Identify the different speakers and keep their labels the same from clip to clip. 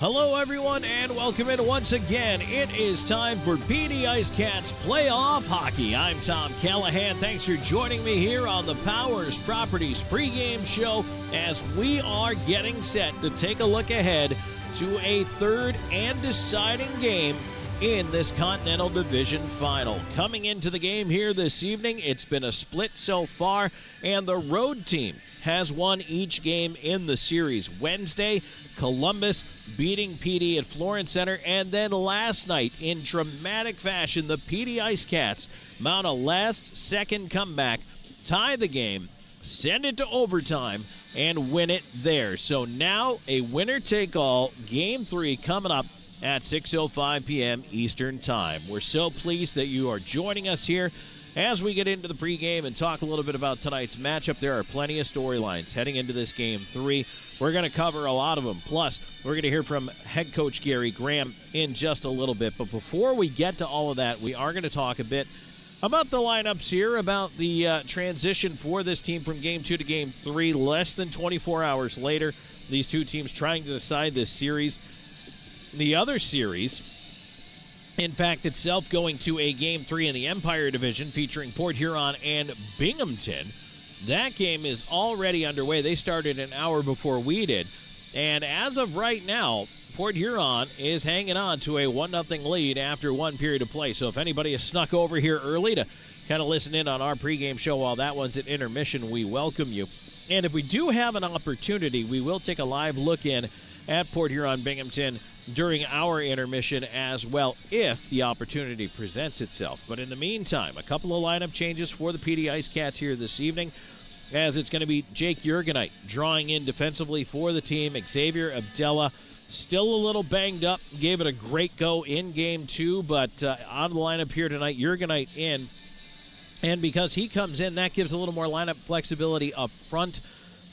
Speaker 1: Hello, everyone, and welcome in once again. It is time for Dee IceCats Playoff Hockey. I'm Tom Callahan. Thanks for joining me here on the Powers Properties pregame show as we are getting set to take a look ahead to a third and deciding game in this Continental Division final. Coming into the game here this evening, it's been a split so far, and the road team has won each game in the series. Wednesday, Columbus beating PD at Florence Center, and then last night, in dramatic fashion, the PD IceCats mount a last-second comeback, tie the game, send it to overtime, and win it there. So now a winner-take-all, Game 3 coming up at 6:05 p.m. Eastern Time. We're so pleased that you are joining us here as we get into the pregame and talk a little bit about tonight's matchup. There are plenty of storylines heading into this Game 3. We're going to cover a lot of them. Plus, we're going to hear from head coach Gary Graham in just a little bit. But before we get to all of that, we are going to talk a bit about the lineups here, about the transition for this team from Game 2 to Game 3. Less than 24 hours later, these two teams trying to decide this series. The other series, in fact, itself going to a Game 3 in the Empire Division featuring Port Huron and Binghamton. That game is already underway. They started an hour before we did. And as of right now, Port Huron is hanging on to a 1-0 lead after one period of play. So if anybody has snuck over here early to kind of listen in on our pregame show while that one's at intermission, we welcome you. And if we do have an opportunity, we will take a live look in at Port Huron Binghamton during our intermission as well, if the opportunity presents itself. But in the meantime, a couple of lineup changes for the PD IceCats here this evening, as it's going to be Jake Jurgenite drawing in defensively for the team. Xavier Abdella still a little banged up, gave it a great go in Game 2, but on the lineup here tonight, Jurgenite in. And because he comes in, that gives a little more lineup flexibility up front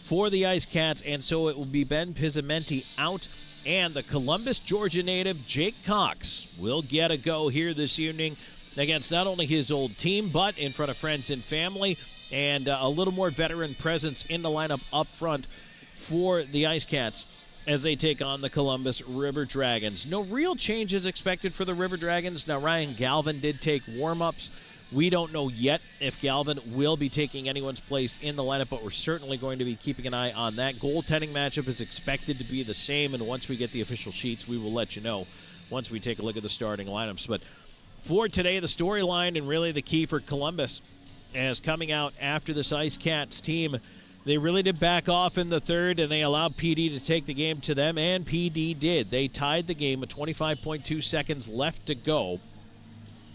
Speaker 1: for the IceCats, and so it will be Ben Pizzamenti out. And the Columbus, Georgia native Jake Cox will get a go here this evening against not only his old team, but in front of friends and family, and a little more veteran presence in the lineup up front for the IceCats as they take on the Columbus River Dragons. No real changes expected for the River Dragons. Now, Ryan Galvin did take warm-ups. We don't know yet if Galvin will be taking anyone's place in the lineup, but we're certainly going to be keeping an eye on that. Goaltending matchup is expected to be the same, and once we get the official sheets, we will let you know once we take a look at the starting lineups. But for today, the storyline and really the key for Columbus as coming out after this IceCats team, they really did back off in the third, and they allowed PD to take the game to them, and PD did. They tied the game with 25.2 seconds left to go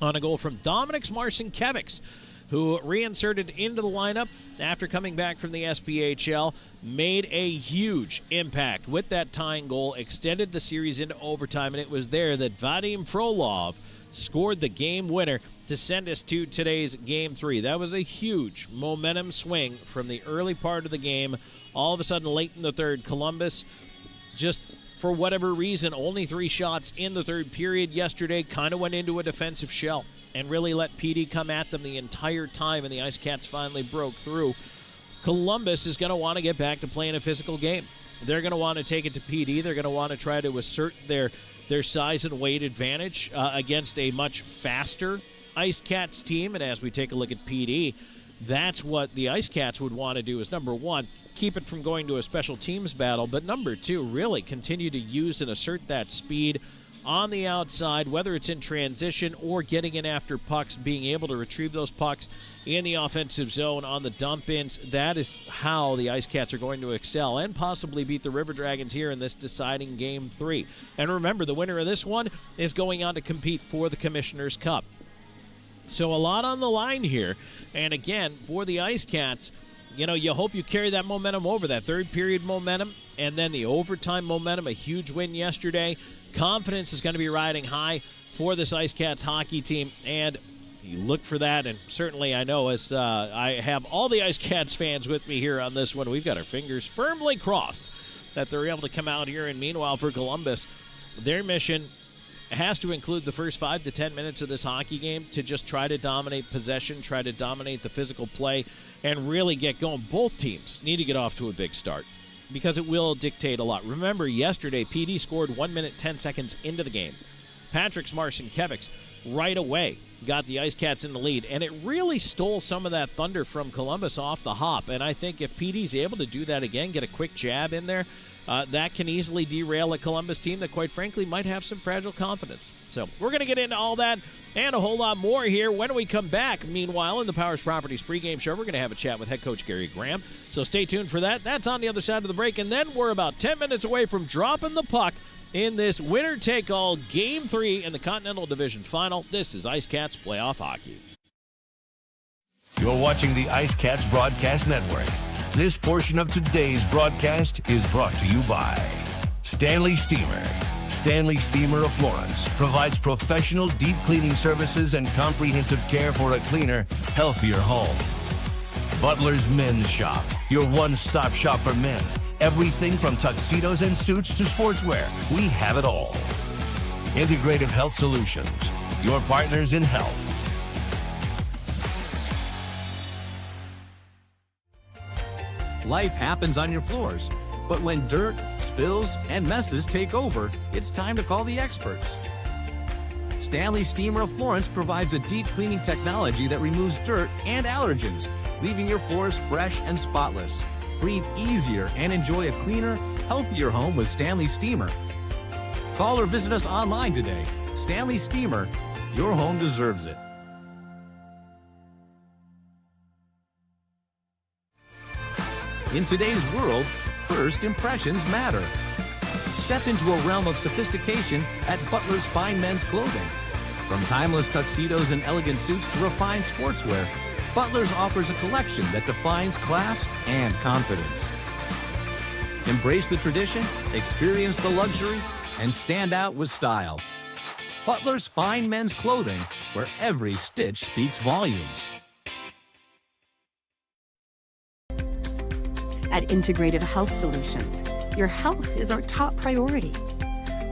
Speaker 1: on a goal from Dominic Marcinkiewicz, who reinserted into the lineup after coming back from the SPHL, made a huge impact with that tying goal, extended the series into overtime, and it was there that Vadim Frolov scored the game winner to send us to today's Game 3. That was a huge momentum swing from the early part of the game. All of a sudden, late in the third, Columbus just, for whatever reason, only 3 shots in the third period yesterday, kind of went into a defensive shell and really let PD come at them the entire time, and the IceCats finally broke through. Columbus is going to want to get back to playing a physical game. They're going to want to take it to PD. They're going to want to try to assert their size and weight advantage against a much faster IceCats team. And as we take a look at PD, that's what the IceCats would want to do is, number one, keep it from going to a special teams battle, but number two, really continue to use and assert that speed on the outside, whether it's in transition or getting in after pucks, being able to retrieve those pucks in the offensive zone on the dump-ins. That is how the IceCats are going to excel and possibly beat the River Dragons here in this deciding Game 3. And remember, the winner of this one is going on to compete for the Commissioner's Cup. So a lot on the line here. And again, for the IceCats, you know, you hope you carry that momentum over, that third period momentum, and then the overtime momentum, a huge win yesterday. Confidence is going to be riding high for this IceCats hockey team, and you look for that. And certainly I know, as I have all the IceCats fans with me here on this one, we've got our fingers firmly crossed that they're able to come out here. And meanwhile, for Columbus, their mission has to include the first 5 to 10 minutes of this hockey game to just try to dominate possession, try to dominate the physical play, and really get going. Both teams need to get off to a big start. because it will dictate a lot. Remember, yesterday, PD scored 1 minute, 10 seconds into the game. Patrick Smarson-Kevics right away got the IceCats in the lead, and it really stole some of that thunder from Columbus off the hop. And I think if PD's able to do that again, get a quick jab in there, that can easily derail a Columbus team that, quite frankly, might have some fragile confidence. So we're going to get into all that and a whole lot more here when we come back. Meanwhile, in the Powers Properties pregame show, we're going to have a chat with head coach Gary Graham. So stay tuned for that. That's on the other side of the break. And then we're about 10 minutes away from dropping the puck in this winner-take-all Game 3 in the Continental Division Final. This is IceCats Playoff Hockey.
Speaker 2: You're watching the IceCats Broadcast Network. This portion of today's broadcast is brought to you by Stanley Steamer. Stanley Steamer of Florence provides professional deep cleaning services and comprehensive care for a cleaner, healthier home. Butler's Men's Shop, your one-stop shop for men. Everything from tuxedos and suits to sportswear, we have it all. Integrative Health Solutions, your partners in health.
Speaker 3: Life happens on your floors, but when dirt, spills, and messes take over, it's time to call the experts. Stanley Steamer of Florence provides a deep cleaning technology that removes dirt and allergens, leaving your floors fresh and spotless. Breathe easier and enjoy a cleaner, healthier home with Stanley Steamer. Call or visit us online today. Stanley Steamer, your home deserves it. In today's world, first impressions matter. Step into a realm of sophistication at Butler's Fine Men's Clothing. From timeless tuxedos and elegant suits to refined sportswear, Butler's offers a collection that defines class and confidence. Embrace the tradition, experience the luxury, and stand out with style. Butler's Fine Men's Clothing, where every stitch speaks volumes.
Speaker 4: At Integrative Health Solutions, your health is our top priority.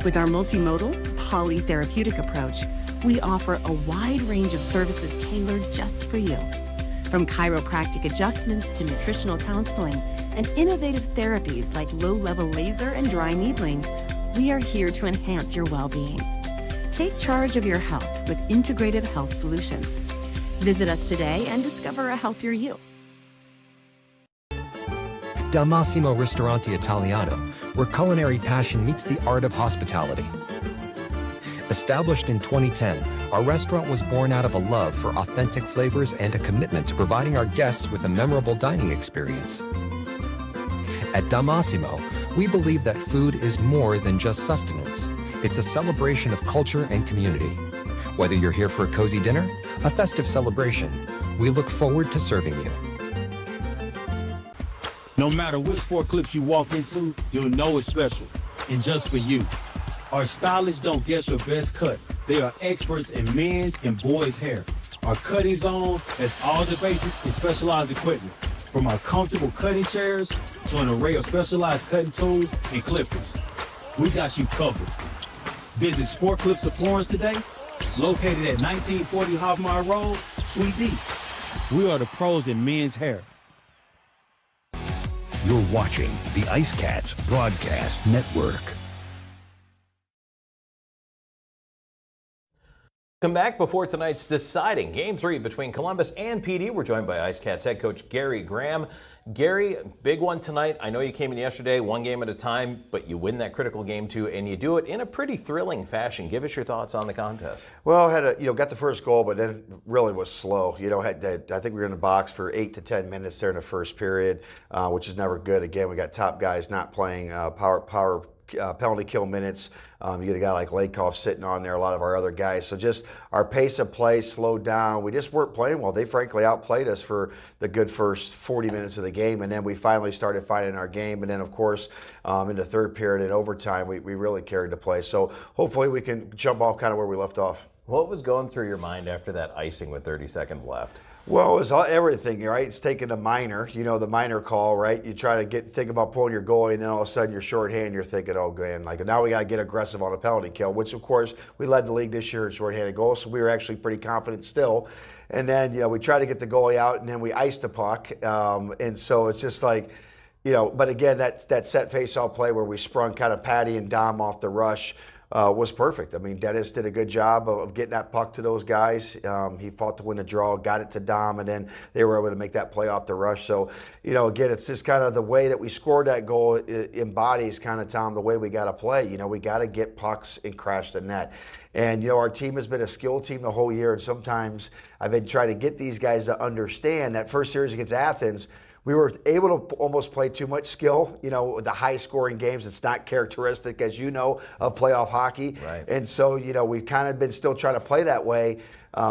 Speaker 4: With our multimodal, polytherapeutic approach, we offer a wide range of services tailored just for you. From chiropractic adjustments to nutritional counseling and innovative therapies like low-level laser and dry needling, we are here to enhance your well-being. Take charge of your health with Integrative Health Solutions. Visit us today and discover a healthier you.
Speaker 5: Dal Massimo Ristorante Italiano, where culinary passion meets the art of hospitality. Established in 2010, our restaurant was born out of a love for authentic flavors and a commitment to providing our guests with a memorable dining experience. At Dal Massimo, we believe that food is more than just sustenance. It's a celebration of culture and community. Whether you're here for a cozy dinner, a festive celebration, we look forward to serving you.
Speaker 6: No matter which four clips you walk into, you'll know it's special, and just for you. Our stylists don't guess your best cut. They are experts in men's and boys' hair. Our cutting zone has all the basics and specialized equipment, from our comfortable cutting chairs to an array of specialized cutting tools and clippers. We got you covered. Visit Sport Clips of Florence today, located at 1940 Hoffmeyer Road, Suite D. We are the pros in men's hair.
Speaker 2: You're watching the IceCats Broadcast Network.
Speaker 7: Come back before tonight's deciding Game 3 between Columbus and PD. We're joined by IceCats head coach Gary Graham. Gary, big one tonight. I know you came in yesterday, one game at a time, but you win that critical game too, and you do it in a pretty thrilling fashion. Give us your thoughts on the contest.
Speaker 8: Well, got the first goal, but then really was slow. I think we were in the box for 8 to 10 minutes there in the first period, which is never good. Again, we got top guys not playing power penalty kill minutes. You get a guy like Lakoff sitting on there, a lot of our other guys. So just our pace of play slowed down. We just weren't playing well. They frankly outplayed us for the good first 40 minutes of the game, and then we finally started finding our game. And then, of course, in the third period and overtime, we really carried the play. So hopefully we can jump off kind of where we left off.
Speaker 7: What was going through your mind after that icing with 30 seconds left?
Speaker 8: Well, it's everything, right? It's taking the minor, the minor call, right? You try to think about pulling your goalie, and then all of a sudden you're shorthanded. You're thinking, oh, man, now we got to get aggressive on a penalty kill, which, of course, we led the league this year in shorthanded goals, so we were actually pretty confident still. And then, we try to get the goalie out, and then we iced the puck. And so it's just like, But again, that set face-off play where we sprung kind of Patty and Dom off the rush was perfect. I mean, Dennis did a good job of getting that puck to those guys. He fought to win the draw, got it to Dom, and then they were able to make that play off the rush. So, again, it's just kind of the way that we scored that goal. It embodies kind of, Tom, the way we got to play. We got to get pucks and crash the net. And, our team has been a skilled team the whole year, and sometimes I've been trying to get these guys to understand that first series against Athens, we were able to almost play too much skill, the high-scoring games. It's not characteristic, as you know, of playoff hockey.
Speaker 7: Right.
Speaker 8: And so, we've kind of been still trying to play that way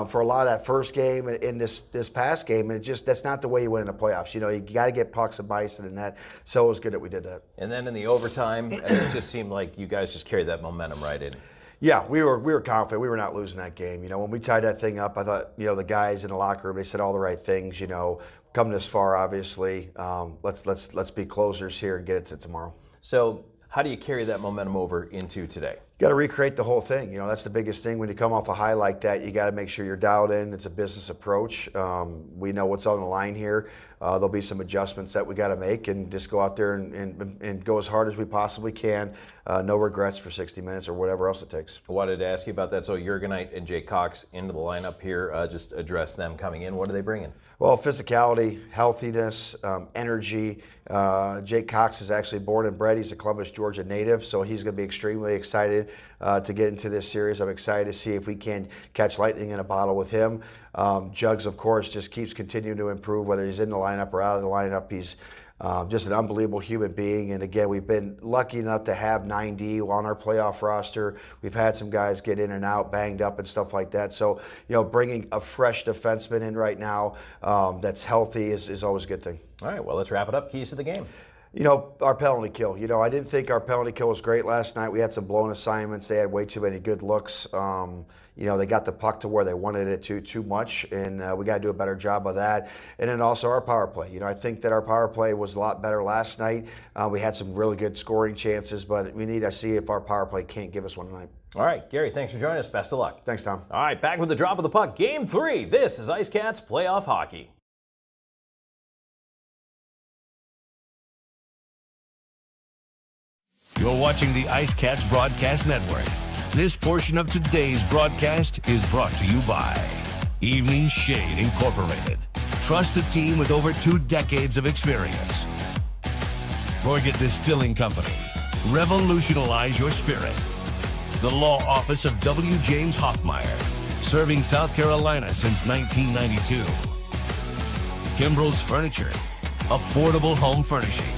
Speaker 8: for a lot of that first game and in this past game. And that's not the way you win in the playoffs. You got to get pucks and bodies to the net. So it was good that we did that.
Speaker 7: And then in the overtime, it just seemed like you guys just carried that momentum right in.
Speaker 8: Yeah, we were confident. We were not losing that game. When we tied that thing up, I thought, the guys in the locker room, they said all the right things, come this far, obviously. Let's be closers here and get it to tomorrow.
Speaker 7: So how do you carry that momentum over into today?
Speaker 8: Got to recreate the whole thing. That's the biggest thing. When you come off a high like that, you got to make sure you're dialed in. It's a business approach. We know what's on the line here. There'll be some adjustments that we got to make, and just go out there and go as hard as we possibly can. No regrets for 60 minutes or whatever else it takes.
Speaker 7: I wanted to ask you about that. So Jurgenite and Jake Cox into the lineup here. Just address them coming in. What are they bringing?
Speaker 8: Well, physicality, healthiness, energy. Jake Cox is actually born and bred. He's a Columbus, Georgia native, so he's going to be extremely excited to get into this series. I'm excited to see if we can catch lightning in a bottle with him. Jugs, of course, just keeps continuing to improve, whether he's in the lineup or out of the lineup. He's just an unbelievable human being. And again, we've been lucky enough to have 9D on our playoff roster. We've had some guys get in and out, banged up and stuff like that. So, bringing a fresh defenseman in right now that's healthy is always a good thing.
Speaker 7: All right, well, let's wrap it up. Keys to the game.
Speaker 8: Our penalty kill. I didn't think our penalty kill was great last night. We had some blown assignments. They had way too many good looks. They got the puck to where they wanted it to too much, and we got to do a better job of that. And then also our power play. I think that our power play was a lot better last night. We had some really good scoring chances, but we need to see if our power play can't give us one tonight.
Speaker 7: All right, Gary, thanks for joining us. Best of luck.
Speaker 8: Thanks, Tom.
Speaker 7: All right, back with the drop of the puck. Game 3. This is IceCats Playoff Hockey.
Speaker 2: You're watching the IceCats Broadcast Network. This portion of today's broadcast is brought to you by Evening Shade Incorporated. Trusted team with over 2 decades of experience. Gorget Distilling Company. Revolutionize your spirit. The law office of W. James Hoffmeyer. Serving South Carolina since 1992. Kimbrell's Furniture. Affordable home furnishings.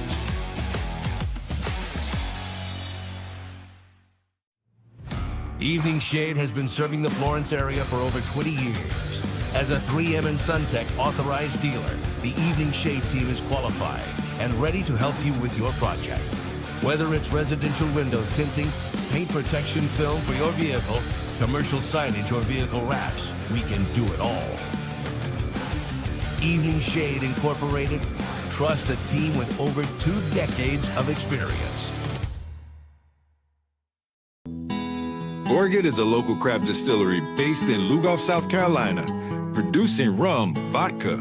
Speaker 2: Evening Shade has been serving the Florence area for over 20 years. As a 3M and SunTech authorized dealer, the Evening Shade team is qualified and ready to help you with your project. Whether it's residential window tinting, paint protection film for your vehicle, commercial signage or vehicle wraps, we can do it all. Evening Shade Incorporated. Trust a team with over 2 decades of experience.
Speaker 9: Gorget is a local craft distillery based in Lugoff, South Carolina, producing rum, vodka,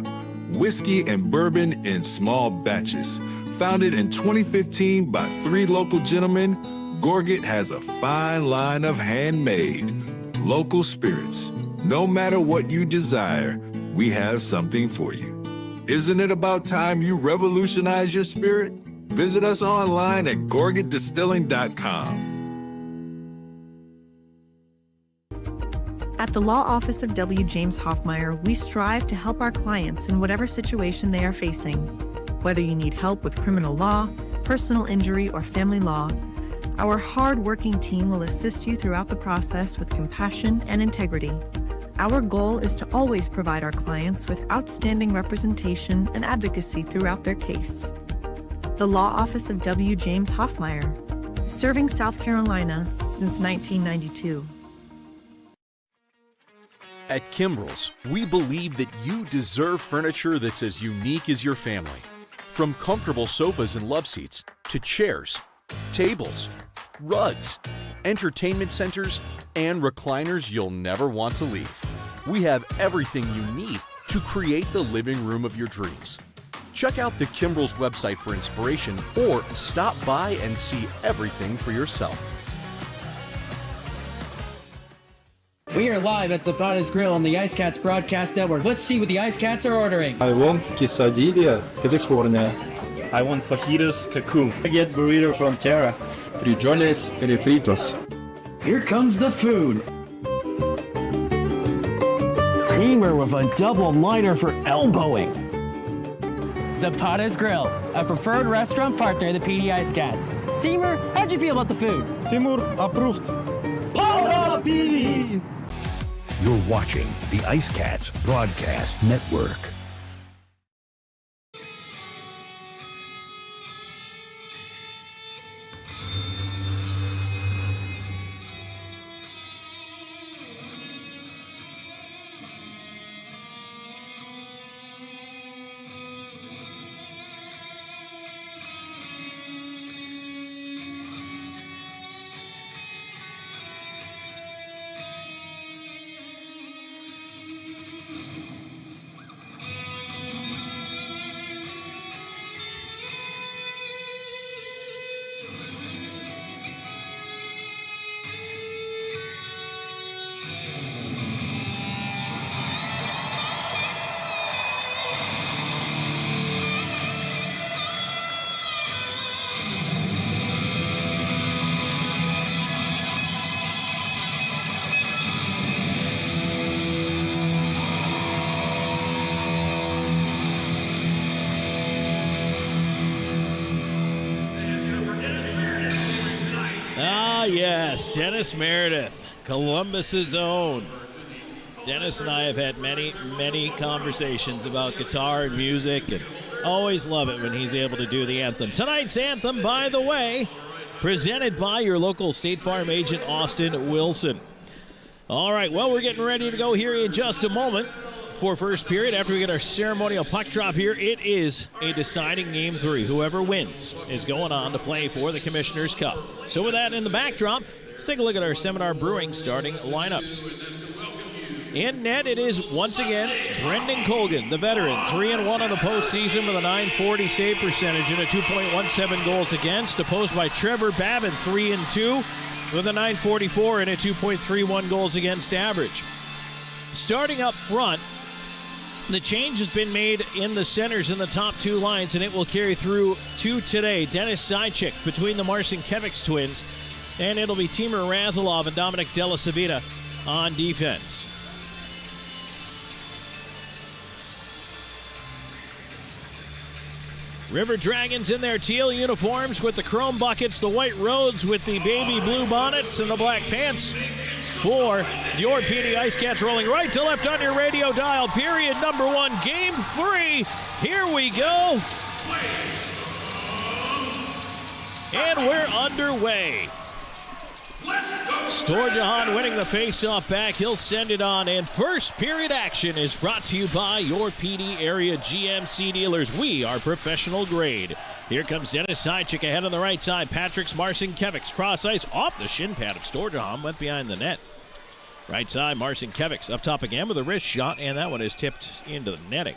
Speaker 9: whiskey, and bourbon in small batches. Founded in 2015 by 3 local gentlemen, Gorget has a fine line of handmade, local spirits. No matter what you desire, we have something for you. Isn't it about time you revolutionize your spirit? Visit us online at gorgetdistilling.com.
Speaker 10: At the law office of W. James Hoffmeyer, we strive to help our clients in whatever situation they are facing. Whether you need help with criminal law, personal injury, or family law, our hard-working team will assist you throughout the process with compassion and integrity. Our goal is to always provide our clients with outstanding representation and advocacy throughout their case. The law office of W. James Hoffmeyer, serving South Carolina since 1992.
Speaker 11: At Kimbrell's, we believe that you deserve furniture that's as unique as your family. From comfortable sofas and love seats to chairs, tables, rugs, entertainment centers, and recliners you'll never want to leave. We have everything you need to create the living room of your dreams. Check out the Kimbrels website for inspiration or stop by and see everything for yourself.
Speaker 12: We are live at Zapata's Grill on the IceCats Broadcast Network. Let's see what the IceCats are ordering.
Speaker 13: I want quesadilla. ¿Qué te forne? I want fajitas cocoon. I get burrito from Terra. Frijoles refritos.
Speaker 12: Here comes the food.
Speaker 14: Teamer with a double liner for elbowing.
Speaker 12: Zapata's Grill, a preferred restaurant partner of the PD IceCats. Teamer, how'd you feel about the food?
Speaker 13: Timur approved.
Speaker 14: Pala PD!
Speaker 2: You're watching the IceCats Broadcast Network.
Speaker 1: Yes, Dennis Meredith, Columbus's own. Dennis and I have had many, many conversations about guitar and music, and always love it when he's able to do the anthem. Tonight's anthem, by the way, presented by your local State Farm agent, Austin Wilson. All right, well, we're getting ready to go here in just a moment for first period. After we get our ceremonial puck drop here, it is a deciding Game 3. Whoever wins is going on to play for the Commissioner's Cup. So with that in the backdrop, let's take a look at our Seminar Brewing starting lineups. In net, it is once again Brendan Colgan, the veteran, 3-1 in the postseason with a .940 save percentage and a 2.17 goals against, opposed by Trevor Babin, 3-2 with a .944 and a 2.31 goals against average. Starting up front, the change has been made in the centers in the top two lines, and it will carry through to today. Dennis Zajic between the Marcinkiewicz twins, and it'll be Timur Razilov and Dominic Della Savita on defense. River Dragons in their teal uniforms with the chrome buckets, the white roads with the baby blue bonnets, and the black pants for your PD IceCats, rolling right to left on your radio dial. Period number 1, Game 3. Here we go. And we're underway. Storjahan winning the face-off back. He'll send it on. And first period action is brought to you by your PD area GMC dealers. We are professional grade. Here comes Dennis Zajic ahead on the right side. Patrick's Marcinkiewicz cross ice off the shin pad of Storjahan. Went behind the net. Right side, Marcinkiewicz up top again with a wrist shot, and that one is tipped into the netting.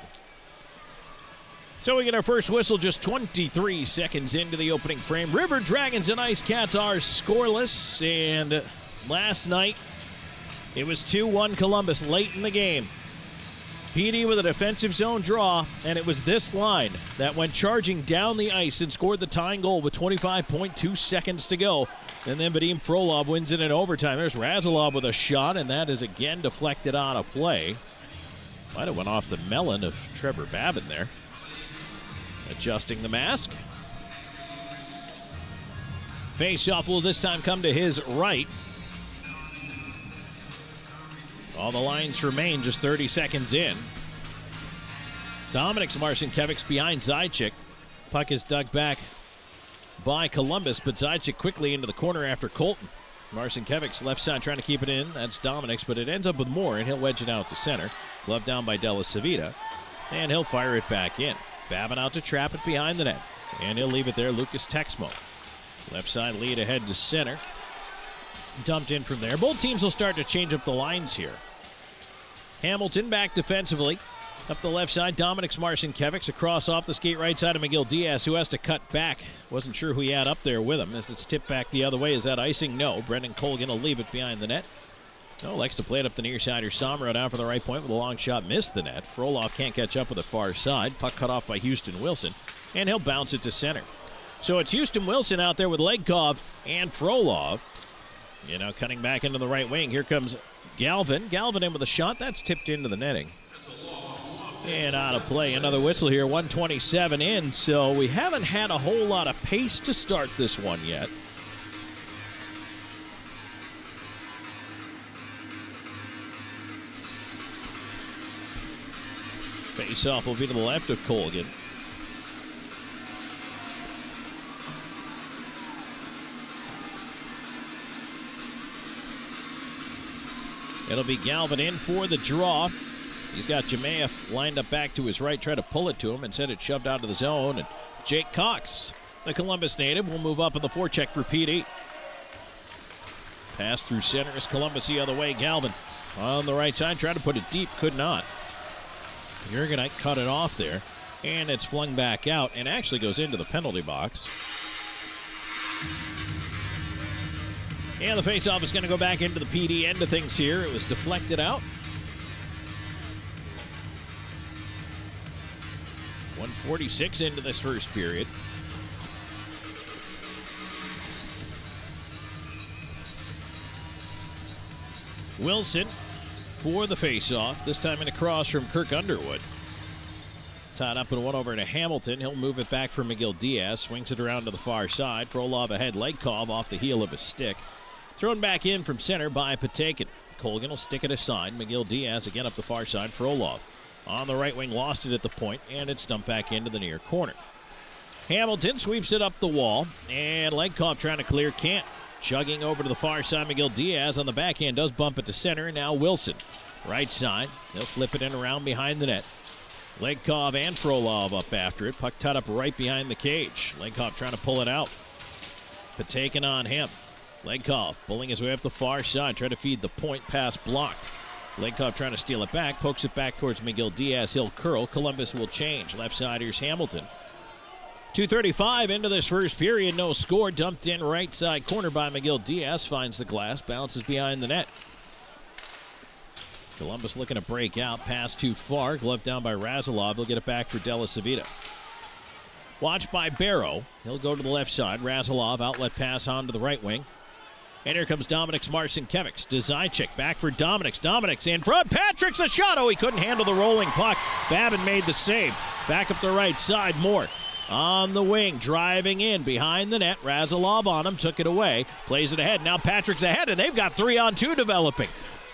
Speaker 1: So we get our first whistle just 23 seconds into the opening frame. River Dragons and IceCats are scoreless, and last night it was 2-1 Columbus late in the game. PD with a defensive zone draw, and it was this line that went charging down the ice and scored the tying goal with 25.2 seconds to go. And then Vadim Frolov wins it in overtime. There's Razilov with a shot, and that is again deflected on a play. Might have went off the melon of Trevor Babin there. Adjusting the mask. Face-off will this time come to his right. All the lines remain just 30 seconds in. Dominik's Marcinkiewicz behind Zajic. Puck is dug back by Columbus, but Zajic quickly into the corner after Colton. Marcinkiewicz left side trying to keep it in. That's Dominik's, but it ends up with Moore, and he'll wedge it out to center. Glove down by Della Savita, and he'll fire it back in. Babin out to trap it behind the net, and he'll leave it there. Lucas Texmo. Left side lead ahead to center. Dumped in from there. Both teams will start to change up the lines here. Hamilton back defensively. Up the left side, Dominic's Marcinkiewicz across off the skate right side of Miguel Diaz, who has to cut back. Wasn't sure who he had up there with him as it's tipped back the other way. Is that icing? No. Brendan Colgan will leave it behind the net. No, likes to play it up the near side. Here's Somro down for the right point with a long shot. Missed the net. Frolov can't catch up with the far side. Puck cut off by Houston Wilson, and he'll bounce it to center. So it's Houston Wilson out there with Legkov and Frolov. Cutting back into the right wing. Here comes Galvin. Galvin in with a shot. That's tipped into the netting. And out of play. Another whistle here. 1:27 in. So we haven't had a whole lot of pace to start this one yet. Face-off will be to the left of Colgan. It'll be Galvin in for the draw. He's got Jemayev lined up back to his right, try to pull it to him, and send it shoved out of the zone. And Jake Cox, the Columbus native, will move up in the forecheck for PD. Pass through center as Columbus the other way. Galvin on the right side, tried to put it deep, could not. Jurgenite cut it off there, and it's flung back out and actually goes into the penalty box. And the faceoff is going to go back into the PD end of things here. It was deflected out. 1:46 into this first period. Wilson for the faceoff, this time in a cross from Kirk Underwood. Tied up and one over to Hamilton. He'll move it back for Miguel Diaz. Swings it around to the far side. Frolov ahead. Legkov off the heel of his stick. Thrown back in from center by Patakin. Colgan will stick it aside. Miguel Diaz again up the far side. Frolov on the right wing, lost it at the point, and it's dumped back into the near corner. Hamilton sweeps it up the wall, and Legkov trying to clear, can't. Chugging over to the far side, Miguel Diaz on the backhand does bump it to center. Now Wilson, right side. They'll flip it in around behind the net. Legkov and Frolov up after it. Puck tied up right behind the cage. Legkov trying to pull it out. Patakin on him. Legkov pulling his way up the far side. Trying to feed the point, pass blocked. Legkov trying to steal it back. Pokes it back towards Miguel Diaz. He'll curl. Columbus will change. Left side, here's Hamilton. 2:35 into this first period. No score. Dumped in right side corner by Miguel Diaz. Finds the glass. Bounces behind the net. Columbus looking to break out. Pass too far. Glove down by Razilov. He'll get it back for Della Savita. Watched by Barrow. He'll go to the left side. Razilov outlet pass on to the right wing. And here comes Dominic's Marcinkiewicz to Zajac. Back for Dominic's. Dominic's in front. Patrick's a shot. Oh, he couldn't handle the rolling puck. Babin made the save. Back up the right side. Moore on the wing. Driving in behind the net. Razilov on him. Took it away. Plays it ahead. Now Patrick's ahead, and they've got 3-on-2 developing.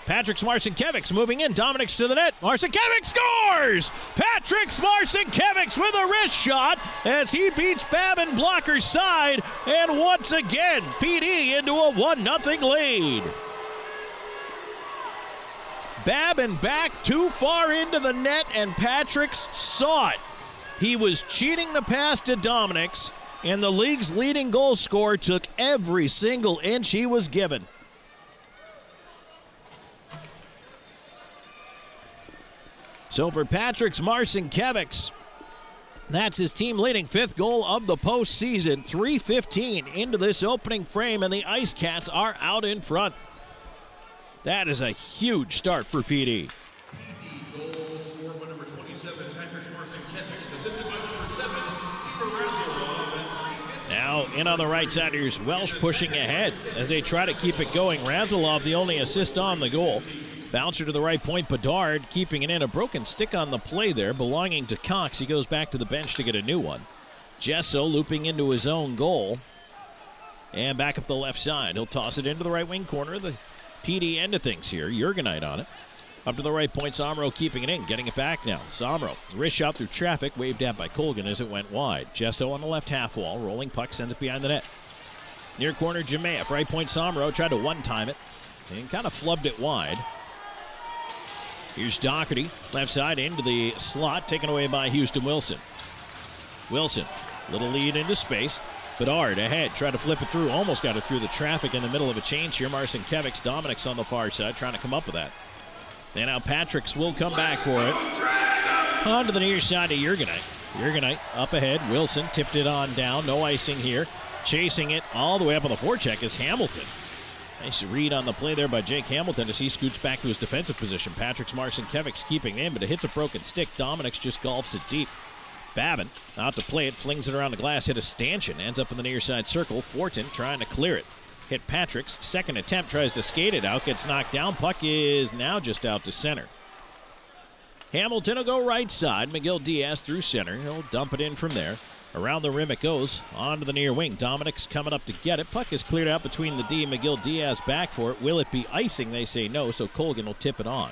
Speaker 1: Patrick's Marcinkiewicz moving in. Dominic's to the net. Marcinkiewicz scores! Patrick's Marcinkiewicz with a wrist shot as he beats Babin blocker's side. And once again, PD into a 1-0 lead. Babin back too far into the net, and Patrick's saw it. He was cheating the pass to Dominic's, and the league's leading goal scorer took every single inch he was given. So for Patrick's Marcinkiewicz, that's his team leading 5th goal of the postseason. 3:15 into this opening frame, and the IceCats are out in front. That is a huge start for PD. Now in on the right side, here's Welsh pushing ahead as they try to keep it going. Razilov, the only assist on the goal. Bouncer to the right point, Bedard keeping it in. A broken stick on the play there belonging to Cox. He goes back to the bench to get a new one. Gesso looping into his own goal. And back up the left side. He'll toss it into the right wing corner. The PD end of things here. Jurgenite on it. Up to the right point, Somro keeping it in. Getting it back now. Somro, wrist shot through traffic. Waved at by Colgan as it went wide. Gesso on the left half wall. Rolling puck, sends it behind the net. Near corner, Jemayev. Right point, Somro. Tried to one-time it. And kind of flubbed it wide. Here's Doherty, left side into the slot, taken away by Houston Wilson. Wilson, little lead into space. Bedard ahead, tried to flip it through, almost got it through the traffic in the middle of a change here. Marcinkiewicz, Dominic's on the far side, trying to come up with that. And now Patrick's will come back for it. On to the near side of Jurgenite. Jurgenite up ahead. Wilson tipped it on down. No icing here. Chasing it all the way up on the forecheck is Hamilton. Nice read on the play there by Jake Hamilton as he scoots back to his defensive position. Patrick Marcinkevics keeping in, but it hits a broken stick. Dominics just golfs it deep. Babin out to play it, flings it around the glass, hit a stanchion, ends up in the near side circle. Fortin trying to clear it. Hit Patrick's second attempt, tries to skate it out, gets knocked down. Puck is now just out to center. Hamilton will go right side. McGill Diaz through center. He'll dump it in from there. Around the rim it goes, onto the near wing. Dominic's coming up to get it. Puck is cleared out between the D. McGill Diaz back for it. Will it be icing? They say no, so Colgan will tip it on.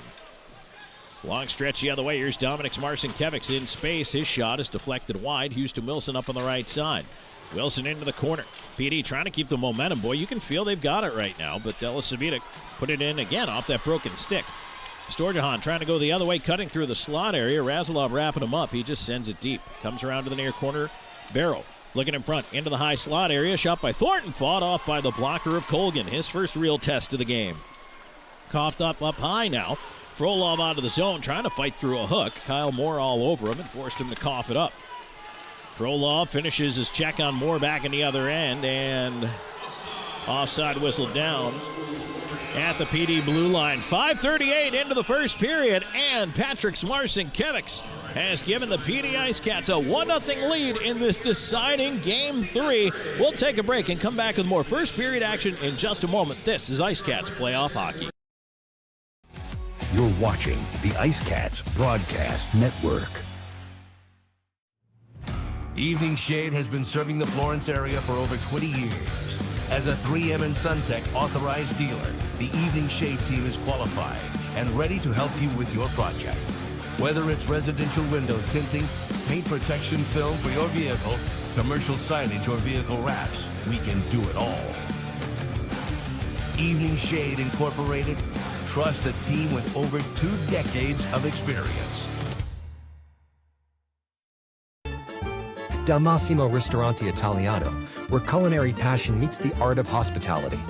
Speaker 1: Long stretch the other way. Here's Dominic's Marcinkevics in space. His shot is deflected wide. Houston Wilson up on the right side. Wilson into the corner. PD trying to keep the momentum. Boy, you can feel they've got it right now, but Delasavitic put it in again off that broken stick. Storjahan trying to go the other way, cutting through the slot area. Razilov wrapping him up. He just sends it deep. Comes around to the near corner. Barrow looking in front into the high slot area. Shot by Thornton, fought off by the blocker of Colgan. His first real test of the game. Coughed up high now. Frolov out of the zone, trying to fight through a hook. Kyle Moore all over him and forced him to cough it up. Frolov finishes his check on Moore back in the other end, and offside whistle down at the PD blue line. 5:38 into the first period, and Patrick Marcinkevics has given the PD IceCats a 1-0 lead in this deciding Game 3. We'll take a break and come back with more first period action in just a moment. This is IceCats Playoff Hockey.
Speaker 2: You're watching the IceCats Broadcast Network. Evening Shade has been serving the Florence area for over 20 years. As a 3M and SunTech authorized dealer, the Evening Shade team is qualified and ready to help you with your project. Whether it's residential window tinting, paint protection film for your vehicle, commercial signage, or vehicle wraps, we can do it all. Evening Shade Incorporated. Trust a team with over 2 decades of experience.
Speaker 5: Dal Massimo Ristorante Italiano, where culinary passion meets the art of hospitality.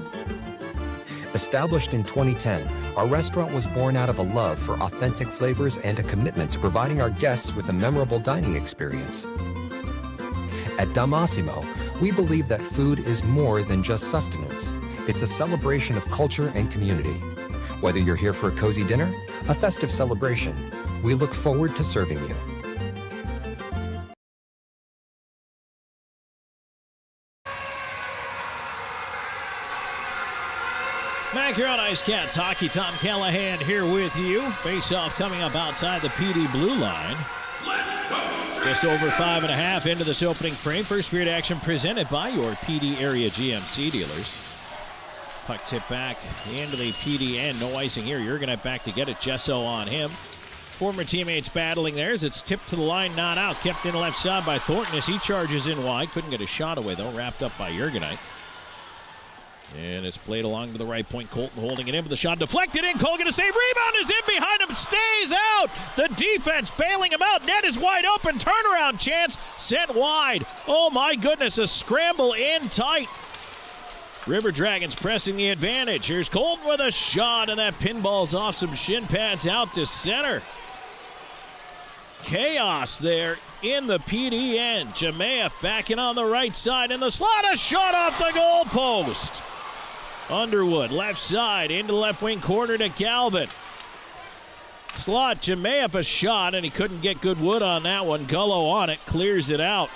Speaker 5: Established in 2010, our restaurant was born out of a love for authentic flavors and a commitment to providing our guests with a memorable dining experience. At Dal Massimo, we believe that food is more than just sustenance. It's a celebration of culture and community. Whether you're here for a cozy dinner, a festive celebration, we look forward to serving you.
Speaker 1: Back here on IceCats Hockey, Tom Callahan here with you. Face-off coming up outside the PD blue line. Just over 5.5 into this opening frame. First period action presented by your PD area GMC dealers. Puck tip back into the PD end. No icing here. Jurgenite back to get it. Gesso on him. Former teammates battling there as it's tipped to the line, not out. Kept in left side by Thornton as he charges in wide. Couldn't get a shot away, though. Wrapped up by Jurgenite. And it's played along to the right point. Colton holding it in with the shot deflected in. Colgan a save. Rebound is in behind him. Stays out. The defense bailing him out. Net is wide open. Turnaround chance sent wide. Oh, my goodness. A scramble in tight. River Dragons pressing the advantage. Here's Colton with a shot, and that pinball's off some shin pads out to center. Chaos there in the PD end. Jemayev backing on the right side in the slot. A shot off the goal post. Underwood left side into the left wing corner to Galvin. Slot, Jemayev a shot, and he couldn't get good wood on that one. Gullo on it, clears it out.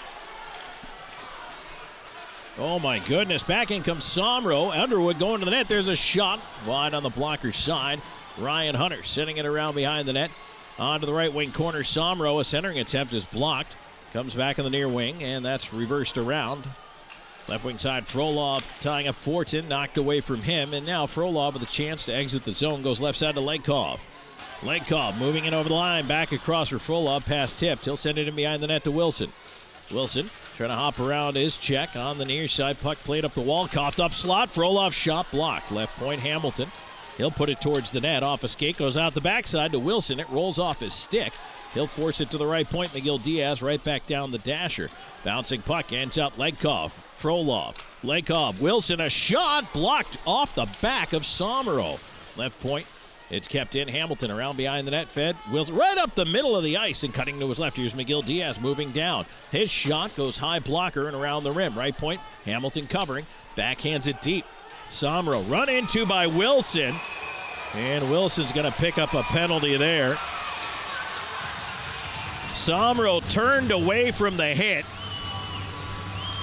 Speaker 1: Oh my goodness, back in comes Somro. Underwood going to the net. There's a shot wide on the blocker's side. Ryan Hunter sending it around behind the net. Onto the right wing corner. Somro, a centering attempt is blocked. Comes back in the near wing, and that's reversed around. Left wing side, Frolov tying up Fortin, knocked away from him. And now Frolov with a chance to exit the zone goes left side to Legkov. Legkov moving in over the line, back across for Frolov, pass tipped. He'll send it in behind the net to Wilson. Wilson trying to hop around his check on the near side. Puck played up the wall, coughed up slot. Frolov shot blocked. Left point, Hamilton. He'll put it towards the net. Off a skate, goes out the backside to Wilson. It rolls off his stick. He'll force it to the right point. McGill Diaz right back down the dasher. Bouncing puck ends out Legkov. Frolov. Legkov. Wilson a shot blocked off the back of Somro. Left point. It's kept in. Hamilton around behind the net, fed. Wilson right up the middle of the ice and cutting to his left. Here's McGill Diaz moving down. His shot goes high blocker and around the rim. Right point, Hamilton covering. Backhands it deep. Somro run into by Wilson. And Wilson's going to pick up a penalty there. Somro turned away from the hit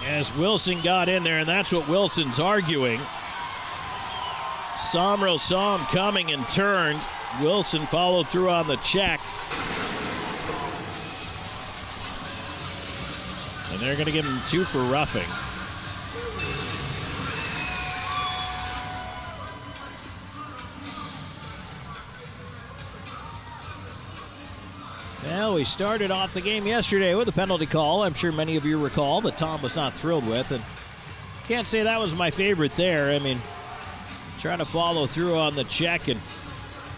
Speaker 1: as Wilson got in there, and that's what Wilson's arguing. Somro saw him coming and turned. Wilson followed through on the check. And they're going to give him 2 for roughing. Well, we started off the game yesterday with a penalty call. I'm sure many of you recall that Tom was not thrilled with. And can't say that was my favorite there. I mean, trying to follow through on the check and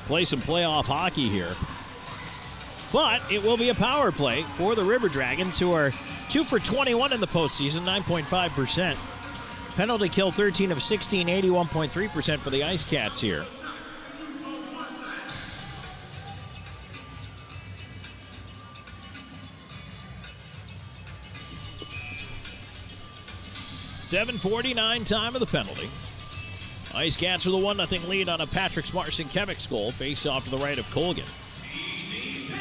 Speaker 1: play some playoff hockey here. But it will be a power play for the River Dragons, who are 2 for 21 in the postseason, 9.5%. Penalty kill 13 of 16, 81.3% for the IceCats here. .749 time of the penalty. IceCats with a 1-0 lead on a Patrick Marcinkiewicz goal. Face off to the right of Colgan.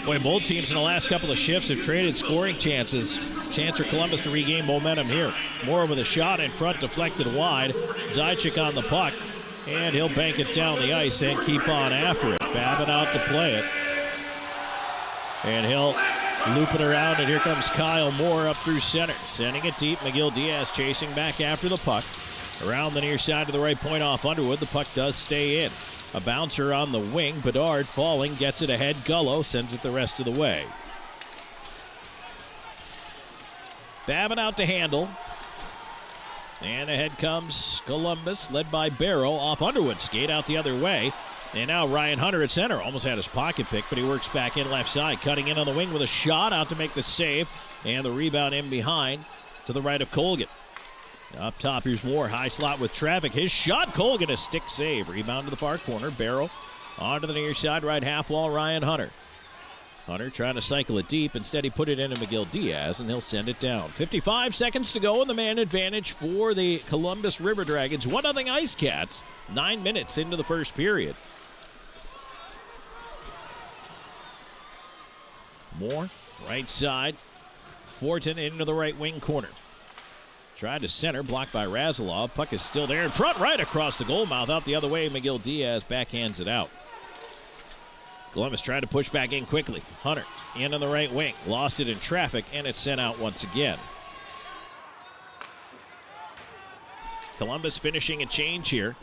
Speaker 1: Boy, both teams in the last couple of shifts have traded scoring chances. Chance for Columbus to regain momentum here. Moore with a shot in front, deflected wide. Zajac on the puck, and he'll bank it down the ice and keep on after it. Babin out to play it. And he'll loop it around, and here comes Kyle Moore up through center. Sending it deep. McGill Diaz chasing back after the puck. Around the near side to the right point off Underwood. The puck does stay in. A bouncer on the wing. Bedard falling, gets it ahead. Gullo sends it the rest of the way. Babin out to handle. And ahead comes Columbus, led by Barrow off Underwood. Skate out the other way. And now Ryan Hunter at center. Almost had his pocket pick, but he works back in left side. Cutting in on the wing with a shot out to make the save. And the rebound in behind to the right of Colgan. Up top, here's Moore. High slot with traffic. His shot, Colgan, a stick save. Rebound to the far corner. Barrow onto the near side, right half wall, Ryan Hunter. Hunter trying to cycle it deep. Instead, he put it into McGill Diaz, and he'll send it down. 55 seconds to go, and the man advantage for the Columbus River Dragons. 1-0 IceCats. 9 minutes into the first period. Moore, right side. Fortin into the right wing corner. Tried to center, blocked by Razilov. Puck is still there in front, right across the goal mouth. Out the other way, McGill Diaz backhands it out. Columbus tried to push back in quickly. Hunter in on the right wing. Lost it in traffic, and it's sent out once again. Columbus finishing a change here.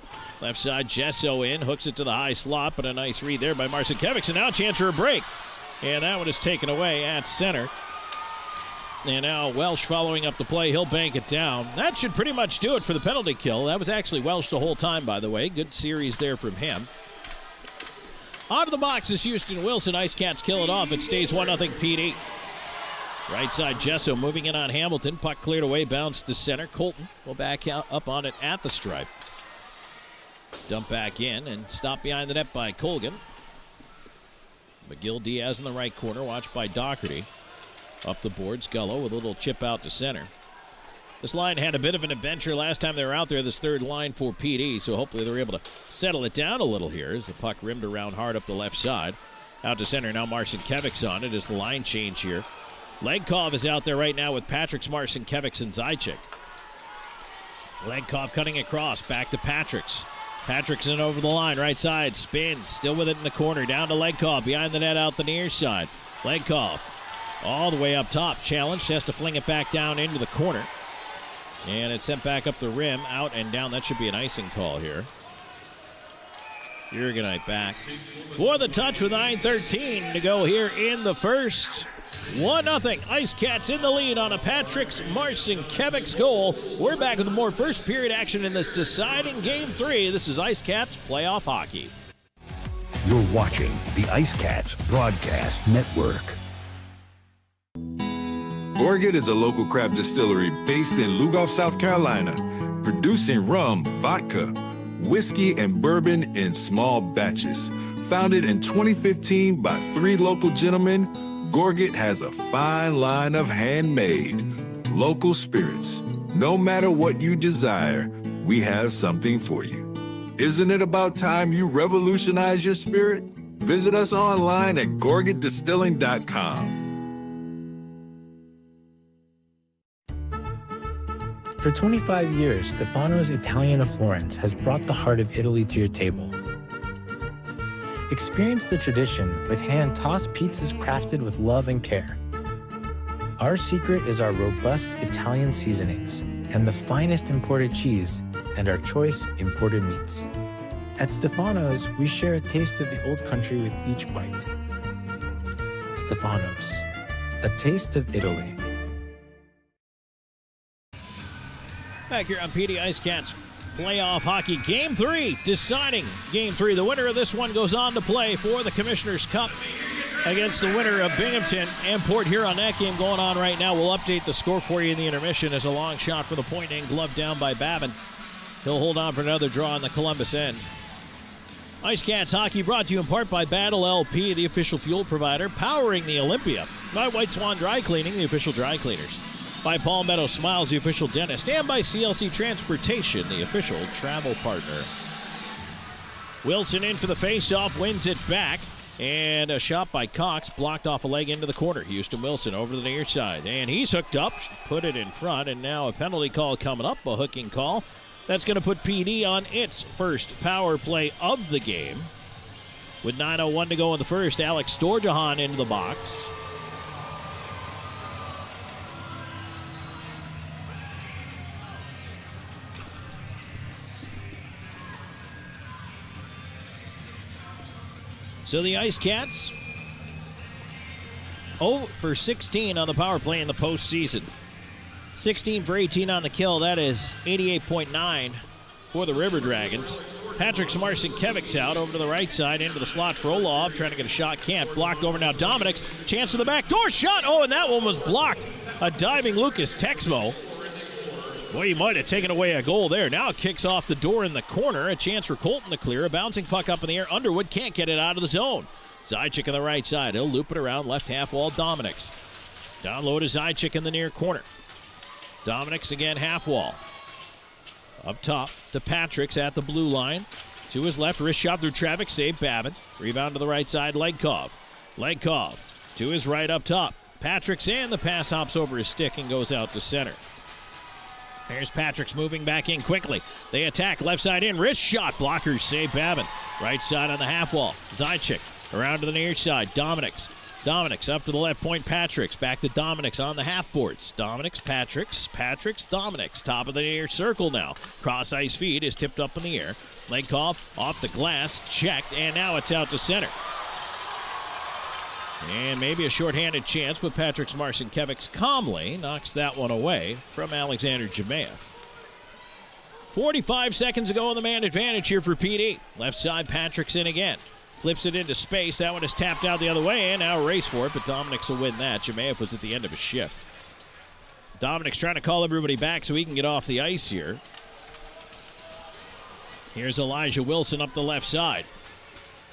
Speaker 1: Left side, Jesso in. Hooks it to the high slot, but a nice read there by Marcinkiewicz. And now a chance for a break. And that one is taken away at center. And now Welsh following up the play. He'll bank it down. That should pretty much do it for the penalty kill. That was actually Welsh the whole time, by the way. Good series there from him. Onto the box is Houston Wilson. IceCats kill it off. It stays 1-0 PD. Right side, Jesso moving in on Hamilton. Puck cleared away, bounced to center. Colton will back out up on it at the stripe. Dump back in and stop behind the net by Colgan. McGill Diaz in the right corner, watched by Doherty. Up the boards, Gullo with a little chip out to center. This line had a bit of an adventure last time they were out there, this third line for PD, so hopefully they're able to settle it down a little here as the puck rimmed around hard up the left side. Out to center, now Marcinkiewicz on it as the line change here. Legkov is out there right now with Patrick Marcinkiewicz and Zajac. Legkov cutting across, back to Patrick's. Patrick's in over the line, right side, spins, still with it in the corner, down to Legkov, behind the net out the near side. Legkov all the way up top, challenged, has to fling it back down into the corner. And it's sent back up the rim, out and down. That should be an icing call here. Jurgenite back for the touch with 9:13 to go here in the first. 1-0. IceCats in the lead on a Patrick Marcinkiewicz goal. We're back with more first period action in this deciding Game 3. This is IceCats Playoff Hockey.
Speaker 2: You're watching the IceCats Broadcast Network.
Speaker 9: Orchid is a local craft distillery based in Lugoff, South Carolina, producing rum, vodka, whiskey, and bourbon in small batches. Founded in 2015 by 3 local gentlemen, Gorget has a fine line of handmade, local spirits. No matter what you desire, we have something for you. Isn't it about time you revolutionize your spirit? Visit us online at gorgetdistilling.com.
Speaker 15: For 25 years, Stefano's Italian of Florence has brought the heart of Italy to your table. Experience the tradition with hand-tossed pizzas crafted with love and care. Our secret is our robust Italian seasonings and the finest imported cheese and our choice imported meats. At Stefano's, we share a taste of the old country with each bite. Stefano's, a taste of Italy.
Speaker 1: Back here on PD IceCats Playoff Hockey Game 3, deciding Game 3. The winner of this one goes on to play for the Commissioner's Cup against the winner of Binghamton and Port Huron. That game going on right now. We'll update the score for you in the intermission as a long shot for the point and glove down by Babin. He'll hold on for another draw on the Columbus end. IceCats Hockey brought to you in part by Battle LP, the official fuel provider, powering the Olympia. By White Swan Dry Cleaning, the official dry cleaners. By Palmetto Smiles, the official dentist. And by CLC Transportation, the official travel partner. Wilson in for the faceoff, wins it back. And a shot by Cox, blocked off a leg into the corner. Houston Wilson over to the near side. And he's hooked up, put it in front. And now a penalty call coming up, a hooking call. That's going to put PD on its first power play of the game. With 9:01 to go in the first, Alex Storjahan into the box. So the IceCats 0 for 16 on the power play in the postseason. 16 for 18 on the kill. That is 88.9 for the River Dragons. Patrick Marcinkiewicz out over to the right side into the slot for Olov. Trying to get a shot. Can't. Blocked over now. Dominic's chance to the back door. Shot. Oh, and that one was blocked. A diving Lucas Texmo. Boy, he might have taken away a goal there. Now it kicks off the door in the corner. A chance for Colton to clear. A bouncing puck up in the air. Underwood can't get it out of the zone. Zajic on the right side. He'll loop it around left half wall. Dominic's. Down low to Zajic in the near corner. Dominic's again half wall. Up top to Patrick's at the blue line. To his left, wrist shot through traffic, save Babin. Rebound to the right side, Legkov. Legkov to his right up top. Patrick's and the pass hops over his stick and goes out to center. There's Patrick's moving back in quickly. They attack left side in, wrist shot, blockers save Babin. Right side on the half wall, Zajic around to the near side, Dominic's up to the left point, Patrick's. Back to Dominic's on the half boards. Dominic's, Patrick's, Dominic's. Top of the near circle now. Cross ice feed is tipped up in the air. Legkov off the glass, checked, and now it's out to center. And maybe a shorthanded chance with Patrick's Marcinkiewicz calmly knocks that one away from Alexander Jemayev. 45 seconds ago on the man advantage here for PD. Left side, Patrick's in again. Flips it into space. That one is tapped out the other way, and now a race for it, but Dominic's will win that. Jemayev was at the end of his shift. Dominic's trying to call everybody back so he can get off the ice here. Here's Elijah Wilson up the left side.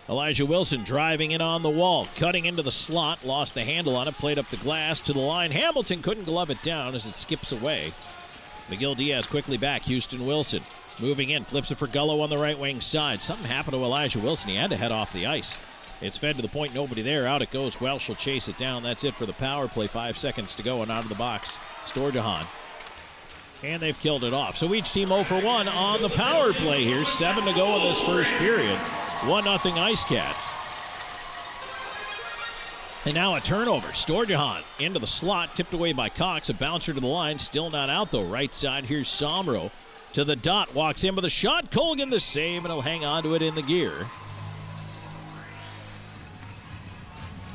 Speaker 1: Elijah Wilson driving in on the wall, cutting into the slot, lost the handle on it, played up the glass to the line. Hamilton couldn't glove it down as it skips away. McGill Diaz quickly back. Houston Wilson moving in, flips it for Gullo on the right wing side. Something happened to Elijah Wilson. He had to head off the ice. It's fed to the point, nobody there. Out it goes. Welsh will chase it down. That's it for the power play. 5 seconds to go and out of the box. Storjahan. And they've killed it off. So each team 0 for 1 on the power play here. 7 to go in this first period. 1-0 IceCats. And now a turnover. Storjahan into the slot, tipped away by Cox. A bouncer to the line, still not out though. Right side, here's Somro to the dot. Walks in with a shot. Colgan the save, and he'll hang on to it in the gear.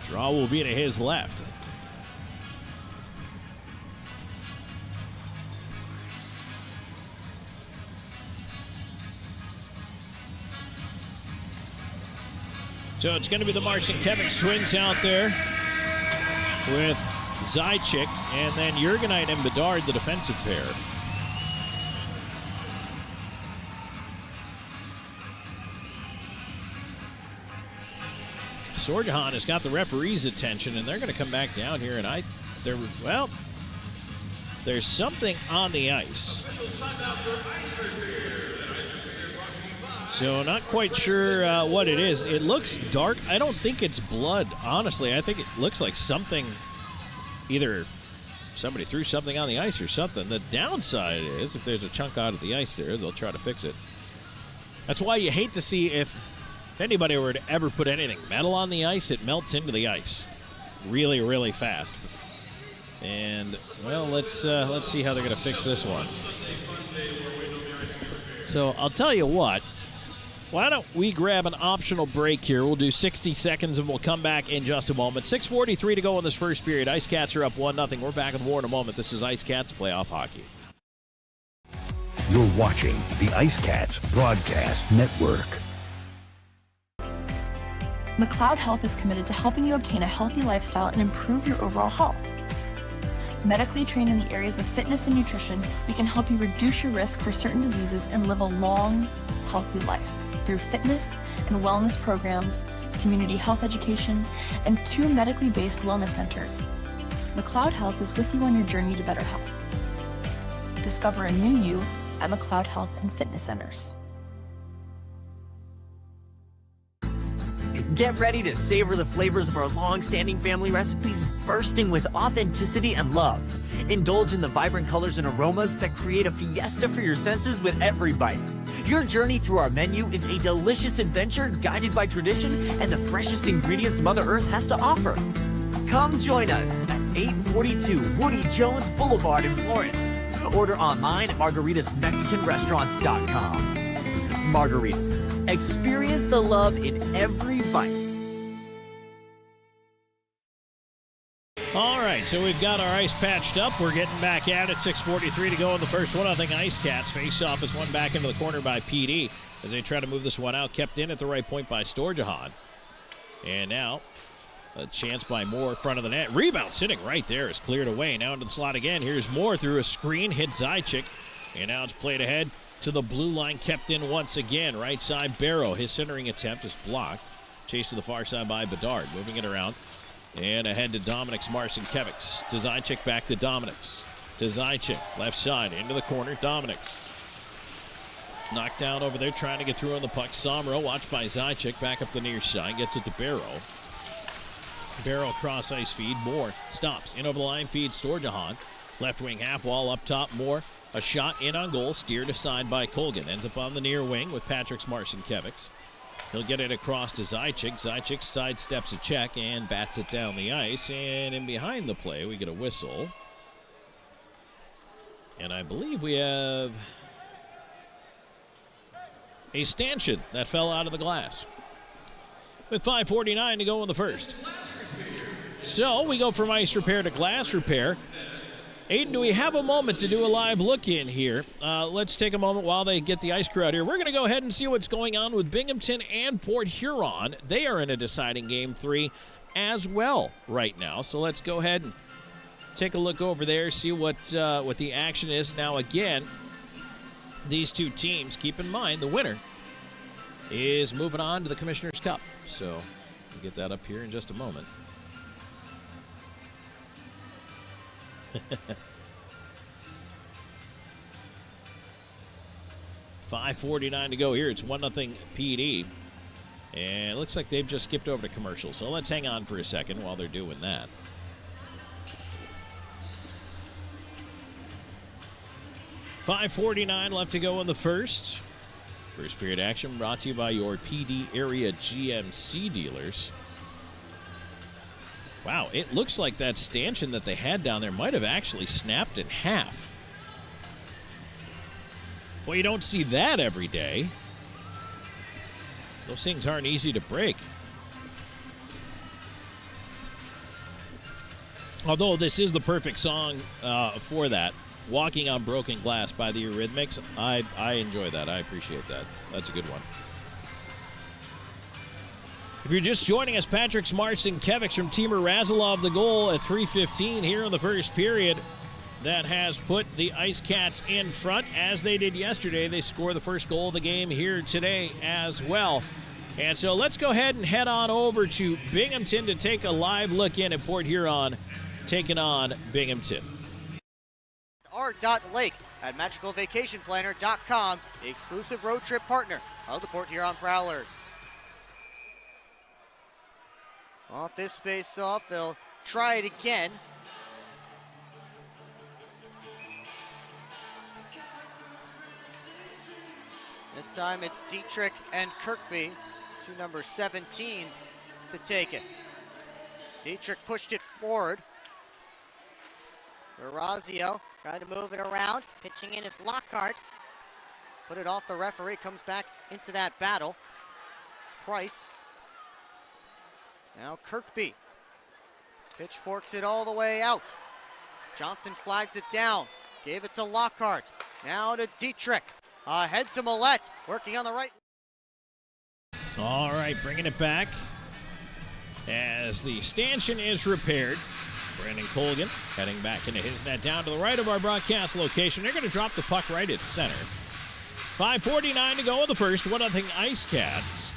Speaker 1: Draw will be to his left. So it's going to be the Marcinkiewicz twins out there with Zajic and then Jurgenite and Bedard, the defensive pair. Sorjahan has got the referee's attention, and they're going to come back down here. And there's something on the ice. So not quite sure what it is. It looks dark. I don't think it's blood, honestly. I think it looks like something, either somebody threw something on the ice or something. The downside is if there's a chunk out of the ice there, they'll try to fix it. That's why you hate to see if anybody were to ever put anything metal on the ice, it melts into the ice really, really fast. And, well, let's see how they're going to fix this one. So I'll tell you what. Why don't we grab an optional break here? We'll do 60 seconds, and we'll come back in just a moment. 6:43 to go in this first period. IceCats are up 1-0. We're back with more in a moment. This is IceCats Playoff Hockey.
Speaker 2: You're watching the IceCats Broadcast Network.
Speaker 16: McLeod Health is committed to helping you obtain a healthy lifestyle and improve your overall health. Medically trained in the areas of fitness and nutrition, we can help you reduce your risk for certain diseases and live a long, healthy life through fitness and wellness programs, community health education, and 2 medically based wellness centers. McLeod Health is with you on your journey to better health. Discover a new you at McLeod Health and Fitness Centers.
Speaker 17: Get ready to savor the flavors of our long-standing family recipes bursting with authenticity and love. Indulge in the vibrant colors and aromas that create a fiesta for your senses with every bite. Your journey through our menu is a delicious adventure guided by tradition and the freshest ingredients Mother Earth has to offer. Come join us at 842 Woody Jones Boulevard in Florence. Order online at margaritasmexicanrestaurants.com. Margaritas. Experience the love in every bite.
Speaker 1: All right, so we've got our ice patched up. We're getting back at it. 6:43 to go in the first one. I think IceCats face off is one back into the corner by PD as they try to move this one out. Kept in at the right point by Storjahan. And now a chance by Moore, front of the net. Rebound sitting right there is cleared away. Now into the slot again. Here's Moore through a screen, hits Zajac. And now it's played ahead to the blue line, kept in once again. Right side, Barrow. His centering attempt is blocked. Chased to the far side by Bedard. Moving it around. And ahead to Dominic's Marcinkiewicz. To Zajac, back to Dominic's. To Zajac, left side, into the corner. Dominic's. Knocked down over there, trying to get through on the puck. Somro, watched by Zajac, back up the near side. Gets it to Barrow. Barrow cross ice feed. Moore stops. In over the line, feeds Storjahan. Left wing half wall up top. Moore. A shot in on goal, steered aside by Colgan. Ends up on the near wing with Patrick's Marcinkiewicz. He'll get it across to Zajac. Zajac sidesteps a check and bats it down the ice. And in behind the play, we get a whistle. And I believe we have a stanchion that fell out of the glass. With 5:49 to go in the first. So we go from ice repair to glass repair. Aiden, do we have a moment to do a live look in here? Let's take a moment while they get the ice crew out here. We're going to go ahead and see what's going on with Binghamton and Port Huron. They are in a deciding Game 3 as well right now. So let's go ahead and take a look over there, see what the action is. Now, again, these two teams, keep in mind, the winner is moving on to the Commissioner's Cup. So we'll get that up here in just a moment. 5:49 to go here. It's 1-0 PD. And it looks like they've just skipped over to commercial. So let's hang on for a second while they're doing that. $5:49 left to go in the first. First period action brought to you by your PD area GMC dealers. Wow, it looks like that stanchion that they had down there might have actually snapped in half. Well, you don't see that every day. Those things aren't easy to break. Although this is the perfect song for that. Walking on Broken Glass by the Eurythmics. I enjoy that. I appreciate that. That's a good one. If you're just joining us, Patrick's Marcinkiewicz from Timur Razilov, the goal at 3:15 here in the first period. That has put the IceCats in front, as they did yesterday. They score the first goal of the game here today as well. And so let's go ahead and head on over to Binghamton to take a live look in at Port Huron taking on Binghamton.
Speaker 18: R.Lake at magicalvacationplanner.com, the exclusive road trip partner of the Port Huron Prowlers. Off this space off, they'll try it again. This time it's Dietrich and Kirkby, two number 17s, to take it. Dietrich pushed it forward. Orazio trying to move it around. Pitching in is Lockhart. Put it off the referee. Comes back into that battle. Price. Now Kirkby. Pitchforks it all the way out. Johnson flags it down. Gave it to Lockhart. Now to Dietrich. Ahead to Millette. Working on the right.
Speaker 1: All right, bringing it back as the stanchion is repaired. Brandon Colgan heading back into his net down to the right of our broadcast location. They're going to drop the puck right at center. 5:49 to go in the first. 1-0 IceCats.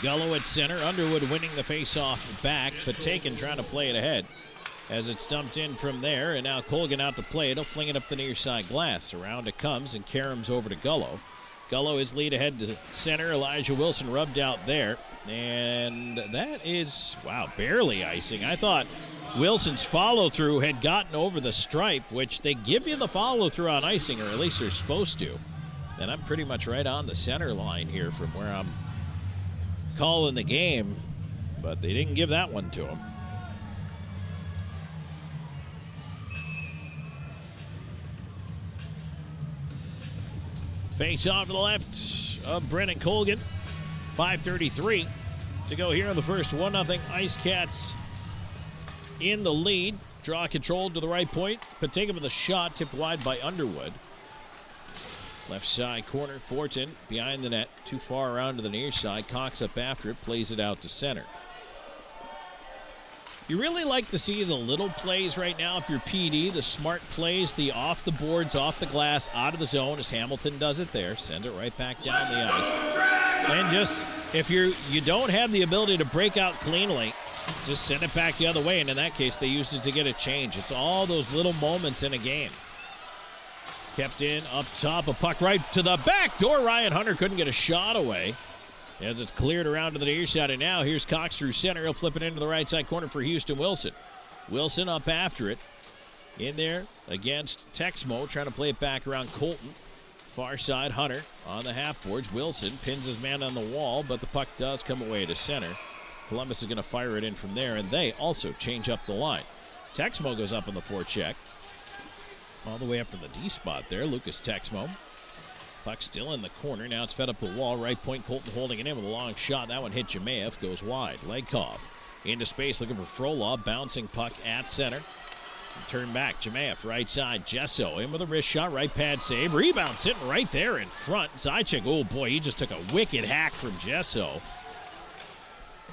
Speaker 1: Gullo at center. Underwood winning the faceoff back, but Taken trying to play it ahead as it's dumped in from there. And now Colgan out to play it. He'll fling it up the near side glass. Around it comes, and Karam's over to Gullo. Gullo is lead ahead to center. Elijah Wilson rubbed out there. And that is, wow, barely icing. I thought Wilson's follow-through had gotten over the stripe, which they give you the follow-through on icing, or at least they're supposed to. And I'm pretty much right on the center line here from where I'm calling the game, but they didn't give that one to him. Face off to the left of Brennan Colgan. 5:33 to go here in the first. 1-0 IceCats in the lead. Draw controlled to the right point. Pregame with a shot tipped wide by Underwood. Left side corner, Fortin behind the net. Too far around to the near side. Cox up after it, plays it out to center. You really like to see the little plays right now if you're PD, the smart plays, the off the boards, off the glass, out of the zone, as Hamilton does it there. Send it right back down the ice. And just, if you don't have the ability to break out cleanly, just send it back the other way. And in that case, they used it to get a change. It's all those little moments in a game. Kept in, up top, a puck right to the back door. Ryan Hunter couldn't get a shot away as it's cleared around to the near side. And now here's Cox through center. He'll flip it into the right side corner for Houston Wilson. Wilson up after it. In there against Texmo, trying to play it back around Colton. Far side, Hunter on the half boards. Wilson pins his man on the wall, but the puck does come away to center. Columbus is going to fire it in from there, and they also change up the line. Texmo goes up on the forecheck. All the way up from the D spot there, Lucas Texmo. Puck still in the corner. Now it's fed up the wall. Right point, Colton holding it in with a long shot. That one hit Jemayev, goes wide. Legkov into space, looking for Frolov. Bouncing puck at center. Turn back, Jemayev, right side. Jesso in with a wrist shot, right pad save. Rebound sitting right there in front. Zajac, oh boy, he just took a wicked hack from Jesso.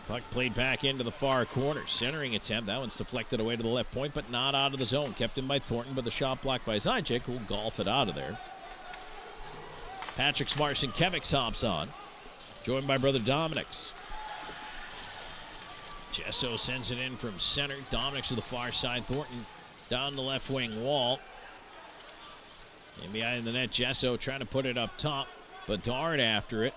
Speaker 1: Puck played back into the far corner. Centering attempt. That one's deflected away to the left point, but not out of the zone. Kept in by Thornton, but the shot blocked by Zajac, who'll golf it out of there. Patrick Smarson-Kevix hops on, joined by brother Dominix. Jesso sends it in from center. Dominix to the far side. Thornton down the left wing wall. And behind the net, Jesso trying to put it up top. Bedard after it.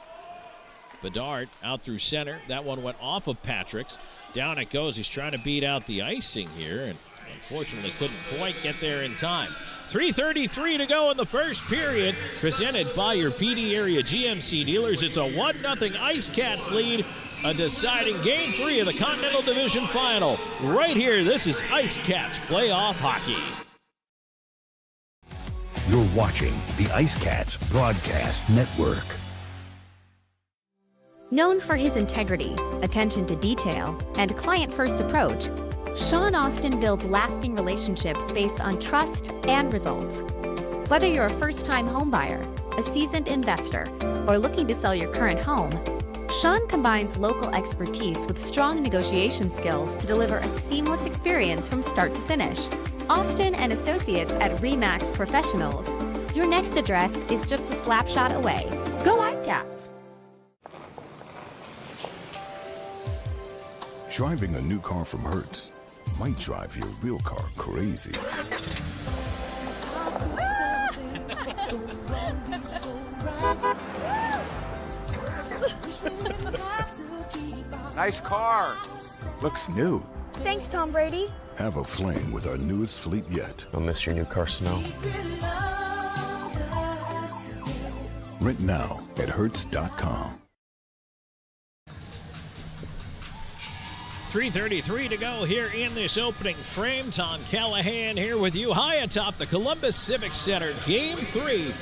Speaker 1: Bedard out through center. That one went off of Patrick's. Down it goes. He's trying to beat out the icing here, and unfortunately couldn't quite get there in time. 3:33 to go in the first period. Presented by your PD area GMC dealers. It's a 1-0 IceCats lead. A deciding Game 3 of the Continental Division Final. Right here, this is IceCats Playoff Hockey.
Speaker 2: You're watching the IceCats Broadcast Network.
Speaker 19: Known for his integrity, attention to detail, and client-first approach, Sean Austin builds lasting relationships based on trust and results. Whether you're a first-time homebuyer, a seasoned investor, or looking to sell your current home, Sean combines local expertise with strong negotiation skills to deliver a seamless experience from start to finish. Austin and Associates at RE/MAX Professionals Your next address is just a slap shot away. Go IceCats!
Speaker 20: Driving a new car from Hertz might drive your real car crazy.
Speaker 21: Nice car.
Speaker 20: Looks new.
Speaker 22: Thanks, Tom Brady.
Speaker 20: Have a fling with our newest fleet yet.
Speaker 8: Don't miss your new car smell.
Speaker 20: Rent now at Hertz.com.
Speaker 1: 3:33 to go here in this opening frame. Tom Callahan here with you high atop the Columbus Civic Center. Game 3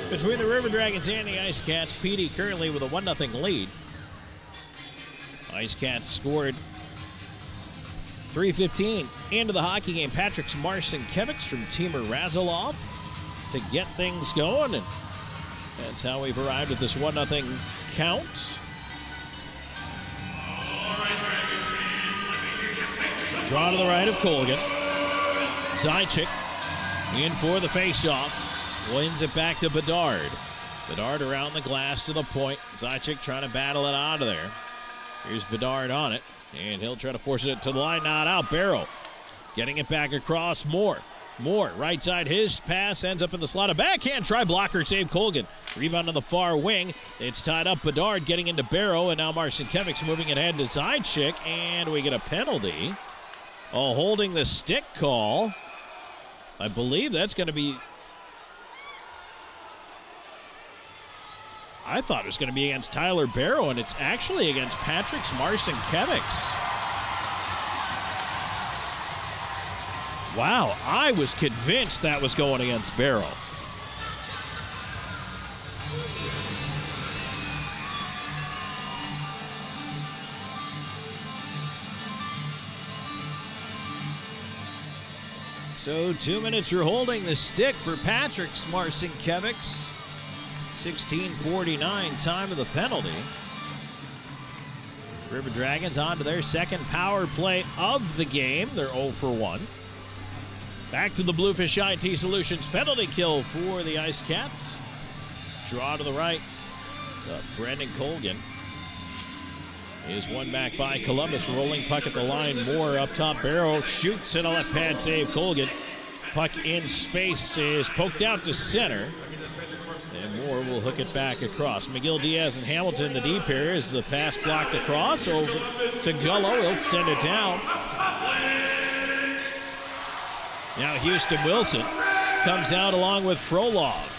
Speaker 1: between the River Dragons and the IceCats. PD currently with a 1-0 lead. IceCats scored 3:15 into the hockey game. Patrick Marcinkiewicz from Timur Razilov to get things going. And that's how we've arrived at this 1-0 count. Draw to the right of Colgan. Zajac in for the faceoff. Wins it back to Bedard. Bedard around the glass to the point. Zajac trying to battle it out of there. Here's Bedard on it. And he'll try to force it to the line. Not out. Barrow getting it back across. Moore, right side. His pass ends up in the slot. A backhand try. Blocker save Colgan. Rebound on the far wing. It's tied up. Bedard getting into Barrow. And now Marcinkiewicz moving it ahead to Zajac. And we get a penalty. Holding the stick call. I believe that's going to be... I thought it was going to be against Tyler Barrow, and it's actually against Patrick Marcinkiewicz. Wow, I was convinced that was going against Barrow. So 2 minutes are holding the stick for Patrick Marcinkiewicz. 16:49 time of the penalty. River Dragons on to their second power play of the game. They're 0 for 1. Back to the Bluefish IT Solutions penalty kill for the IceCats. Draw to the right. Brendan Colgan is won back by Columbus. Rolling puck at the line. Moore up top. Barrow shoots and a left pad save. Colgan. Puck in space is poked out to center. And Moore will hook it back across. McGill, Diaz, and Hamilton in the deep here as the pass blocked across over to Gullo. He'll send it down. Now Houston Wilson comes out along with Frolov.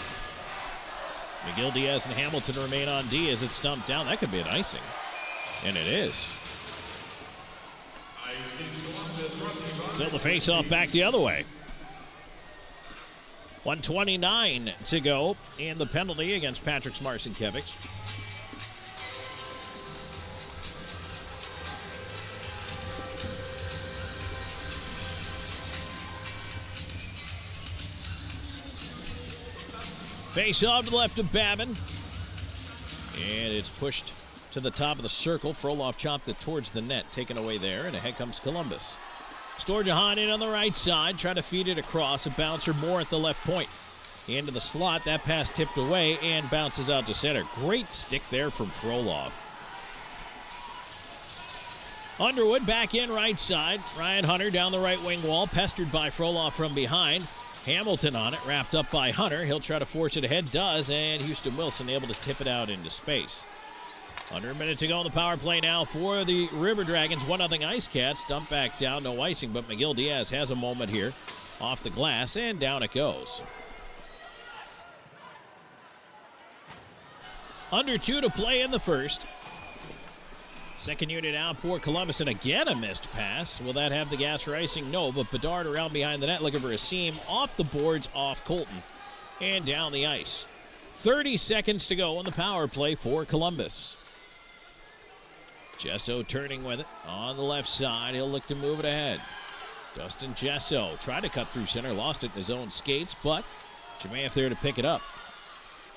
Speaker 1: McGill, Diaz, and Hamilton remain on D as it's dumped down. That could be an icing. And it is. So the face-off back the other way. 1:29 to go in the penalty against Patrick Marcinkiewicz. Face off to the left of Babin. And it's pushed to the top of the circle. Frolov chopped it towards the net. Taken away there, and ahead comes Columbus. Storjahan in on the right side, trying to feed it across. A bouncer more at the left point. Into the slot. That pass tipped away and bounces out to center. Great stick there from Frolov. Underwood back in right side. Ryan Hunter down the right wing wall. Pestered by Frolov from behind. Hamilton on it, wrapped up by Hunter. He'll try to force it ahead, does, and Houston Wilson able to tip it out into space. Under a minute to go in the power play now for the River Dragons. 1-0 IceCats. Dump back down, no icing, but McGill Diaz has a moment here. Off the glass, and down it goes. Under 2 to play in the first. Second unit out for Columbus, and again a missed pass. Will that have the gas for icing? No, but Bedard around behind the net looking for a seam. Off the boards, off Colton, and down the ice. 30 seconds to go on the power play for Columbus. Gesso turning with it on the left side. He'll look to move it ahead. Dustin Gesso tried to cut through center, lost it in his own skates, but Chimaev there to pick it up.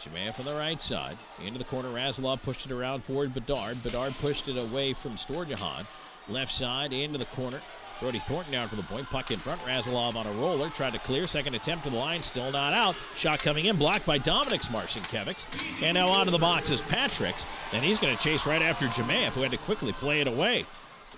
Speaker 1: Chimaev on the right side. Into the corner, Razilov pushed it around forward Bedard. Bedard pushed it away from Storjahan. Left side, into the corner. Brody Thornton down for the point. Puck in front. Razilov on a roller. Tried to clear. Second attempt to the line. Still not out. Shot coming in. Blocked by Dominik's Marcinkevics. And now out of the box is Patrick's. And he's going to chase right after Jemaev, who had to quickly play it away.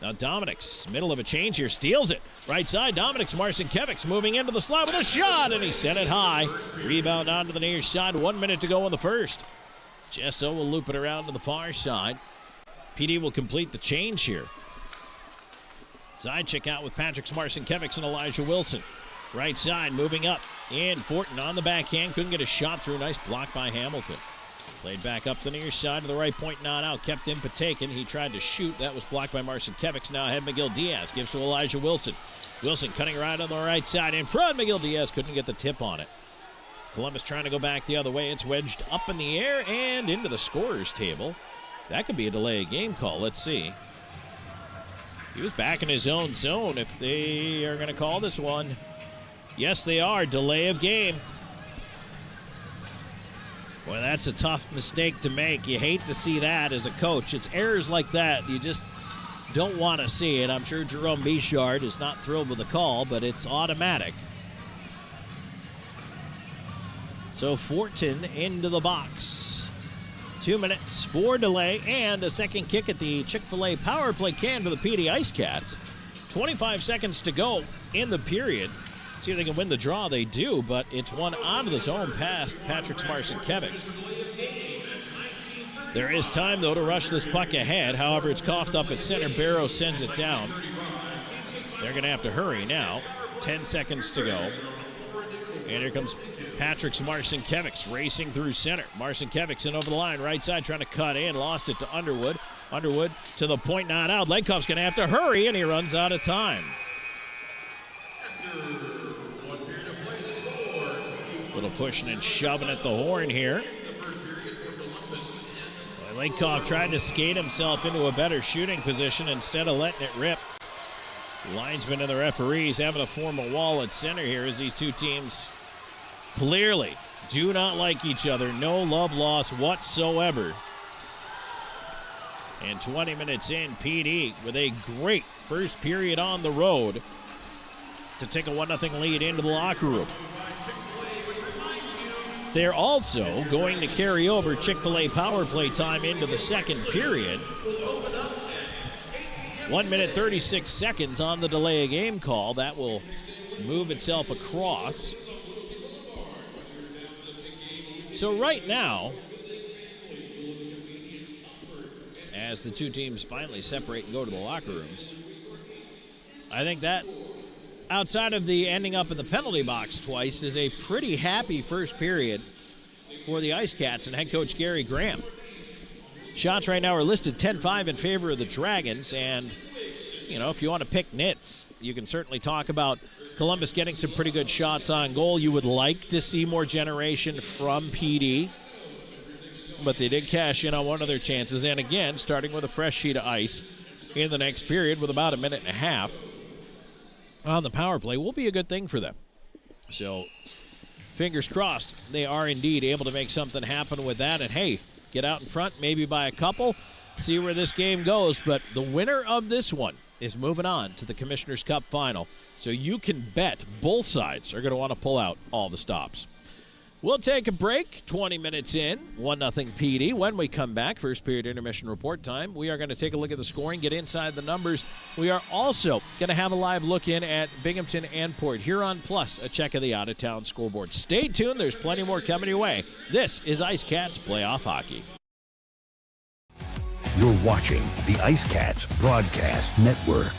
Speaker 1: Now Dominik's middle of a change here. Steals it. Right side. Dominik's Marcinkevics moving into the slot with a shot. And he sent it high. Rebound onto the near side. 1 minute to go in the first. Jesso will loop it around to the far side. PD will complete the change here. Side check out with Patrick Marcinkevics and Elijah Wilson. Right side moving up. And Fortin on the backhand. Couldn't get a shot through. Nice block by Hamilton. Played back up the near side to the right point. Not out. Kept in Patakin. He tried to shoot. That was blocked by Marcinkevics. Now ahead McGill Diaz. Gives to Elijah Wilson. Wilson cutting right on the right side. In front. McGill Diaz couldn't get the tip on it. Columbus trying to go back the other way. It's wedged up in the air and into the scorer's table. That could be a delay of game call. Let's see. He was back in his own zone if they are going to call this one. Yes, they are. Delay of game. Boy, that's a tough mistake to make. You hate to see that as a coach. It's errors like that you just don't want to see it. I'm sure Jerome Bichard is not thrilled with the call, but it's automatic. So Fortin into the box. 2 minutes for delay and a second kick at the Chick-fil-A power play can for the PD IceCats. 25 seconds to go in the period. See if they can win the draw. They do, but it's one out of the zone past Patrick Marcinkevics. There is time, though, to rush this puck ahead. However, it's coughed up at center. Barrow sends it down. They're going to have to hurry now. 10 seconds to go. And here comes Patrick Marcinkevics racing through center. Marcinkevics in over the line, right side, trying to cut in. Lost it to Underwood. Underwood to the point, not out. Ledkoff's going to have to hurry, and he runs out of time. Little pushing and shoving at the horn here. Ledkoff tried to skate himself into a better shooting position instead of letting it rip. Linesmen and the referees having to form a wall at center here as these two teams clearly do not like each other. No love lost whatsoever. And 20 minutes in, PD with a great first period on the road to take a 1-0 lead into the locker room. They're also going to carry over Chick-fil-A power play time into the second period. 1 minute 36 seconds on the delay of game call. That will move itself across. So right now, as the two teams finally separate and go to the locker rooms, I think that, outside of the ending up in the penalty box twice, is a pretty happy first period for the IceCats and head coach Gary Graham. Shots right now are listed 10-5 in favor of the Dragons, and, you know, if you want to pick nits, you can certainly talk about Columbus getting some pretty good shots on goal. You would like to see more generation from PD, but they did cash in on one of their chances, and again, starting with a fresh sheet of ice in the next period with about a minute and a half on the power play will be a good thing for them. So, fingers crossed, they are indeed able to make something happen with that, and hey, get out in front, maybe by a couple, see where this game goes. But the winner of this one is moving on to the Commissioner's Cup final. So you can bet both sides are going to want to pull out all the stops. We'll take a break, 20 minutes in, 1-0 PD. When we come back, first period intermission report time, we are going to take a look at the scoring, get inside the numbers. We are also going to have a live look in at Binghamton and Port Huron, plus a check of the out-of-town scoreboard. Stay tuned. There's plenty more coming your way. This is IceCats Playoff Hockey.
Speaker 2: You're watching the IceCats Broadcast Network.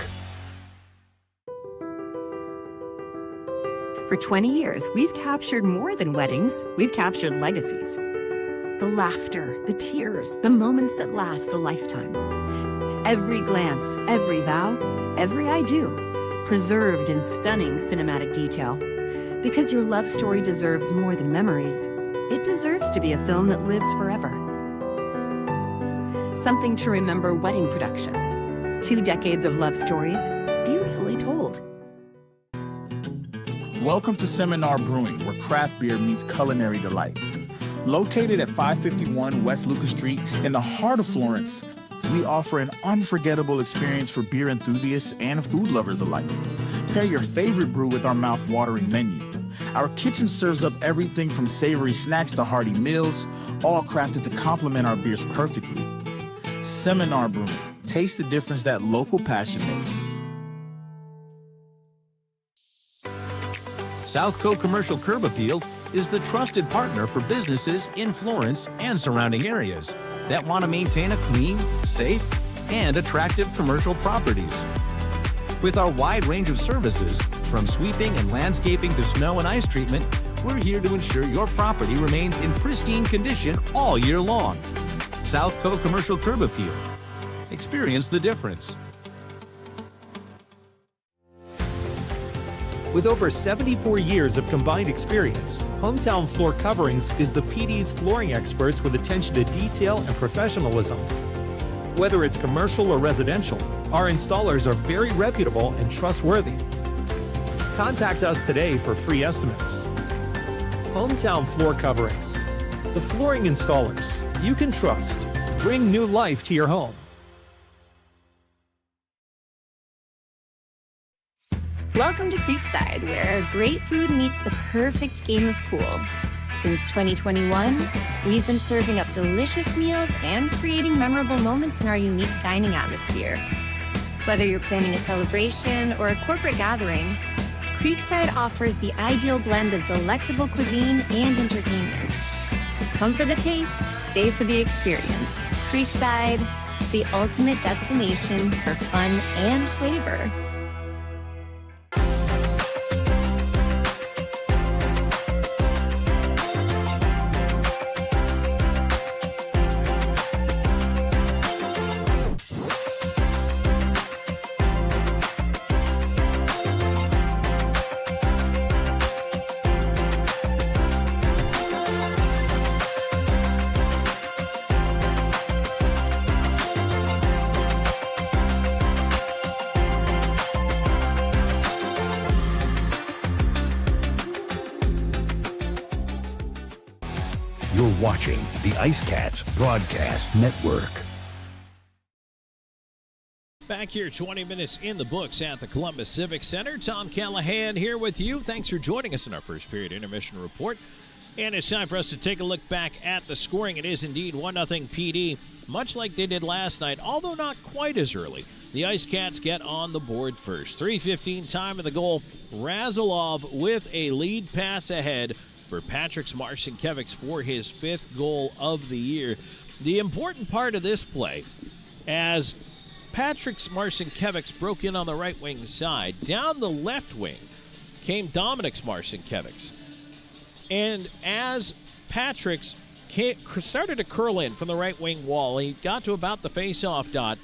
Speaker 4: For 20 years, we've captured more than weddings. We've captured legacies. The laughter, the tears, the moments that last a lifetime. Every glance, every vow, every I do, preserved in stunning cinematic detail. Because your love story deserves more than memories. It deserves to be a film that lives forever. Something to remember wedding productions. 2 decades of love stories, beautifully told.
Speaker 21: Welcome to Seminar Brewing, where craft beer meets culinary delight. Located at 551 West Lucas Street in the heart of Florence, we offer an unforgettable experience for beer enthusiasts and food lovers alike. Pair your favorite brew with our mouth-watering menu. Our kitchen serves up everything from savory snacks to hearty meals, all crafted to complement our beers perfectly. Seminar Brewing. Taste the difference that local passion makes.
Speaker 3: South Coast Commercial Curb Appeal is the trusted partner for businesses in Florence and surrounding areas that want to maintain a clean, safe, and attractive commercial properties. With our wide range of services, from sweeping and landscaping to snow and ice treatment, we're here to ensure your property remains in pristine condition all year long. South Coast Commercial Curb Appeal. Experience the difference.
Speaker 22: With over 74 years of combined experience, Hometown Floor Coverings is the PD's flooring experts with attention to detail and professionalism. Whether it's commercial or residential, our installers are very reputable and trustworthy. Contact us today for free estimates. Hometown Floor Coverings, the flooring installers you can trust. Bring new life to your home.
Speaker 19: Welcome to Creekside, where great food meets the perfect game of pool. Since 2021, we've been serving up delicious meals and creating memorable moments in our unique dining atmosphere. Whether you're planning a celebration or a corporate gathering, Creekside offers the ideal blend of delectable cuisine and entertainment. Come for the taste, stay for the experience. Creekside, the ultimate destination for fun and flavor.
Speaker 2: You're watching the IceCats Broadcast Network.
Speaker 1: Back here, 20 minutes in the books at the Columbus Civic Center. Tom Callahan here with you. Thanks for joining us in our first period intermission report. And it's time for us to take a look back at the scoring. It is indeed 1-0 PD, much like they did last night, although not quite as early. The IceCats get on the board first. 3:15 time of the goal. Razilov with a lead pass ahead for Patrick Marcinkiewicz for his 5th goal of the year. The important part of this play, as Patrick Marcinkiewicz broke in on the right wing side, down the left wing came Dominic Marcinkiewicz. And as Patrick started to curl in from the right wing wall, he got to about the face-off dot.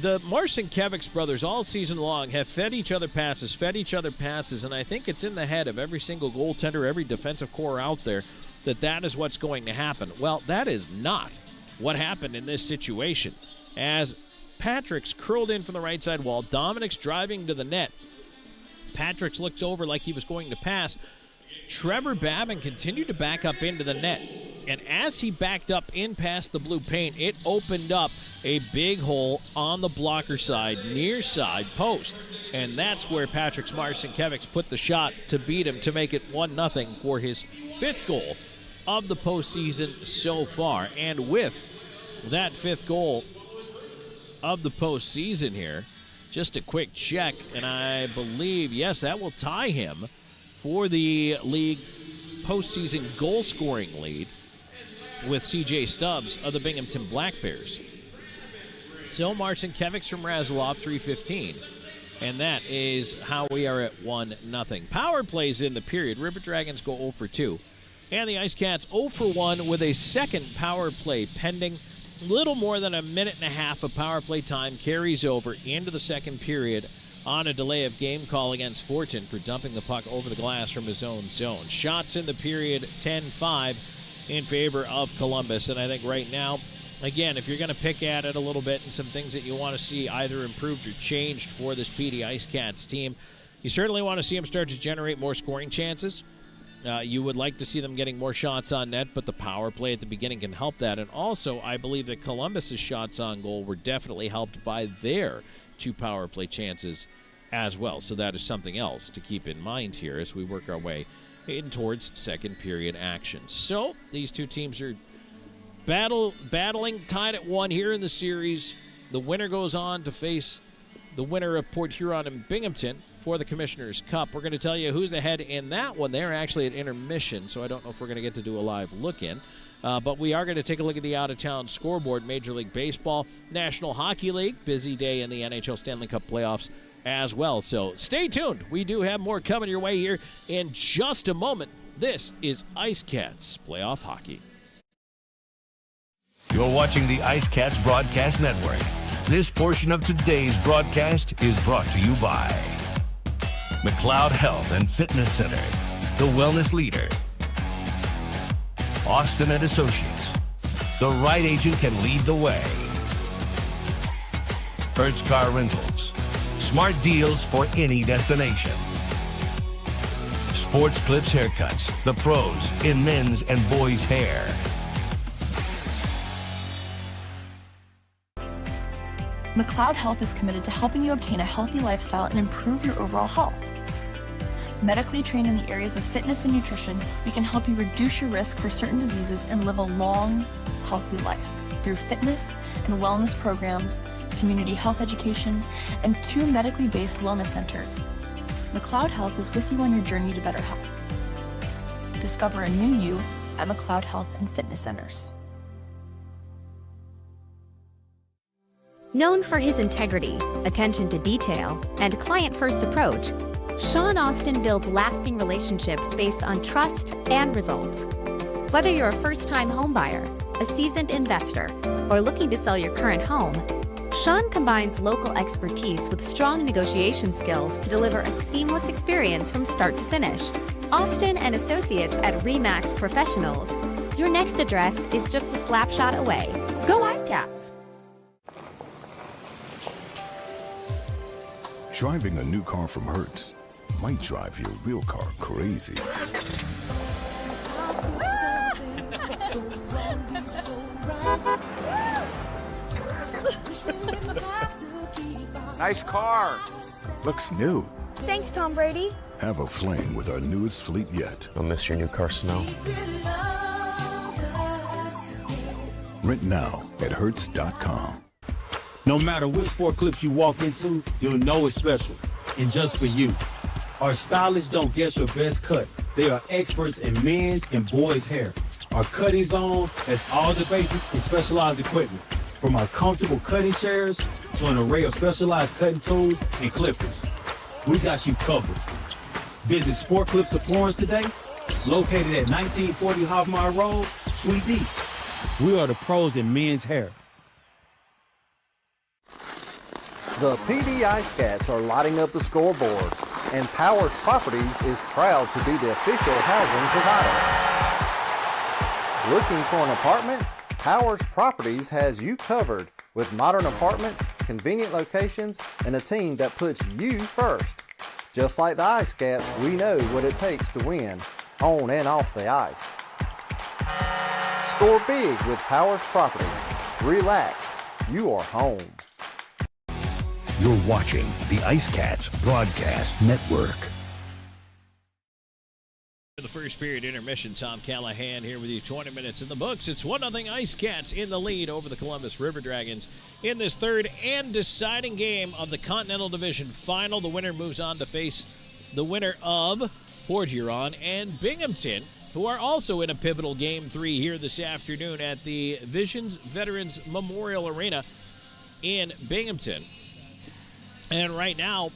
Speaker 1: The Marcinkiewicz brothers all season long have fed each other passes, and I think it's in the head of every single goaltender, every defensive core out there, that is what's going to happen. Well, that is not what happened in this situation. As Patrick's curled in from the right side wall, Dominic's driving to the net. Patrick's looks over like he was going to pass. Trevor Babin continued to back up into the net. And as he backed up in past the blue paint, it opened up a big hole on the blocker side, near side post. And that's where Patrick Marcinkiewicz put the shot to beat him to make it 1-0 for his 5th goal of the postseason so far. And with that 5th goal of the postseason here, just a quick check, and I believe, yes, that will tie him for the league postseason goal-scoring lead with C.J. Stubbs of the Binghamton Black Bears. So Marcinkiewicz from Razilov, 3:15. And that is how we are at 1-0. Power plays in the period. River Dragons go 0 for 2. And the IceCats 0 for 1 with a second power play pending. Little more than a minute and a half of power play time carries over into the second period on a delay of game call against Fortin for dumping the puck over the glass from his own zone. Shots in the period, 10-5 in favor of Columbus. And I think right now, again, if you're going to pick at it a little bit and some things that you want to see either improved or changed for this PD IceCats team, you certainly want to see them start to generate more scoring chances. You would like to see them getting more shots on net, but the power play at the beginning can help that. And also, I believe that Columbus's shots on goal were definitely helped by their 2 power play chances as well. So that is something else to keep in mind here as we work our way in towards second period action. So these two teams are battling, tied at 1 here in the series. The winner goes on to face the winner of Port Huron and Binghamton for the Commissioner's Cup. We're going to tell you who's ahead in that one. They're actually at intermission, so I don't know if we're going to get to do a live look-in. But we are going to take a look at the out-of-town scoreboard. Major League Baseball, National Hockey League, busy day in the NHL Stanley Cup playoffs as well. So stay tuned. We do have more coming your way here in just a moment. This is IceCats Playoff Hockey.
Speaker 2: You're watching the IceCats Broadcast Network. This portion of today's broadcast is brought to you by McLeod Health and Fitness Center, the wellness leader. Austin and Associates. The right agent can lead the way. Hertz Car Rentals. Smart deals for any destination. Sports Clips Haircuts. The pros in men's and boys' hair.
Speaker 16: McLeod Health is committed to helping you obtain a healthy lifestyle and improve your overall health. Medically trained in the areas of fitness and nutrition, we can help you reduce your risk for certain diseases and live a long, healthy life through fitness and wellness programs, community health education, and 2 medically based wellness centers. McLeod Health is with you on your journey to better health. Discover a new you at McLeod Health and Fitness Centers.
Speaker 19: Known for his integrity, attention to detail, and client-first approach, Sean Austin builds lasting relationships based on trust and results. Whether you're a first-time homebuyer, a seasoned investor, or looking to sell your current home, Sean combines local expertise with strong negotiation skills to deliver a seamless experience from start to finish. Austin and Associates at RE/MAX Professionals. Your next address is just a slap shot away. Go IceCats!
Speaker 20: Driving a new car from Hertz might drive your real car crazy.
Speaker 6: Nice car. Looks new.
Speaker 7: Thanks, Tom Brady.
Speaker 20: Have a flame with our newest fleet yet.
Speaker 23: You'll miss your new car smell.
Speaker 20: Rent now at Hertz.com.
Speaker 24: No matter which Sport Clips you walk into, you'll know it's special. And just for you. Our stylists don't guess your best cut. They are experts in men's and boys' hair. Our cutting zone has all the basics and specialized equipment. From our comfortable cutting chairs to an array of specialized cutting tools and clippers. We got you covered. Visit Sport Clips of Florence today, located at 1940 Hoffmeyer Road, Suite D. We are the pros in men's hair.
Speaker 25: The PD IceCats are lighting up the scoreboard, and Powers Properties is proud to be the official housing provider. Looking for an apartment? Powers Properties has you covered with modern apartments, convenient locations, and a team that puts you first. Just like the IceCats, we know what it takes to win, on and off the ice. Score big with Powers Properties. Relax, you are home.
Speaker 2: You're watching the IceCats Broadcast Network.
Speaker 1: The first period intermission, Tom Callahan here with you. 20 minutes in the books. It's 1-0 IceCats in the lead over the Columbus River Dragons in this third and deciding game of the Continental Division final. The winner moves on to face the winner of Port Huron and Binghamton, who are also in a pivotal Game 3 here this afternoon at the Visions Veterans Memorial Arena in Binghamton. And right now,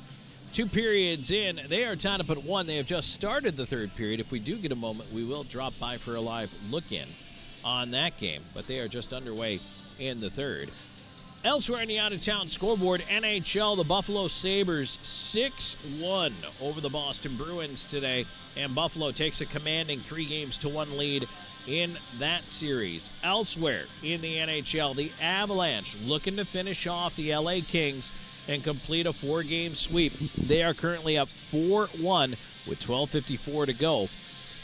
Speaker 1: 2 periods in, they are tied up at 1. They have just started the third period. If we do get a moment, we will drop by for a live look-in on that game. But they are just underway in the third. Elsewhere in the out-of-town scoreboard, NHL, the Buffalo Sabres 6-1 over the Boston Bruins today. And Buffalo takes a commanding 3-1 lead in that series. Elsewhere in the NHL, the Avalanche looking to finish off the LA Kings and complete a 4-game sweep. They are currently up 4-1 with 12:54 to go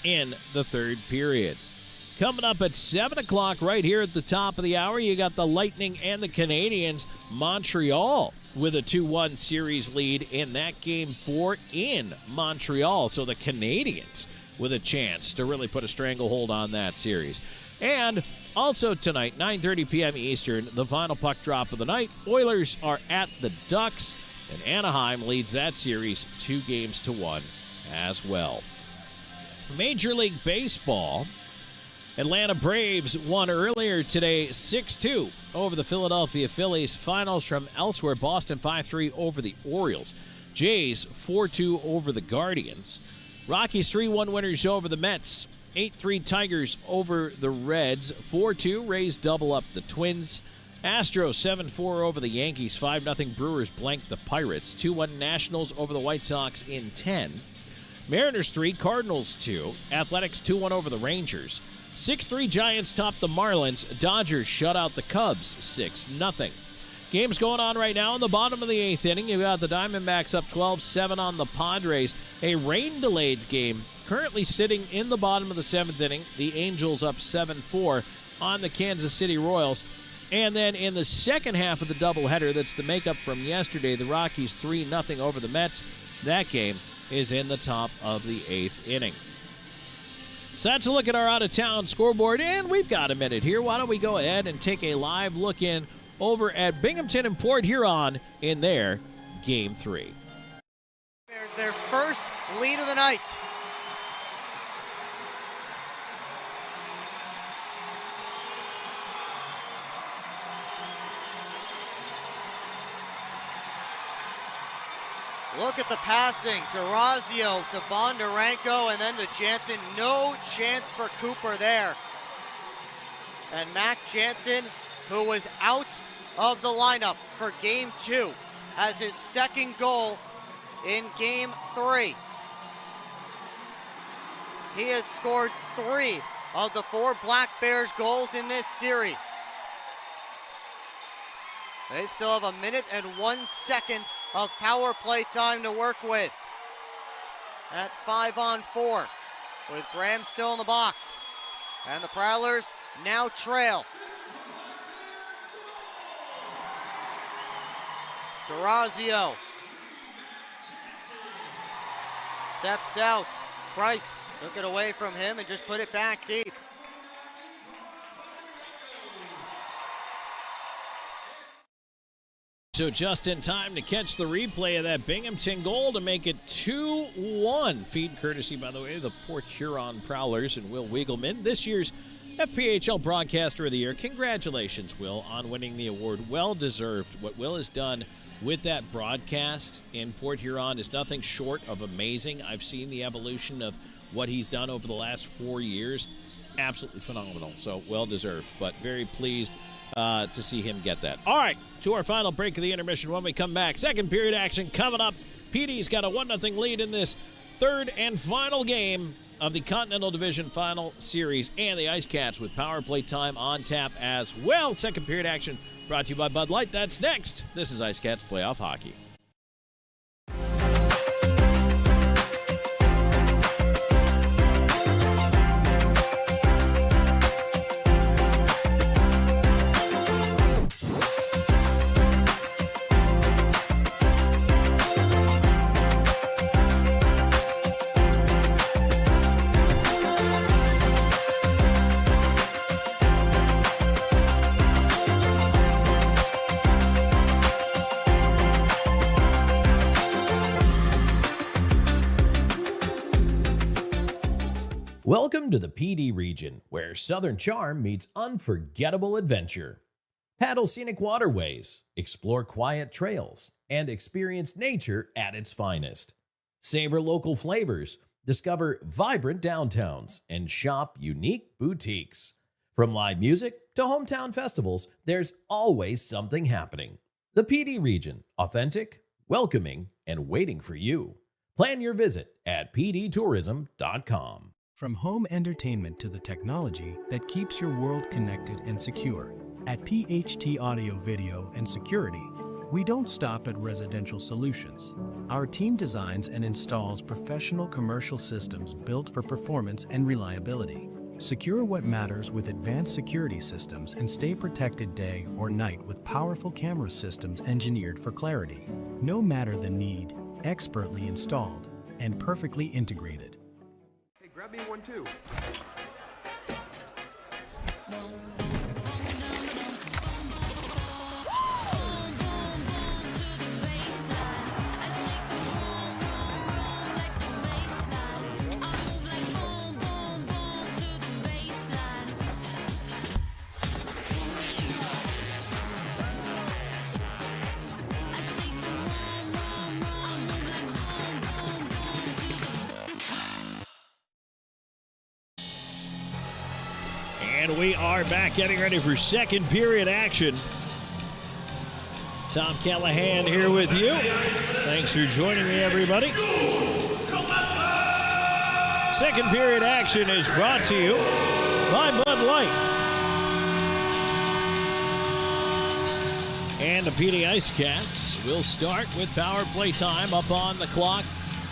Speaker 1: in the third period. Coming up at 7 o'clock right here at the top of the hour, you got the Lightning and the Canadiens. Montreal with a 2-1 series lead in that Game 4 in Montreal. So the Canadiens with a chance to really put a stranglehold on that series. And also tonight, 9:30 p.m. Eastern, the final puck drop of the night. Oilers are at the Ducks, and Anaheim leads that series 2-1 as well. Major League Baseball, Atlanta Braves won earlier today 6-2 over the Philadelphia Phillies. Finals from elsewhere, Boston 5-3 over the Orioles. Jays 4-2 over the Guardians. Rockies 3-1 winners over the Mets. 8-3 Tigers over the Reds. 4-2 Rays double up the Twins. Astros 7-4 over the Yankees. 5-0 Brewers blank the Pirates. 2-1 Nationals over the White Sox in 10. Mariners 3, Cardinals 2. Athletics 2-1 over the Rangers. 6-3 Giants top the Marlins. Dodgers shut out the Cubs 6-0. Games going on right now in the bottom of the 8th inning. You've got the Diamondbacks up 12-7 on the Padres. A rain-delayed game currently sitting in the bottom of the 7th inning. The Angels up 7-4 on the Kansas City Royals. And then in the second half of the doubleheader, that's the makeup from yesterday, the Rockies 3-0 over the Mets. That game is in the top of the 8th inning. So that's a look at our out-of-town scoreboard, and we've got a minute here. Why don't we go ahead and take a live look in over at Binghamton and Port Huron in their Game 3.
Speaker 18: There's their first lead of the night. Look at the passing. D'Orazio to Bondarenko and then to Jansen. No chance for Cooper there. And Mac Jansen, who was out of the lineup for Game 2, has his second goal in Game 3. He has scored 3 of the 4 Black Bears goals in this series. They still have 1 minute and 1 second of power play time to work with at 5-on-4 with Graham still in the box. And the Prowlers now trail. D'Orazio steps out. Price took it away from him and just put it back deep.
Speaker 1: So just in time to catch the replay of that Binghamton goal to make it 2-1. Feed courtesy, by the way, of the Port Huron Prowlers and Will Wiegelman, this year's FPHL Broadcaster of the Year. Congratulations, Will, on winning the award. Well deserved. What Will has done with that broadcast in Port Huron is nothing short of amazing. I've seen the evolution of what he's done over the last 4 years. Absolutely phenomenal. So well deserved, but very pleased to see him get that. All right, to our final break of the intermission. When we come back, second period action coming up. PD's got a 1-0 lead in this third and final game of the Continental Division Final Series, and the IceCats with power play time on tap as well. Second period action brought to you by Bud Light. That's next. This is IceCats Playoff Hockey. Welcome to the PD region, where Southern charm meets unforgettable adventure. Paddle scenic waterways, explore quiet trails, and experience nature at its finest. Savor local flavors, discover vibrant downtowns, and shop unique boutiques. From live music to hometown festivals, there's always something happening. The PD region, authentic, welcoming, and waiting for you. Plan your visit at pdtourism.com.
Speaker 7: From home entertainment to the technology that keeps your world connected and secure, at PHT Audio Video and Security, We don't stop at residential solutions. Our team designs and installs professional commercial systems built for performance and reliability. Secure what matters with advanced security systems and stay protected day or night with powerful camera systems engineered for clarity. No matter the need, expertly installed and perfectly integrated.
Speaker 10: Hey, grab me one too.
Speaker 1: And we are back getting ready for second period action. Tom Callahan here with you. Thanks for joining me, everybody. Second period action is brought to you by Bud Light. And the PD IceCats will start with power play time up on the clock.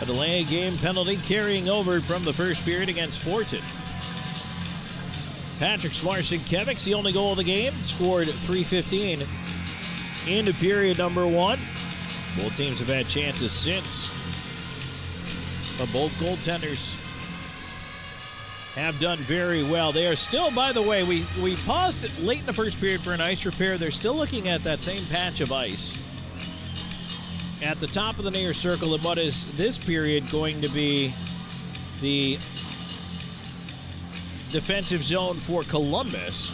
Speaker 1: A delay game penalty carrying over from the first period against Fortin. Patrick Marcinkiewicz, the only goal of the game, scored 3:15 into period number one. Both teams have had chances since, but both goaltenders have done very well. They are still, by the way, we paused it late in the first period for an ice repair. They're still looking at that same patch of ice at the top of the near circle of what is this period going to be the defensive zone for Columbus.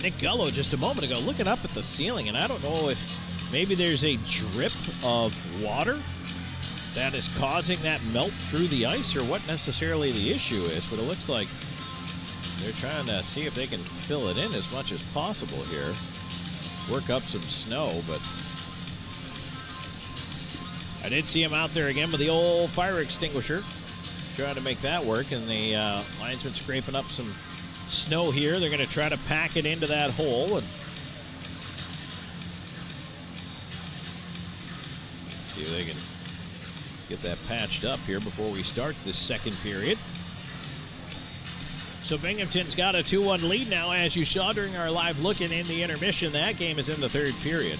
Speaker 1: Nick Gullo just a moment ago looking up at the ceiling, and I don't know if maybe there's a drip of water that is causing that melt through the ice, or what necessarily the issue is, but it looks like they're trying to see if they can fill it in as much as possible here. Work up some snow, but I did see him out there again with the old fire extinguisher, trying to make that work, and the linesman scraping up some snow here. They're going to try to pack it into that hole and see if they can get that patched up here before we start this second period. So Binghamton's got a 2-1 lead now, as you saw during our live look-in in the intermission. That game is in the third period.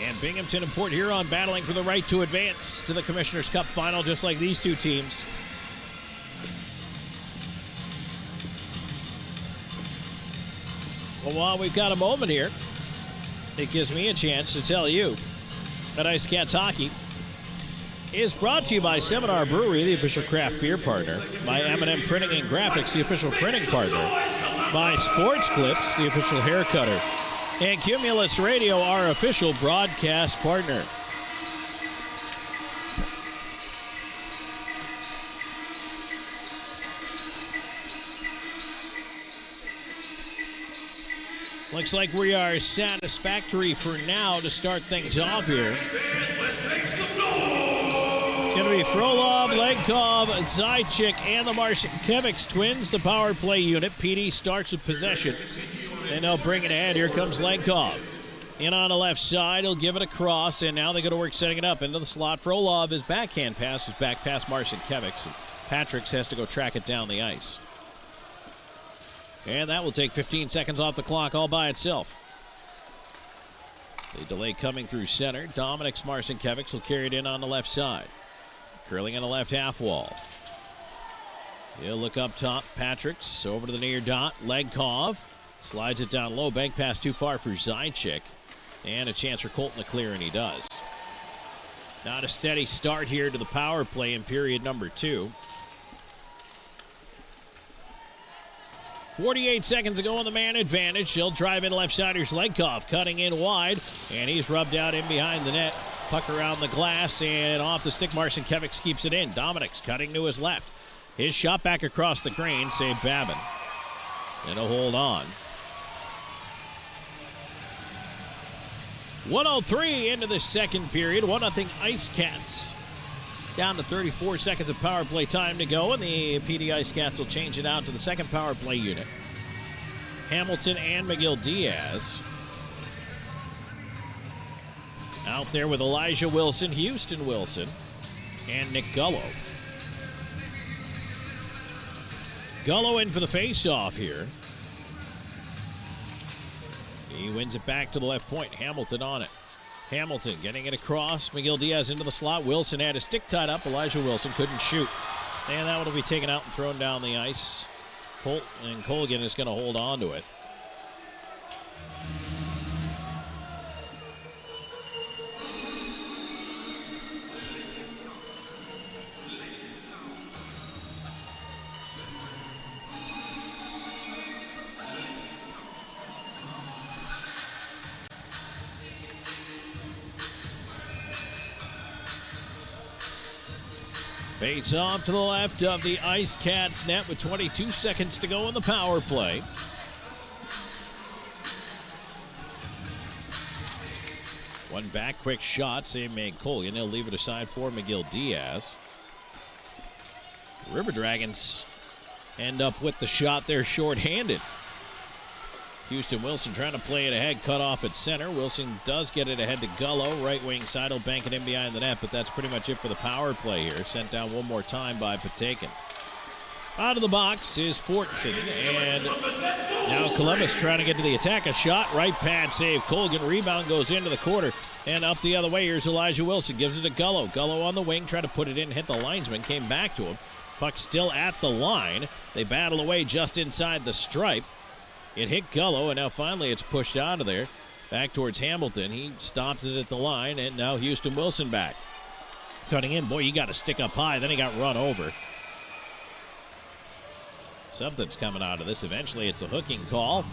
Speaker 1: And Binghamton and Port Huron battling for the right to advance to the Commissioner's Cup final, just like these two teams. Well, while we've got a moment here, it gives me a chance to tell you that IceCats Hockey is brought to you by Seminar Brewery, the official craft beer partner, by M&M Printing and Graphics, the official printing partner, by Sports Clips, the official hair cutter, and Cumulus Radio, our official broadcast partner. Looks like we are satisfactory for now to start things off here. It's going to be Frolov, Legkov, Zaitchik, and the Marcinkiewicz twins, the power play unit. PD starts with possession, and they'll bring it ahead. Here comes Legkov. In on the left side, he'll give it across, and now they go to work setting it up into the slot. Frolov, his backhand pass is back past Marcinkiewicz, and Patrick has to go track it down the ice. And that will take 15 seconds off the clock all by itself. The delay coming through center. Dominik's Marcinkiewicz will carry it in on the left side. Curling on the left half wall. He'll look up top. Patrick's over to the near dot. Legkov slides it down low. Bank pass too far for Zaitchik. And a chance for Colton to clear, and he does. Not a steady start here to the power play in period number 2. 48 seconds ago on the man advantage. He'll drive in left-siders. Legkov cutting in wide, and he's rubbed out in behind the net. Puck around the glass and off the stick. Marcinkiewicz keeps it in. Dominik's cutting to his left. His shot back across the green, saved Babin. And a hold on. 1:03 into the second period. 1-0 IceCats. Down to 34 seconds of power play time to go, and the PD IceCats will change it out to the second power play unit. Hamilton and Miguel Diaz. Out there with Elijah Wilson, Houston Wilson, and Nick Gullo. Gullo in for the face-off here. He wins it back to the left point. Hamilton on it. Hamilton getting it across. Miguel Diaz into the slot. Wilson had his stick tied up. Elijah Wilson couldn't shoot. And that one will be taken out and thrown down the ice. And Colgan is going to hold on to it. Face off to the left of the IceCats net with 22 seconds to go in the power play. One back, quick shot, save made Colgan. He'll leave it aside for Miguel Diaz. River Dragons end up with the shot there shorthanded. Houston Wilson trying to play it ahead, cut off at center. Wilson does get it ahead to Gullo. Right wing side will bank it in behind the net, but that's pretty much it for the power play here. Sent down one more time by Patakin. Out of the box is Fortin, and now Columbus trying to get to the attack. A shot, right pad save. Colgan, rebound goes into the quarter, and up the other way. Here's Elijah Wilson, gives it to Gullo. Gullo on the wing, tried to put it in, hit the linesman, came back to him. Puck still at the line. They battle away just inside the stripe. It hit Gullo, and now finally it's pushed out of there. Back towards Hamilton. He stopped it at the line, and now Houston Wilson back. Cutting in. Boy, you got to stick up high. Then he got run over. Something's coming out of this. Eventually it's a hooking call.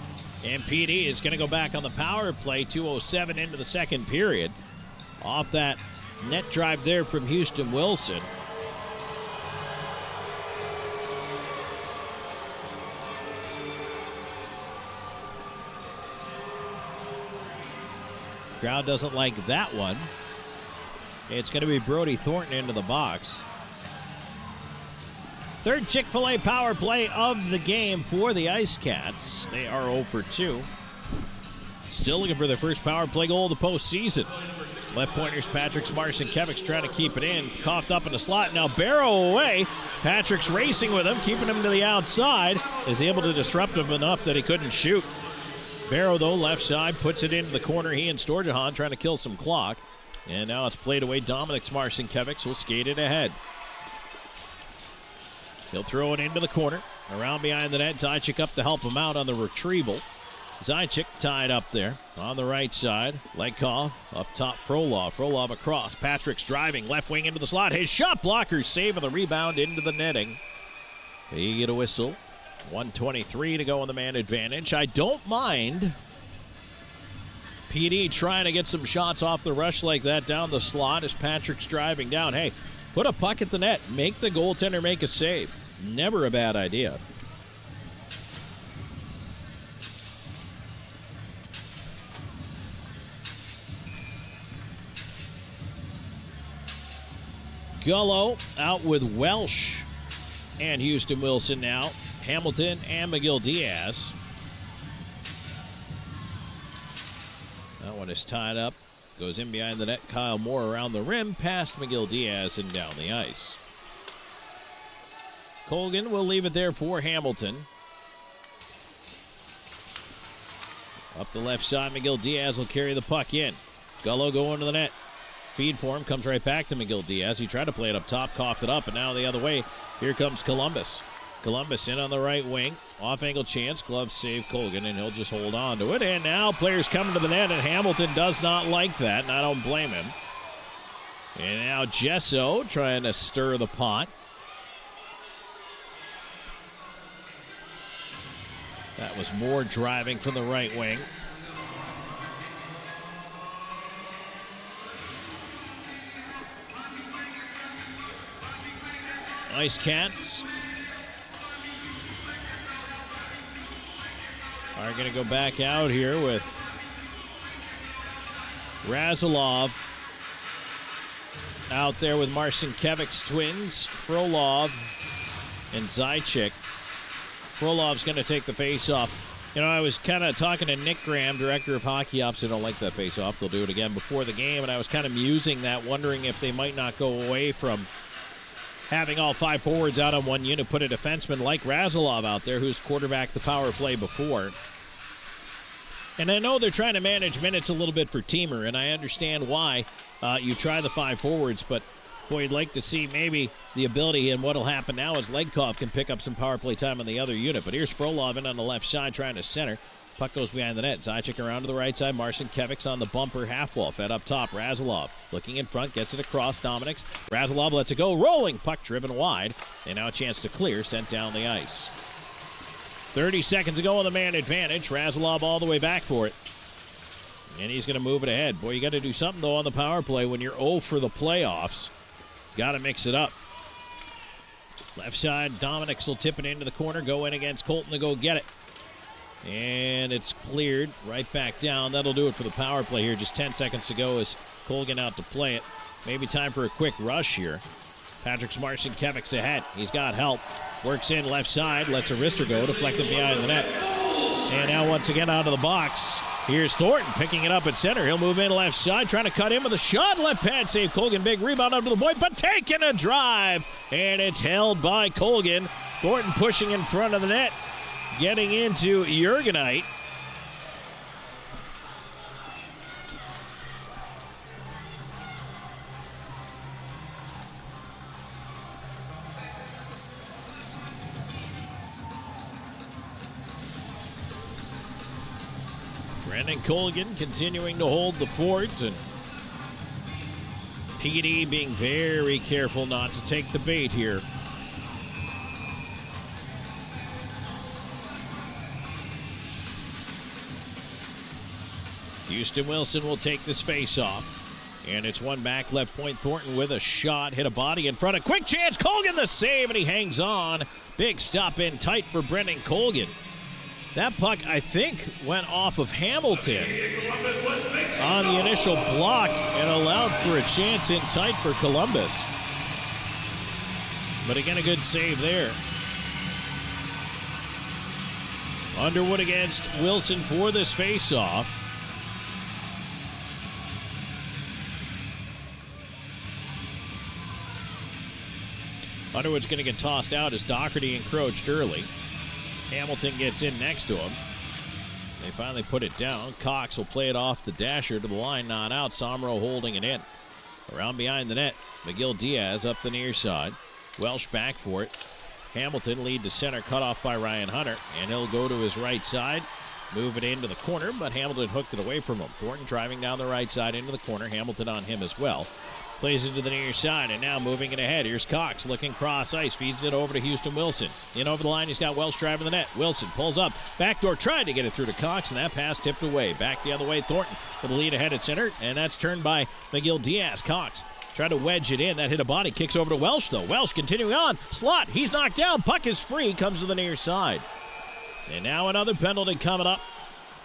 Speaker 1: And PD is going to go back on the power play. 2:07 into the second period. Off that net drive there from Houston Wilson. Crowd doesn't like that one. It's going to be Brody Thornton into the box. Third Chick-fil-A power play of the game for the IceCats. They are 0 for 2. Still looking for their first power play goal of the postseason. Left pointers Patrick's Marcinkiewicz trying to keep it in. Coughed up in the slot. Now Barrow away. Patrick's racing with him, keeping him to the outside. Is able to disrupt him enough that he couldn't shoot. Barrow, though, left side, puts it into the corner. He and Storjahan trying to kill some clock. And now it's played away. Dominik Marcinkiewicz will skate it ahead. He'll throw it into the corner. Around behind the net. Zajac up to help him out on the retrieval. Zajac tied up there on the right side. Lekov up top. Frolov across. Patrick's driving. Left wing into the slot. His shot blocker saving the rebound into the netting. They get a whistle. 1:23 to go on the man advantage. I don't mind PD trying to get some shots off the rush like that down the slot as Patrick's driving down. Hey, put a puck at the net. Make the goaltender make a save. Never a bad idea. Gullo out with Welsh and Houston Wilson now. Hamilton and Miguel Diaz. That one is tied up. Goes in behind the net. Kyle Moore around the rim. Past Miguel Diaz and down the ice. Colgan will leave it there for Hamilton. Up the left side. Miguel Diaz will carry the puck in. Gullo going to the net. Feed for him. Comes right back to Miguel Diaz. He tried to play it up top. Coughed it up. And now the other way. Here comes Columbus. Columbus in on the right wing. Off-angle chance. Glove save Colgan, and he'll just hold on to it. And now players coming to the net, and Hamilton does not like that, and I don't blame him. And now Gesso trying to stir the pot. That was more driving from the right wing. IceCats are going to go back out here with Razilov, out there with Marcinkiewicz twins, Frolov and Zajac. Frolov's going to take the face-off. You know, I was kind of talking to Nick Graham, director of hockey ops. I don't like that face-off. They'll do it again before the game, and I was kind of musing that, wondering if they might not go away from having all 5 forwards out on one unit, put a defenseman like Razilov out there who's quarterbacked the power play before. And I know they're trying to manage minutes a little bit for Teamer, and I understand why you try the 5 forwards, but boy, you'd like to see maybe the ability, and what'll happen now is Legkov can pick up some power play time on the other unit. But here's Frolov in on the left side trying to center. Puck goes behind the net. Zajac around to the right side. Marcinkiewicz on the bumper half wall. Fed up top. Razilov looking in front. Gets it across. Dominics. Razilov lets it go. Rolling. Puck driven wide. And now a chance to clear. Sent down the ice. 30 seconds ago on the man advantage. Razilov all the way back for it. And he's going to move it ahead. Boy, you got to do something, though, on the power play when you're 0 for the playoffs. Got to mix it up. Left side, Dominics will tip it into the corner. Go in against Colton to go get it. And it's cleared right back down. That'll do it for the power play here. Just 10 seconds to go as Colgan out to play it. Maybe time for a quick rush here. Patrick Marcinkiewicz ahead. He's got help. Works in left side. Lets a wrister go. Deflected behind the net. And now once again out of the box. Here's Thornton picking it up at center. He'll move in left side, trying to cut in with a shot. Left pad save. Colgan, big rebound up to the point, but taking a drive. And it's held by Colgan. Thornton pushing in front of the net. Getting into Jurgenite. Brendan Colgan continuing to hold the fort, and PD being very careful not to take the bait here. Houston Wilson will take this face-off. And it's one back left point. Thornton with a shot. Hit a body in front. A quick chance. Colgan the save, and he hangs on. Big stop in tight for Brendan Colgan. That puck, I think, went off of Hamilton on the initial block and allowed for a chance in tight for Columbus. But again, a good save there. Underwood against Wilson for this face-off. Underwood's going to get tossed out as Doherty encroached early. Hamilton gets in next to him. They finally put it down. Cox will play it off the dasher to the line, not out. Somro holding it in. Around behind the net, McGill Diaz up the near side. Welsh back for it. Hamilton lead to center, cut off by Ryan Hunter, and he'll go to his right side. Move it into the corner, but Hamilton hooked it away from him. Thornton driving down the right side into the corner. Hamilton on him as well. Plays it to the near side, and now moving it ahead. Here's Cox looking cross ice. Feeds it over to Houston Wilson. In over the line, he's got Welsh driving the net. Wilson pulls up. Backdoor tried to get it through to Cox, and that pass tipped away. Back the other way, Thornton with the lead ahead at center, and that's turned by McGill Diaz. Cox tried to wedge it in. That hit a body. Kicks over to Welsh, though. Welsh continuing on. Slot. He's knocked down. Puck is free. Comes to the near side. And now another penalty coming up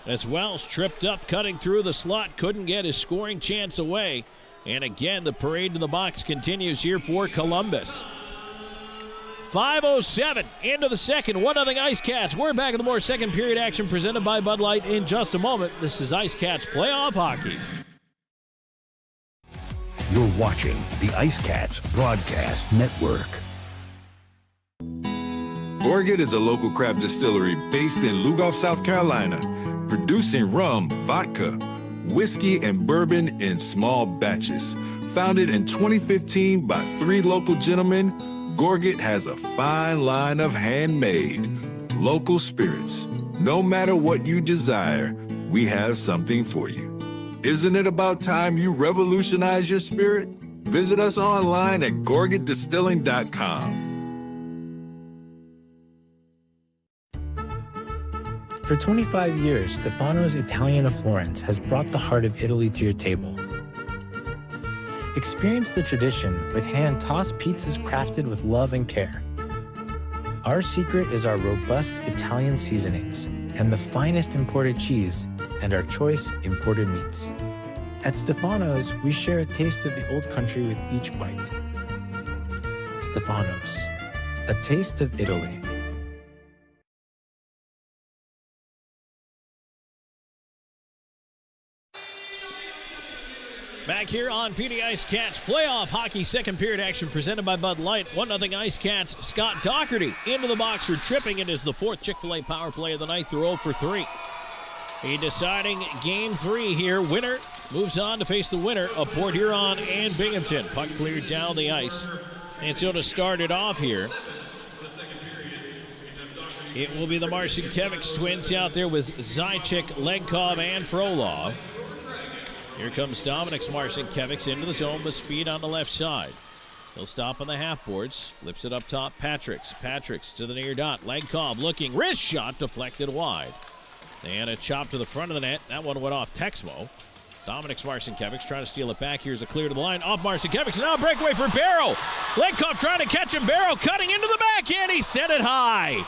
Speaker 1: as Welsh tripped up, cutting through the slot. Couldn't get his scoring chance away. And again, the parade to the box continues here for Columbus. 5:07 into the second. 1-0 IceCats. We're back in the more second period action presented by Bud Light in just a moment. This is IceCats Playoff Hockey.
Speaker 2: You're watching the IceCats Broadcast Network.
Speaker 9: Gorget is a local craft distillery based in Lugoff, South Carolina, producing rum, vodka, whiskey, and bourbon in small batches. Founded in 2015 by 3 local gentlemen, Gorget has a fine line of handmade, local spirits. No matter what you desire, we have something for you. Isn't it about time you revolutionize your spirit? Visit us online at gorgetdistilling.com.
Speaker 15: For 25 years, Stefano's Italian of Florence has brought the heart of Italy to your table. Experience the tradition with hand-tossed pizzas crafted with love and care. Our secret is our robust Italian seasonings and the finest imported cheese and our choice imported meats. At Stefano's, we share a taste of the old country with each bite. Stefano's, a taste of Italy.
Speaker 1: Back here on PD IceCats playoff hockey second period action presented by Bud Light. 1-0 IceCats. Scott Doherty into the box for tripping. It is the fourth Chick-fil-A power play of the night through 0 for 3. A deciding game 3 here. Winner moves on to face the winner of Port Huron and Binghamton. Puck cleared down the ice. And so to start it off here, it will be the Marcinkiewicz twins out there with Zajac, Legkov, and Frolov. Here comes Dominik Marcinkiewicz into the zone with speed on the left side. He'll stop on the half boards, flips it up top. Patricks to the near dot. Legkov looking, wrist shot deflected wide. And a chop to the front of the net. That one went off Texmo. Dominik Marcinkiewicz trying to steal it back. Here's a clear to the line. Off Marcinkiewicz. Now a breakaway for Barrow. Legkov trying to catch him. Barrow cutting into the backhand. He set it high.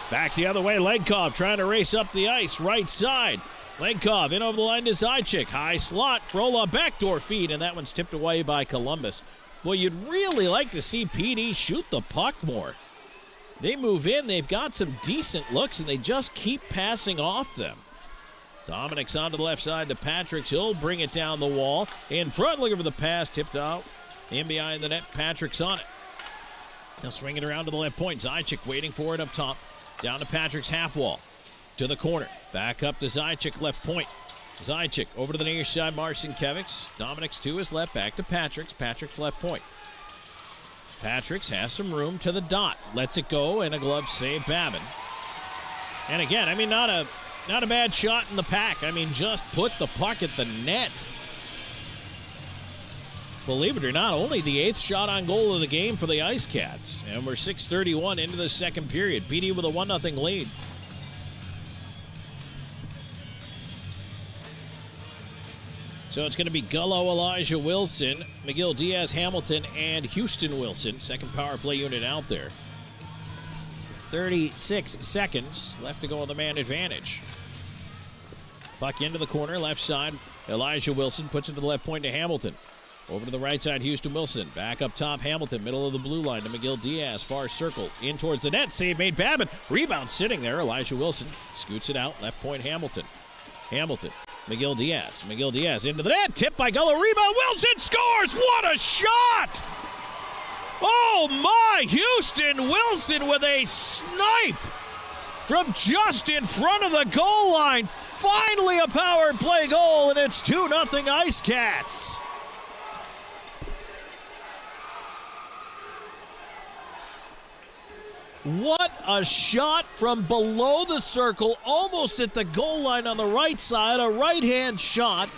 Speaker 1: Back the other way. Legkov trying to race up the ice. Right side. Legkov in over the line to Zajac. High slot. Frola backdoor feed. And that one's tipped away by Columbus. Boy, you'd really like to see PD shoot the puck more. They move in. They've got some decent looks, and they just keep passing off them. Dominik's onto the left side to Patrick. He'll bring it down the wall. In front, looking for the pass. Tipped out. In behind the net. Patrick's on it. He'll swing it around to the left point. Zajac waiting for it up top. Down to Patrick's half wall. To the corner. Back up to Zajac, left point. Zajac over to the near side. Marcinkiewicz. Dominik's to his left. Back to Patrick's. Patrick's left point. Patrick's has some room to the dot. Lets it go, and a glove save, Babin. And again, I mean, not a bad shot in the pack. I mean, just put the puck at the net. Believe it or not, only the 8th shot on goal of the game for the IceCats. And we're 6:31 into the second period. PD with a 1-0 lead. So it's going to be Gullo, Elijah Wilson, McGill Diaz, Hamilton, and Houston Wilson. Second power play unit out there. 36 seconds left to go on the man advantage. Puck into the corner, left side. Elijah Wilson puts it to the left point to Hamilton. Over to the right side, Houston Wilson. Back up top, Hamilton. Middle of the blue line to McGill Diaz. Far circle. In towards the net. Save made, Babin. Rebound sitting there. Elijah Wilson scoots it out. Left point, Hamilton. McGill Diaz into the net. Tipped by Gullo. Rebound. Wilson scores. What a shot! Oh my! Houston Wilson with a snipe from just in front of the goal line. Finally a power play goal, and it's 2-0 IceCats. What a shot from below the circle, almost at the goal line on the right side, a right-hand shot.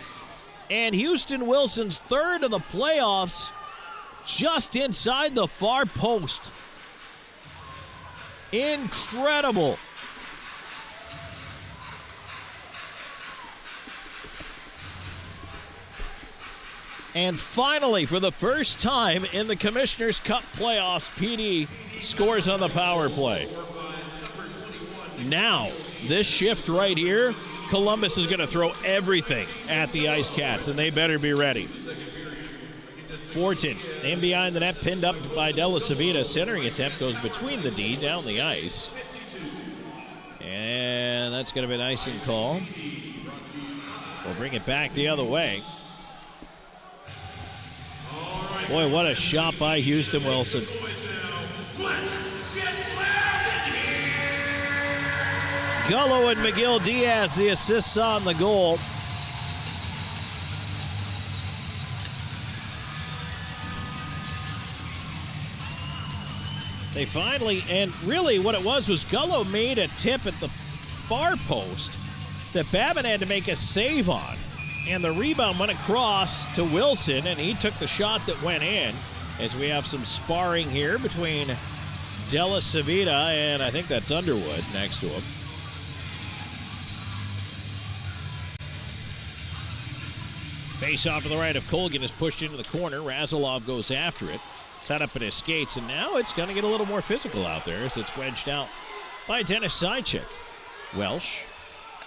Speaker 1: And Houston Wilson's third of the playoffs just inside the far post. Incredible. And finally, for the first time in the Commissioner's Cup playoffs, PD scores on the power play. Now, this shift right here, Columbus is going to throw everything at the IceCats, and they better be ready. Fortin in behind the net, pinned up by Della Savita. Centering attempt goes between the D, down the ice. And that's going to be an icing call. We'll bring it back the other way. Boy, what a shot by Houston Wilson. Gullo and McGill Diaz, the assists on the goal. They finally, and really what it was Gullo made a tip at the far post that Babin had to make a save on. And the rebound went across to Wilson, and he took the shot that went in. As we have some sparring here between Della Savita and I think that's Underwood next to him. Face off to the right of Colgan is pushed into the corner. Razilov goes after it. Tied up in his skates, and now it's going to get a little more physical out there as it's wedged out by Dennis Zajac. Welsh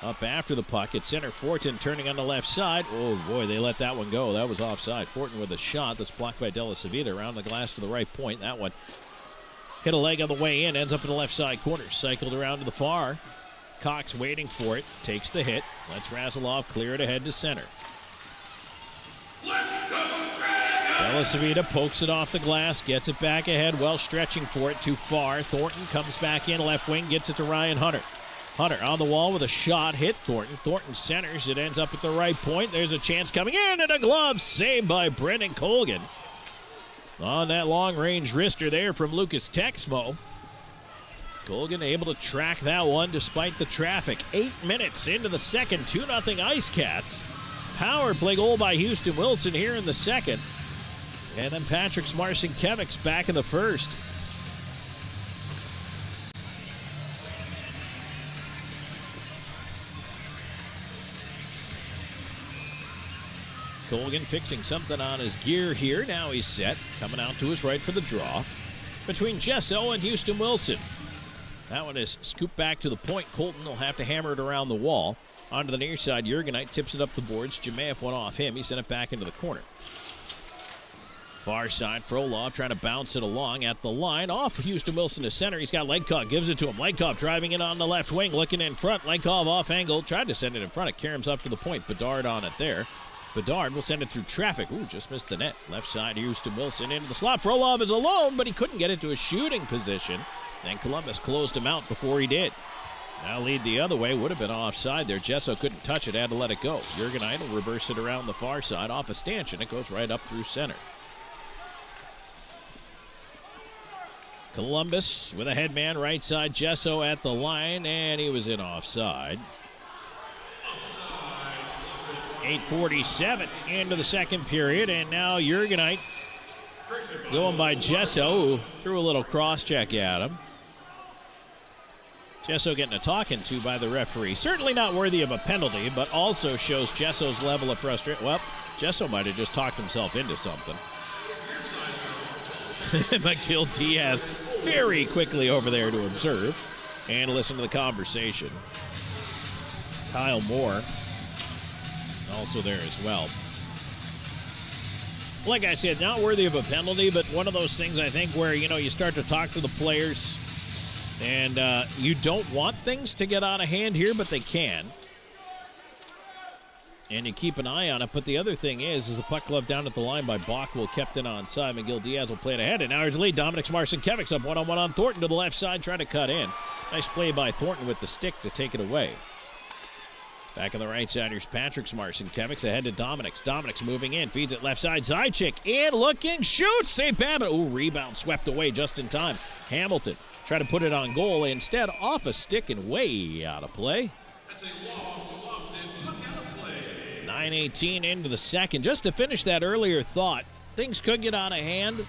Speaker 1: Up after the puck at center. Fortin turning on the left side. Oh, boy, they let that one go. That was offside. Fortin with a shot that's blocked by Della Savita around the glass to the right point. That one hit a leg on the way in. Ends up in the left side corner. Cycled around to the far. Cox waiting for it. Takes the hit. Lets Razilov clear it ahead to center. Della Savita pokes it off the glass. Gets it back ahead. Well stretching for it. Too far. Thornton comes back in left wing. Gets it to Ryan Hunter. Hunter on the wall with a shot, hit Thornton. Thornton centers. It ends up at the right point. There's a chance coming in, and a glove saved by Brendan Colgan. On that long-range wrister there from Lucas Texmo. Colgan able to track that one despite the traffic. 8 minutes into the second, 2-0 IceCats. Power play goal by Houston Wilson here in the second. And then Patrick Marcinkiewicz back in the first. Colgan fixing something on his gear here. Now he's set. Coming out to his right for the draw. Between Jesso and Houston Wilson. That one is scooped back to the point. Colton will have to hammer it around the wall. Onto the near side. Jurgenite tips it up the boards. Jemayev went off him. He sent it back into the corner. Far side, Frolov trying to bounce it along at the line. Off Houston Wilson to center. He's got Legkov. Gives it to him. Legkov driving it on the left wing. Looking in front. Legkov off angle. Tried to send it in front. It Karam's up to the point. Bedard on it there. Bedard will send it through traffic. Ooh, just missed the net. Left side, Houston Wilson into the slot. Frolov is alone, but he couldn't get it to a shooting position. Then Columbus closed him out before he did. Now lead the other way. Would have been offside there. Jesso couldn't touch it. Had to let it go. Jurgenite will reverse it around the far side. Off a stanchion. It goes right up through center. Columbus with a headman right side. Jesso at the line, and he was in offside. 8:47 into the second period, and now Jurgenite going by Jesso, who threw a little cross-check at him. Jesso getting a talking to by the referee. Certainly not worthy of a penalty, but also shows Jesso's level of frustration. Well, Jesso might have just talked himself into something. McGill Diaz very quickly over there to observe and listen to the conversation. Kyle Moore also there as well. Like I said, not worthy of a penalty, but one of those things I think where, you start to talk to the players and you don't want things to get out of hand here, but they can. And you keep an eye on it. But the other thing is the puck glove down at the line by Bockwell kept in onside. McGill Diaz will play it ahead. And now here's the lead. Dominic Marcinkiewicz up one-on-one on Thornton to the left side, trying to cut in. Nice play by Thornton with the stick to take it away. Back on the right side, here's Patrick Marcinkiewicz ahead to Dominic's. Dominic's moving in, feeds it left side. Zajic in, looking, shoots. St. Babbitt. Ooh, rebound swept away just in time. Hamilton tried to put it on goal. Instead, off a stick and way out of play. That's a long, lofted puck out of play. 9:18 into the second. Just to finish that earlier thought, things could get out of hand.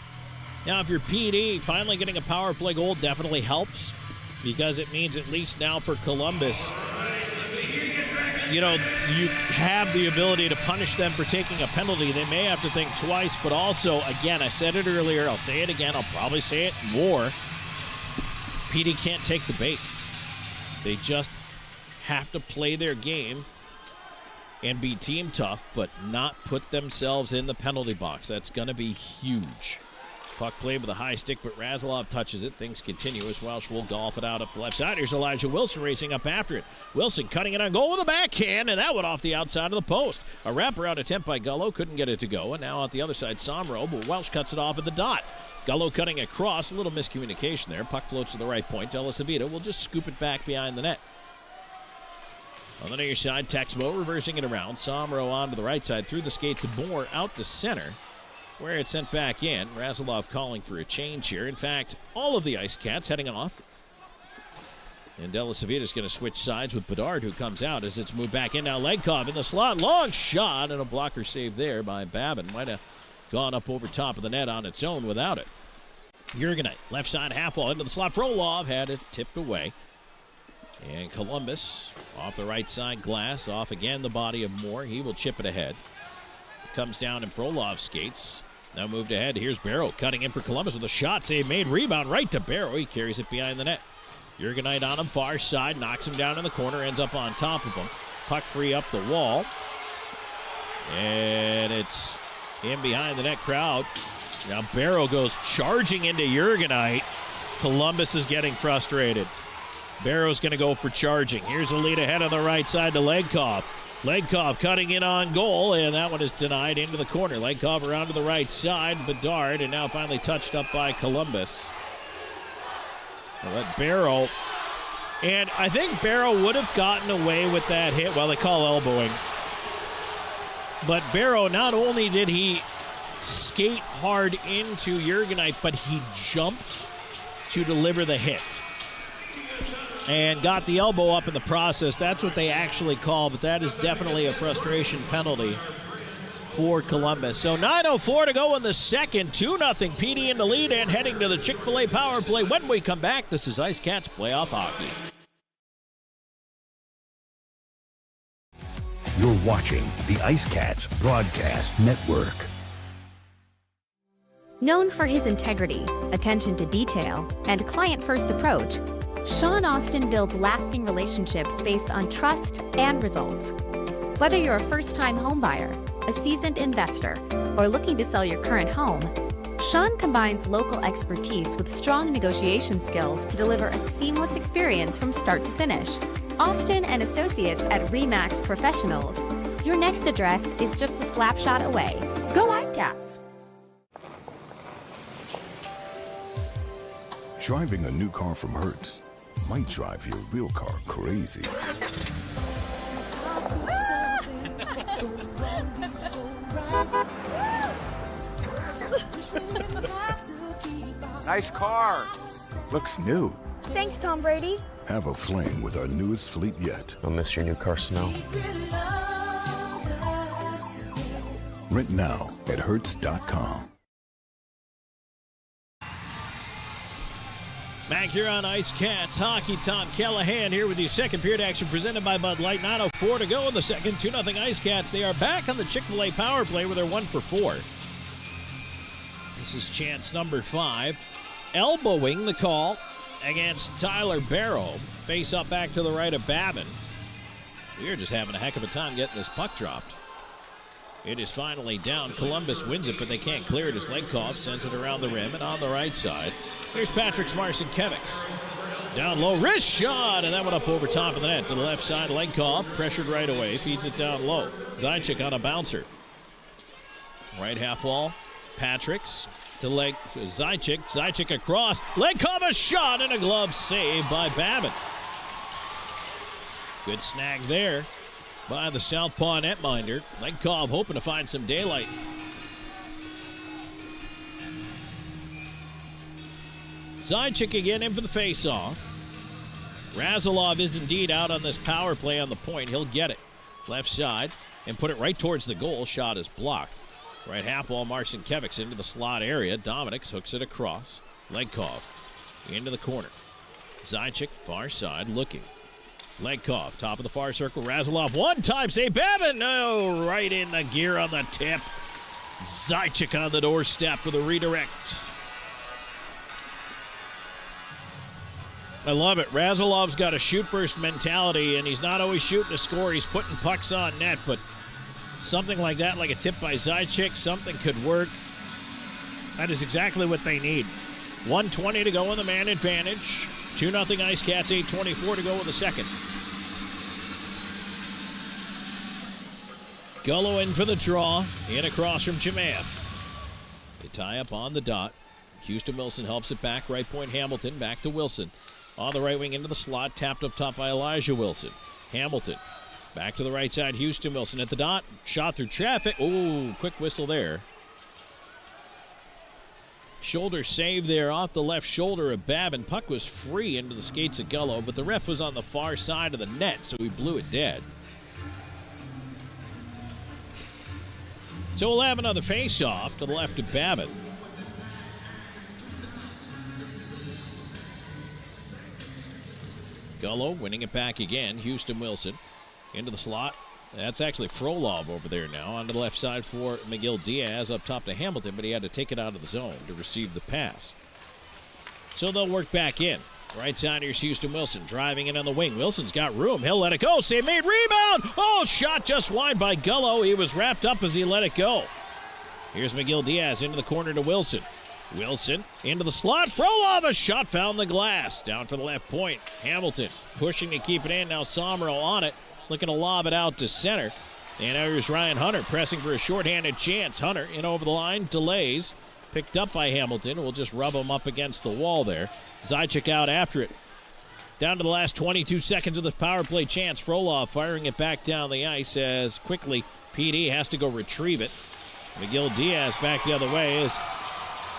Speaker 1: Now, if you're PD, finally getting a power play goal definitely helps because it means at least now for Columbus, you have the ability to punish them for taking a penalty. They may have to think twice, but also, again, I said it earlier, I'll say it again, I'll probably say it more. PD can't take the bait. They just have to play their game and be team tough, but not put themselves in the penalty box. That's going to be huge. Puck played with a high stick, but Razilov touches it. Things continue as Welsh will golf it out up the left side. Here's Elijah Wilson racing up after it. Wilson cutting it on goal with a backhand, and that went off the outside of the post. A wraparound attempt by Gullo, couldn't get it to go, and now at the other side, Somro, but Welsh cuts it off at the dot. Gullo cutting across, a little miscommunication there. Puck floats to the right point. Della Savita will just scoop it back behind the net. On the near side, Texmo reversing it around. Somro onto the right side, through the skates of Moore, out to center, where it's sent back in. Razilov calling for a change here. In fact, all of the IceCats heading off. And Della Savita is going to switch sides with Bedard, who comes out as it's moved back in. Now Legkov in the slot. Long shot and a blocker save there by Babin. Might have gone up over top of the net on its own without it. Jurgenite, left side half wall into the slot. Frolov had it tipped away. And Columbus off the right side glass. Off again the body of Moore. He will chip it ahead. Comes down in Frolov skates. Now moved ahead. Here's Barrow cutting in for Columbus with a shot save made. Rebound right to Barrow. He carries it behind the net. Jurgenite on him, far side, knocks him down in the corner, ends up on top of him. Puck free up the wall. And it's in behind the net crowd. Now Barrow goes charging into Jurgenite. Columbus is getting frustrated. Barrow's going to go for charging. Here's a lead ahead on the right side to Legkov. Legkov cutting in on goal, and that one is denied into the corner. Legkov around to the right side. Bedard, and now finally touched up by Columbus. They'll let Barrow, and I think Barrow would have gotten away with that hit. Well, they call elbowing. But Barrow, not only did he skate hard into Jurgenite, but he jumped to deliver the hit and got the elbow up in the process. That's what they actually call, but that is definitely a frustration penalty for Columbus. So 9:04 to go in the second. 2-0 PD in the lead and heading to the Chick-fil-A power play. When we come back, this is IceCats Playoff Hockey.
Speaker 2: You're watching the IceCats Broadcast Network.
Speaker 19: Known for his integrity, attention to detail, and client-first approach, Sean Austin builds lasting relationships based on trust and results. Whether you're a first-time homebuyer, a seasoned investor, or looking to sell your current home, Sean combines local expertise with strong negotiation skills to deliver a seamless experience from start to finish. Austin and Associates at RE/MAX Professionals. Your next address is just a slap shot away. Go IceCats!
Speaker 20: Driving a new car from Hertz might drive your real car crazy.
Speaker 6: Nice car.
Speaker 20: Looks new.
Speaker 11: Thanks, Tom Brady.
Speaker 20: Have a fling with our newest fleet yet.
Speaker 8: I'll miss your new car smell.
Speaker 20: Rent now at Hertz.com.
Speaker 1: Back here on IceCats Hockey, Tom Callahan here with you. Second period action presented by Bud Light. 9:04 to go in the second. 2-0 IceCats. They are back on the Chick-fil-A power play where they're 1 for 4. This is chance number 5. Elbowing the call against Tyler Barrow. Face up back to the right of Babin. We're just having a heck of a time getting this puck dropped. It is finally down. Columbus wins it, but they can't clear it as Legkov sends it around the rim and on the right side. Here's Patrick's Marcinkiewicz. Down low, wrist shot, and that went up over top of the net to the left side. Legkov pressured right away, feeds it down low. Zajac on a bouncer. Right half wall, Patrick's to Zajac. Zajac across. Legkov a shot and a glove save by Babin. Good snag there by the southpaw netminder. Legkov hoping to find some daylight. Zajac again in for the faceoff. Razilov is indeed out on this power play on the point. He'll get it. Left side and put it right towards the goal. Shot is blocked. Right half wall, Marcinkiewicz into the slot area. Dominics hooks it across. Legkov into the corner. Zajac far side looking. Legkov, top of the far circle. Razilov, one-time save. Babin, no, right in the gear on the tip. Zajac on the doorstep with a redirect. I love it. Razilov's got a shoot-first mentality, and he's not always shooting to score. He's putting pucks on net, but something like that, like a tip by Zajac, something could work. That is exactly what they need. 1:20 to go in the man advantage. 2-0 IceCats, 8:24 to go in the second. Gullo in for the draw. In across from Chimaev. They tie up on the dot. Houston Wilson helps it back. Right point Hamilton. Back to Wilson. On the right wing into the slot. Tapped up top by Elijah Wilson. Hamilton. Back to the right side. Houston Wilson at the dot. Shot through traffic. Ooh, quick whistle there. Shoulder save there off the left shoulder of Babin. Puck was free into the skates of Gullo, but the ref was on the far side of the net, so he blew it dead. So we'll have another face-off to the left of Babin. Gullo winning it back again. Houston Wilson into the slot. That's actually Frolov over there now on the left side for McGill Diaz up top to Hamilton, but he had to take it out of the zone to receive the pass. So they'll work back in. Right side, here's Houston Wilson driving in on the wing. Wilson's got room. He'll let it go. Save made. Rebound. Oh, shot just wide by Gullo. He was wrapped up as he let it go. Here's McGill Diaz into the corner to Wilson. Wilson into the slot. Frolov, a shot found the glass. Down for the left point. Hamilton pushing to keep it in. Now Somro on it. Looking to lob it out to center. And now here's Ryan Hunter pressing for a shorthanded chance. Hunter in over the line. Delays. Picked up by Hamilton. We'll just rub him up against the wall there. Zajac out after it. Down to the last 22 seconds of this power play chance. Frolov firing it back down the ice as quickly PD has to go retrieve it. McGill Diaz back the other way as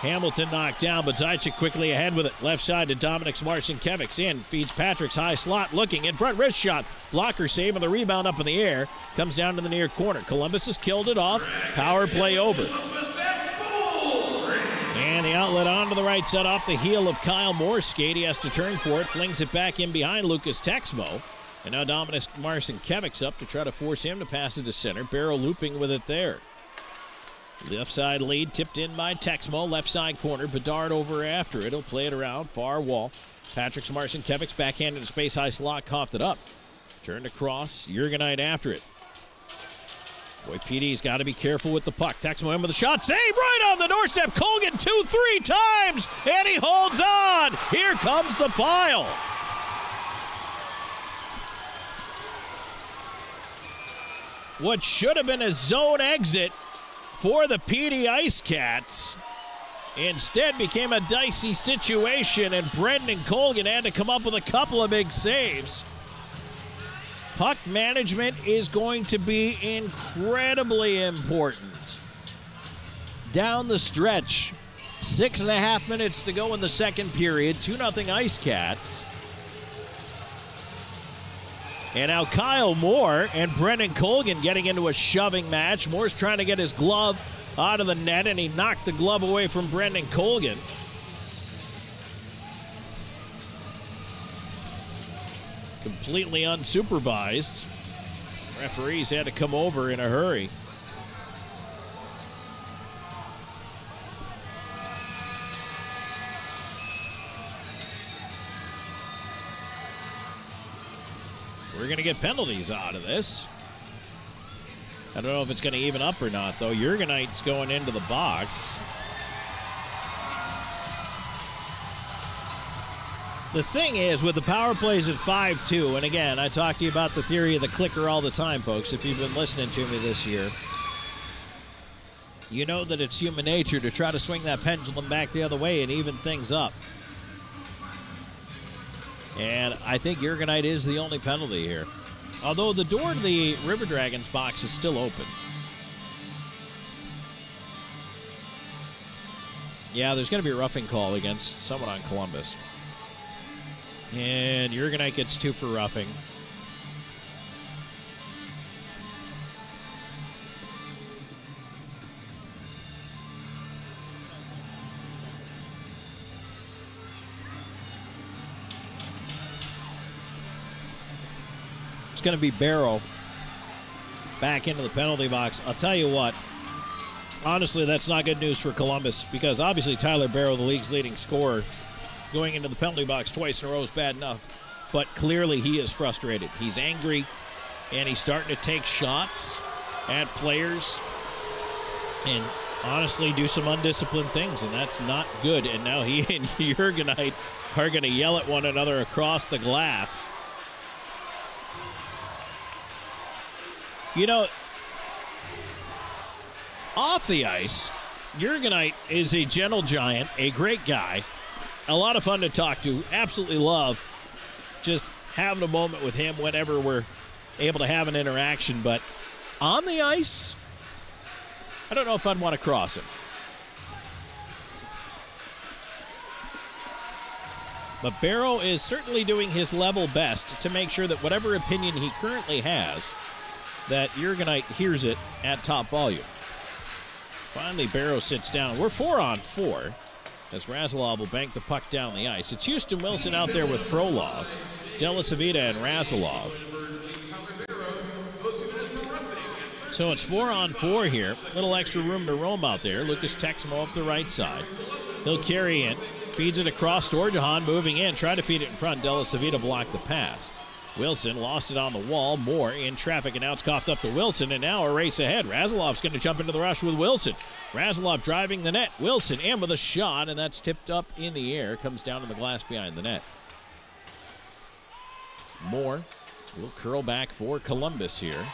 Speaker 1: Hamilton knocked down, but Zajac quickly ahead with it. Left side to Dominic Marcinkiewicz in. Feeds Patrick's high slot. Looking in front. Wrist shot. Blocker saving the rebound up in the air. Comes down to the near corner. Columbus has killed it off. Power play over. And the outlet onto the right side off the heel of Kyle Moore's skate. He has to turn for it. Flings it back in behind Lucas Texmo. And now Dominic Marcinkiewicz up to try to force him to pass it to center. Barrow looping with it there. Left side lead tipped in by Texmo. Left side corner. Bedard over after it. He'll play it around. Far wall. Patrick Marcinkiewicz backhand into space. High slot. Coughed it up. Turned across. Jurgenite after it. Boy, PD's got to be careful with the puck. Texmo in with the shot. Save right on the doorstep. Colgan 2-3 times. And he holds on. Here comes the pile. What should have been a zone exit for the PD IceCats instead became a dicey situation, and Brendan Colgan had to come up with a couple of big saves. Puck management is going to be incredibly important. Down the stretch, 6.5 minutes to go in the second period, 2-0 IceCats. And now Kyle Moore and Brendan Colgan getting into a shoving match. Moore's trying to get his glove out of the net, and he knocked the glove away from Brendan Colgan. Completely unsupervised. Referees had to come over in a hurry. We're going to get penalties out of this. I don't know if it's going to even up or not, though. Jurgenite's going into the box. The thing is, with the power plays at 5-2, and again, I talk to you about the theory of the clicker all the time, folks, if you've been listening to me this year. You know that it's human nature to try to swing that pendulum back the other way and even things up. And I think Jurgenite is the only penalty here. Although the door to the River Dragons box is still open. Yeah, there's going to be a roughing call against someone on Columbus. And Jurgenite gets 2 for roughing. It's going to be Barrow back into the penalty box. I'll tell you what, honestly, that's not good news for Columbus, because obviously Tyler Barrow, the league's leading scorer, going into the penalty box twice in a row is bad enough. But clearly he is frustrated. He's angry, and he's starting to take shots at players and honestly do some undisciplined things, and that's not good. And now he and Jurgenite are going to yell at one another across the glass. You know, off the ice, Jurgenite is a gentle giant, a great guy, a lot of fun to talk to. Absolutely love just having a moment with him whenever we're able to have an interaction. But on the ice, I don't know if I'd want to cross him. But Barrow is certainly doing his level best to make sure that whatever opinion he currently has, that Jurgenite hears it at top volume. Finally, Barrow sits down. We're 4-on-4 as Razilov will bank the puck down the ice. It's Houston Wilson out there with Frolov, Delasavita, and Razilov. So it's 4-on-4 here. Little extra room to roam out there. Lucas Texmo up the right side. He'll carry in. Feeds it across Dorjahan, moving in, trying to feed it in front. Della Savita blocked the pass. Wilson lost it on the wall. Moore in traffic, and now it's coughed up to Wilson, and now a race ahead. Razulov's going to jump into the rush with Wilson. Razulov driving the net. Wilson in with a shot, and that's tipped up in the air. Comes down in the glass behind the net. Moore will curl back for Columbus here.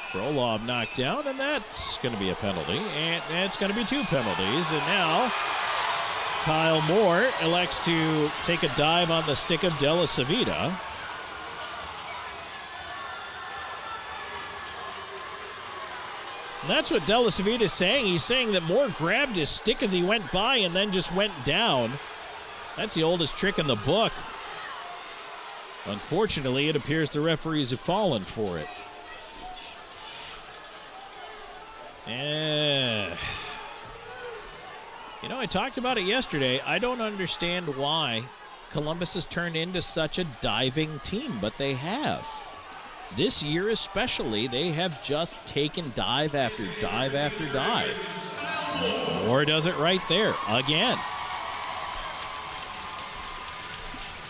Speaker 1: Frolov knocked down, and that's going to be a penalty. And it's going to be 2 penalties. And now Kyle Moore elects to take a dive on the stick of Della Savita. And that's what Della Savita is saying. He's saying that Moore grabbed his stick as he went by and then just went down. That's the oldest trick in the book. Unfortunately, it appears the referees have fallen for it. You know, I talked about it yesterday. I don't understand why Columbus has turned into such a diving team, but they have. This year especially, they have just taken dive after dive after dive. Moore does it right there again.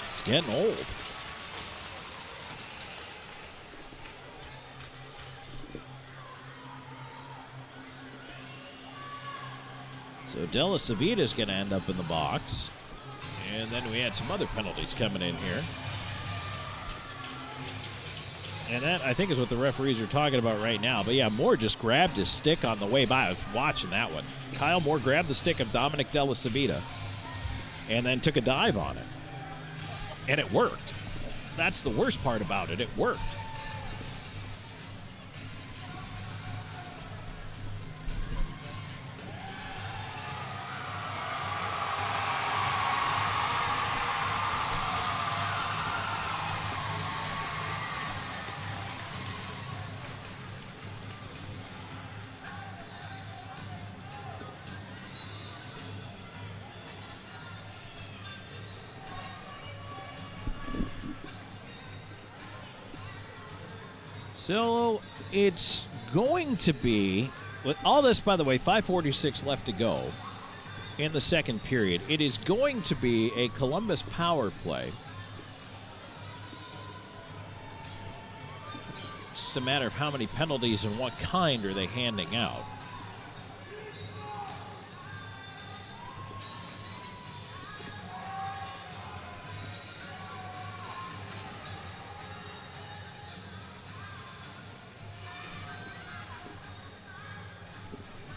Speaker 1: It's getting old. So Della Savita is going to end up in the box. And then we had some other penalties coming in here. And that, I think, is what the referees are talking about right now. But, yeah, Moore just grabbed his stick on the way by. I was watching that one. Kyle Moore grabbed the stick of Dominic Della Savita and then took a dive on it. And it worked. That's the worst part about it. It worked. So it's going to be, with all this, by the way, 5:46 left to go in the second period. It is going to be a Columbus power play. It's just a matter of how many penalties and what kind are they handing out.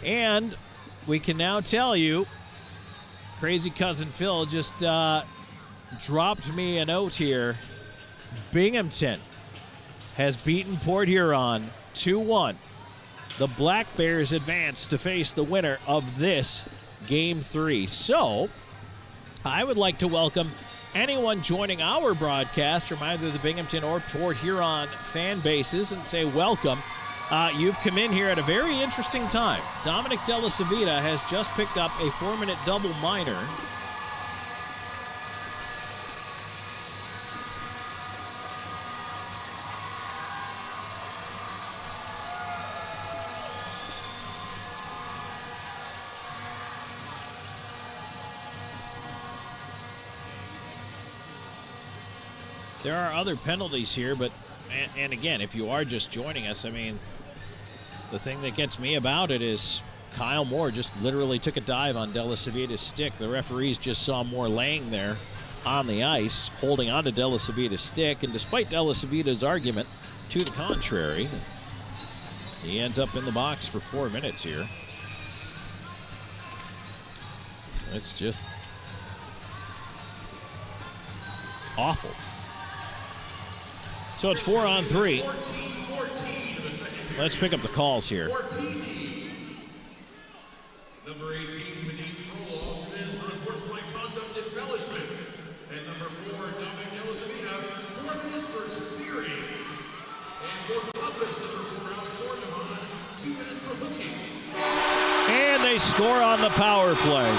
Speaker 1: And we can now tell you, crazy cousin Phil just dropped me a note here. Binghamton has beaten Port Huron 2-1. The Black Bears advance to face the winner of this Game 3. So I would like to welcome anyone joining our broadcast from either the Binghamton or Port Huron fan bases and say welcome. You've come in here at a very interesting time. Dominic Della Savita has just picked up a 4-minute double minor. There are other penalties here, but, and again, if you are just joining us, I mean, the thing that gets me about it is Kyle Moore just literally took a dive on Della Savita's stick. The referees just saw Moore laying there on the ice, holding on to Della Savita's stick, and despite Della Savita's argument to the contrary, he ends up in the box for 4 minutes here. It's just awful. So it's 4-on-3. Let's pick up the calls here.
Speaker 11: Number 18, Beneath Frolov, is for sportsmanlike conduct embellishment. And number 4, Dominic Della Savita, 4 minutes for steering. And for Columbus, number 4, Alex Dorjahan, 2 minutes for hooking.
Speaker 1: And they score on the power play.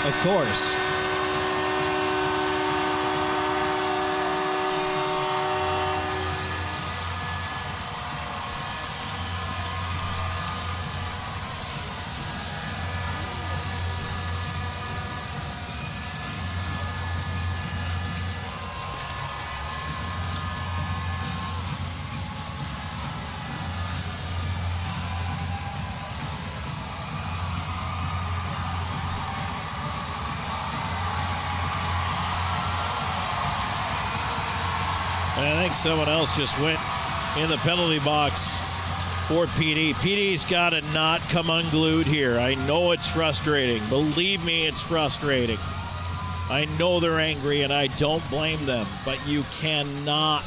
Speaker 1: Of course. think someone else just went in the penalty box for PD. PD's got to not come unglued here. I know it's frustrating. Believe me, it's frustrating. I know they're angry, and I don't blame them. But you cannot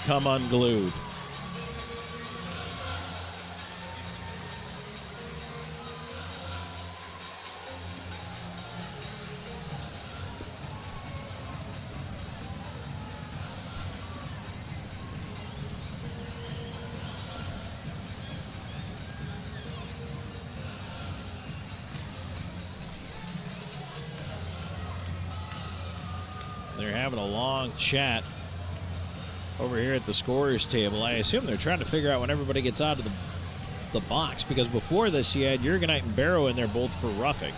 Speaker 1: come unglued. They're having a long chat over here at the scorer's table. I assume they're trying to figure out when everybody gets out of the box, because before this you had Jurgenite and Barrow in there both for roughing.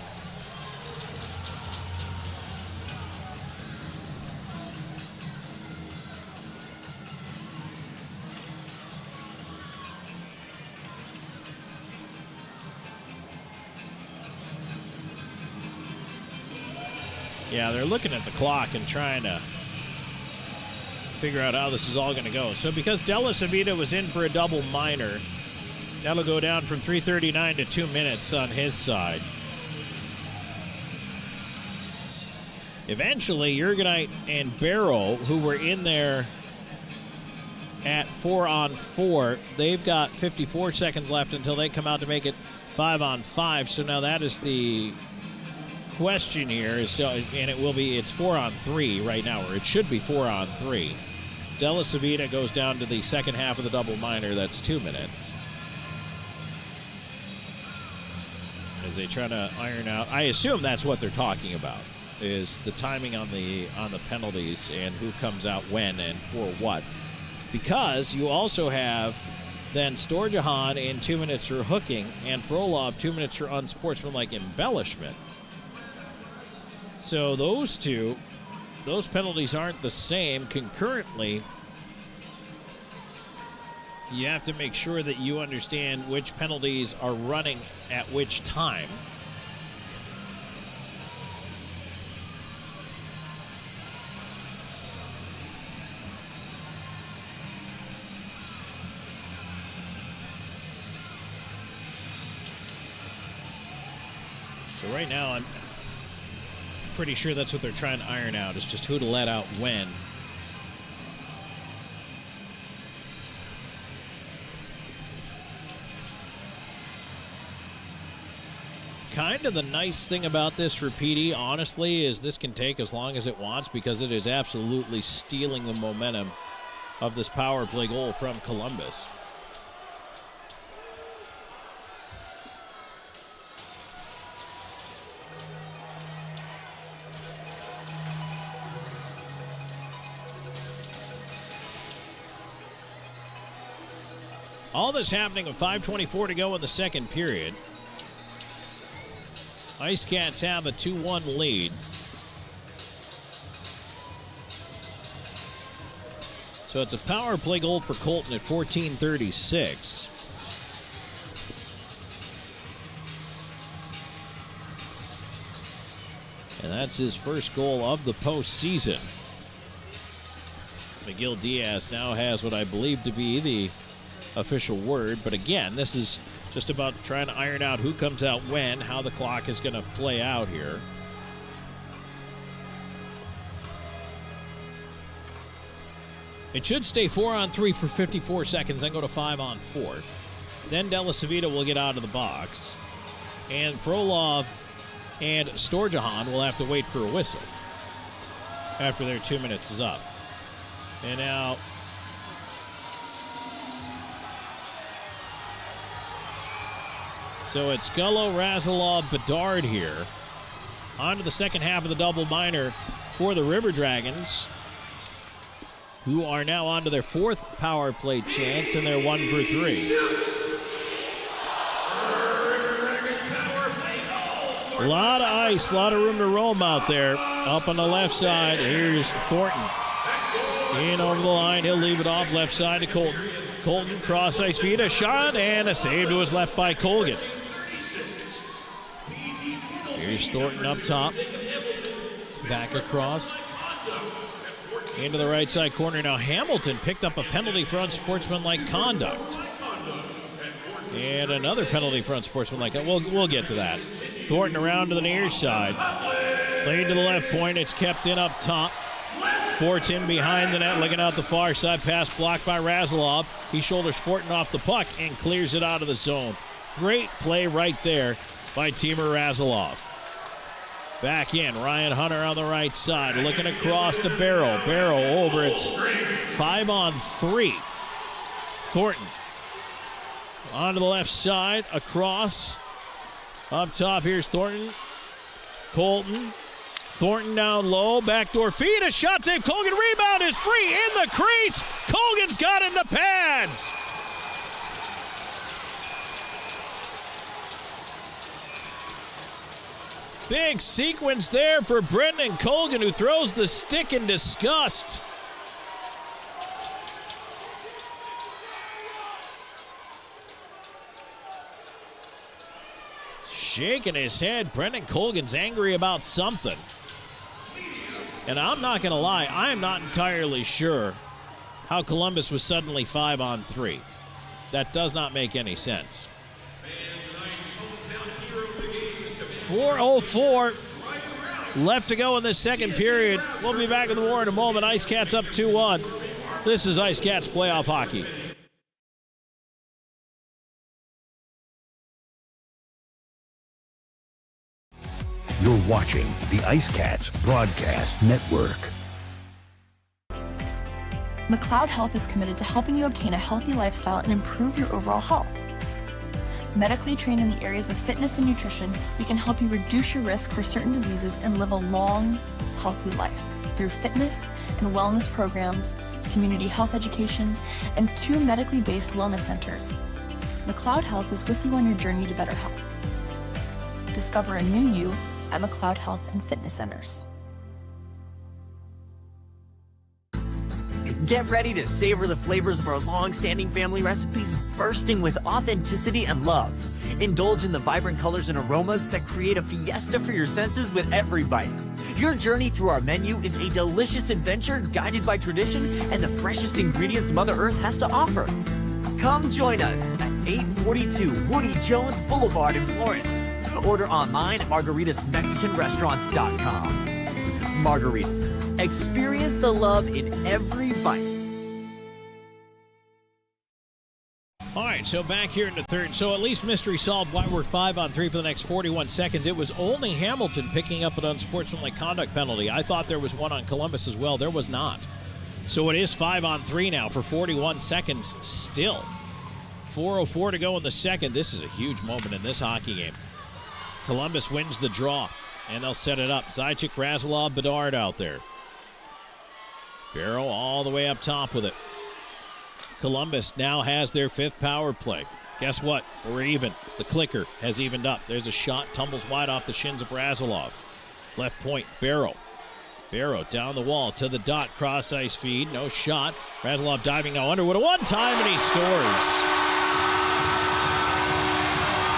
Speaker 1: Yeah, they're looking at the clock and trying to figure out how this is all going to go. So because Della Savita was in for a double minor, that'll go down from 3:39 to 2 minutes on his side. Eventually, Jurgenite and Barrow, who were in there at 4-on-4, they've got 54 seconds left until they come out to make it 5-on-5. So now that is the question here, and it's 4-on-3 right now, or it should be 4-on-3. Della Savita goes down to the second half of the double minor. That's 2 minutes. As they try to iron out, I assume that's what they're talking about, is the timing on the penalties and who comes out when and for what. Because you also have then Storjahan in 2 minutes for hooking and Frolov 2 minutes for unsportsmanlike embellishment. So those penalties aren't the same concurrently. You have to make sure that you understand which penalties are running at which time. So right now I'm pretty sure that's what they're trying to iron out, is just who to let out when. Kind of the nice thing about this for PD, honestly, is this can take as long as it wants, because it is absolutely stealing the momentum of this power play goal from Columbus. All this happening with 5:24 to go in the second period. IceCats have a 2-1 lead. So it's a power play goal for Colton at 14:36. And that's his first goal of the postseason. Miguel Diaz now has what I believe to be the official word, but again, this is just about trying to iron out who comes out when, how the clock is going to play out here. It should stay 4-on-3 for 54 seconds, then go to 5-on-4. Then Della Savita will get out of the box, and Frolov and Storjahan will have to wait for a whistle after their 2 minutes is up. And now so it's Gullo, Razalov, Bedard here. On to the second half of the double minor for the River Dragons, who are now on to their fourth power play chance, and they're 1 for 3. A lot of ice, a lot of room to roam out there. Up on the left side, here's Thornton. In over the line, he'll leave it off left side to Colton. Colton cross ice feed, a shot, and a save to his left by Colgan. Here's Thornton up top. Back across. Into the right side corner now. Hamilton picked up a penalty for unsportsmanlike conduct. And another penalty for unsportsmanlike conduct. We'll get to that. Thornton around to the near side. Played to the left point. It's kept in up top. Fortin behind the net, looking out the far side. Pass blocked by Razilov. He shoulders Fortin off the puck and clears it out of the zone. Great play right there by Timur Razilov. Back in, Ryan Hunter on the right side, looking across to Barrow. Barrow over, it's 5-on-3. Thornton onto the left side, across. Up top, here's Thornton. Colton. Thornton down low, backdoor feed, a shot save. Colgan rebound is free in the crease. Colgan's got it in the pads. Big sequence there for Brendan Colgan, who throws the stick in disgust. Shaking his head. Brendan Colgan's angry about something. And I'm not going to lie, I am not entirely sure how Columbus was suddenly 5-on-3. That does not make any sense. 4:04 left to go in the second period. We'll be back in the war in a moment. IceCats up 2-1. This is IceCats playoff hockey.
Speaker 2: You're watching the IceCats Broadcast Network.
Speaker 16: McLeod Health is committed to helping you obtain a healthy lifestyle and improve your overall health. Medically trained in the areas of fitness and nutrition, we can help you reduce your risk for certain diseases and live a long, healthy life through fitness and wellness programs, community health education, and 2 medically based wellness centers. McLeod Health is with you on your journey to better health. Discover a new you at McLeod Health and Fitness Centers.
Speaker 17: Get ready to savor the flavors of our long-standing family recipes, bursting with authenticity and love. Indulge in the vibrant colors and aromas that create a fiesta for your senses with every bite. Your journey through our menu is a delicious adventure guided by tradition and the freshest ingredients Mother Earth has to offer. Come join us at 842 Woody Jones Boulevard in Florence. Order online at margaritasmexicanrestaurants.com. Margaritas. Experience the love in every bite.
Speaker 1: All right, so back here in the third. So at least mystery solved why we're 5-on-3 for the next 41 seconds. It was only Hamilton picking up an unsportsmanlike conduct penalty. I thought there was one on Columbus as well. There was not. So it is 5-on-3 now for 41 seconds still. 4:04 to go in the second. This is a huge moment in this hockey game. Columbus wins the draw, and they'll set it up. Zajac, Razilov, Bedard out there. Barrow all the way up top with it. Columbus now has their 5th power play. Guess what? We're even. The clicker has evened up. There's a shot, tumbles wide off the shins of Razilov. Left point, Barrow. Barrow down the wall to the dot, cross ice feed, no shot. Razilov diving now Underwood a one-time, and he scores.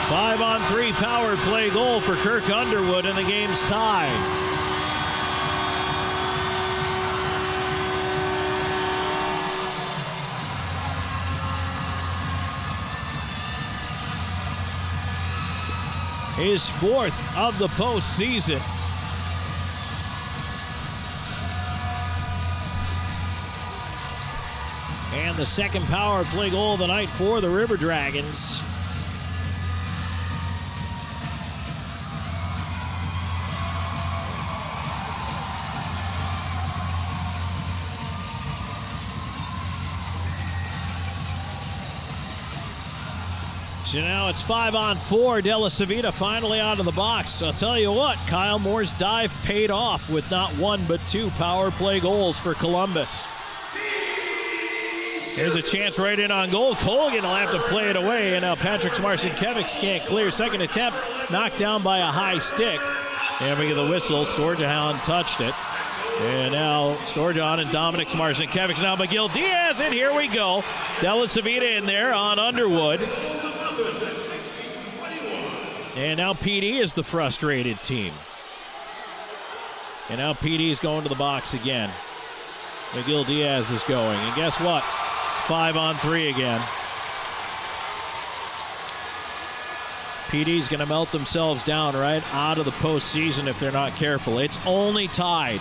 Speaker 1: 5-on-3 power play goal for Kirk Underwood, and the game's tied. His 4th of the postseason. And the 2nd power play goal of the night for the River Dragons. So now it's 5-on-4. Della Civita finally out of the box. I'll tell you what, Kyle Moore's dive paid off with not 1 but 2 power play goals for Columbus. There's a chance right in on goal. Colgan will have to play it away, and now Patrick Marcinkiewicz can't clear. Second attempt, knocked down by a high stick. And we get the whistle. Storjahan touched it. And now Storjahan and Dominic Marcinkiewicz. Now McGill Diaz, and here we go. Della Civita in there on Underwood. And now PD is the frustrated team. And now PD is going to the box again. McGill Diaz is going. And guess what? 5-on-3 again. PD's going to melt themselves down right out of the postseason if they're not careful. It's only tied.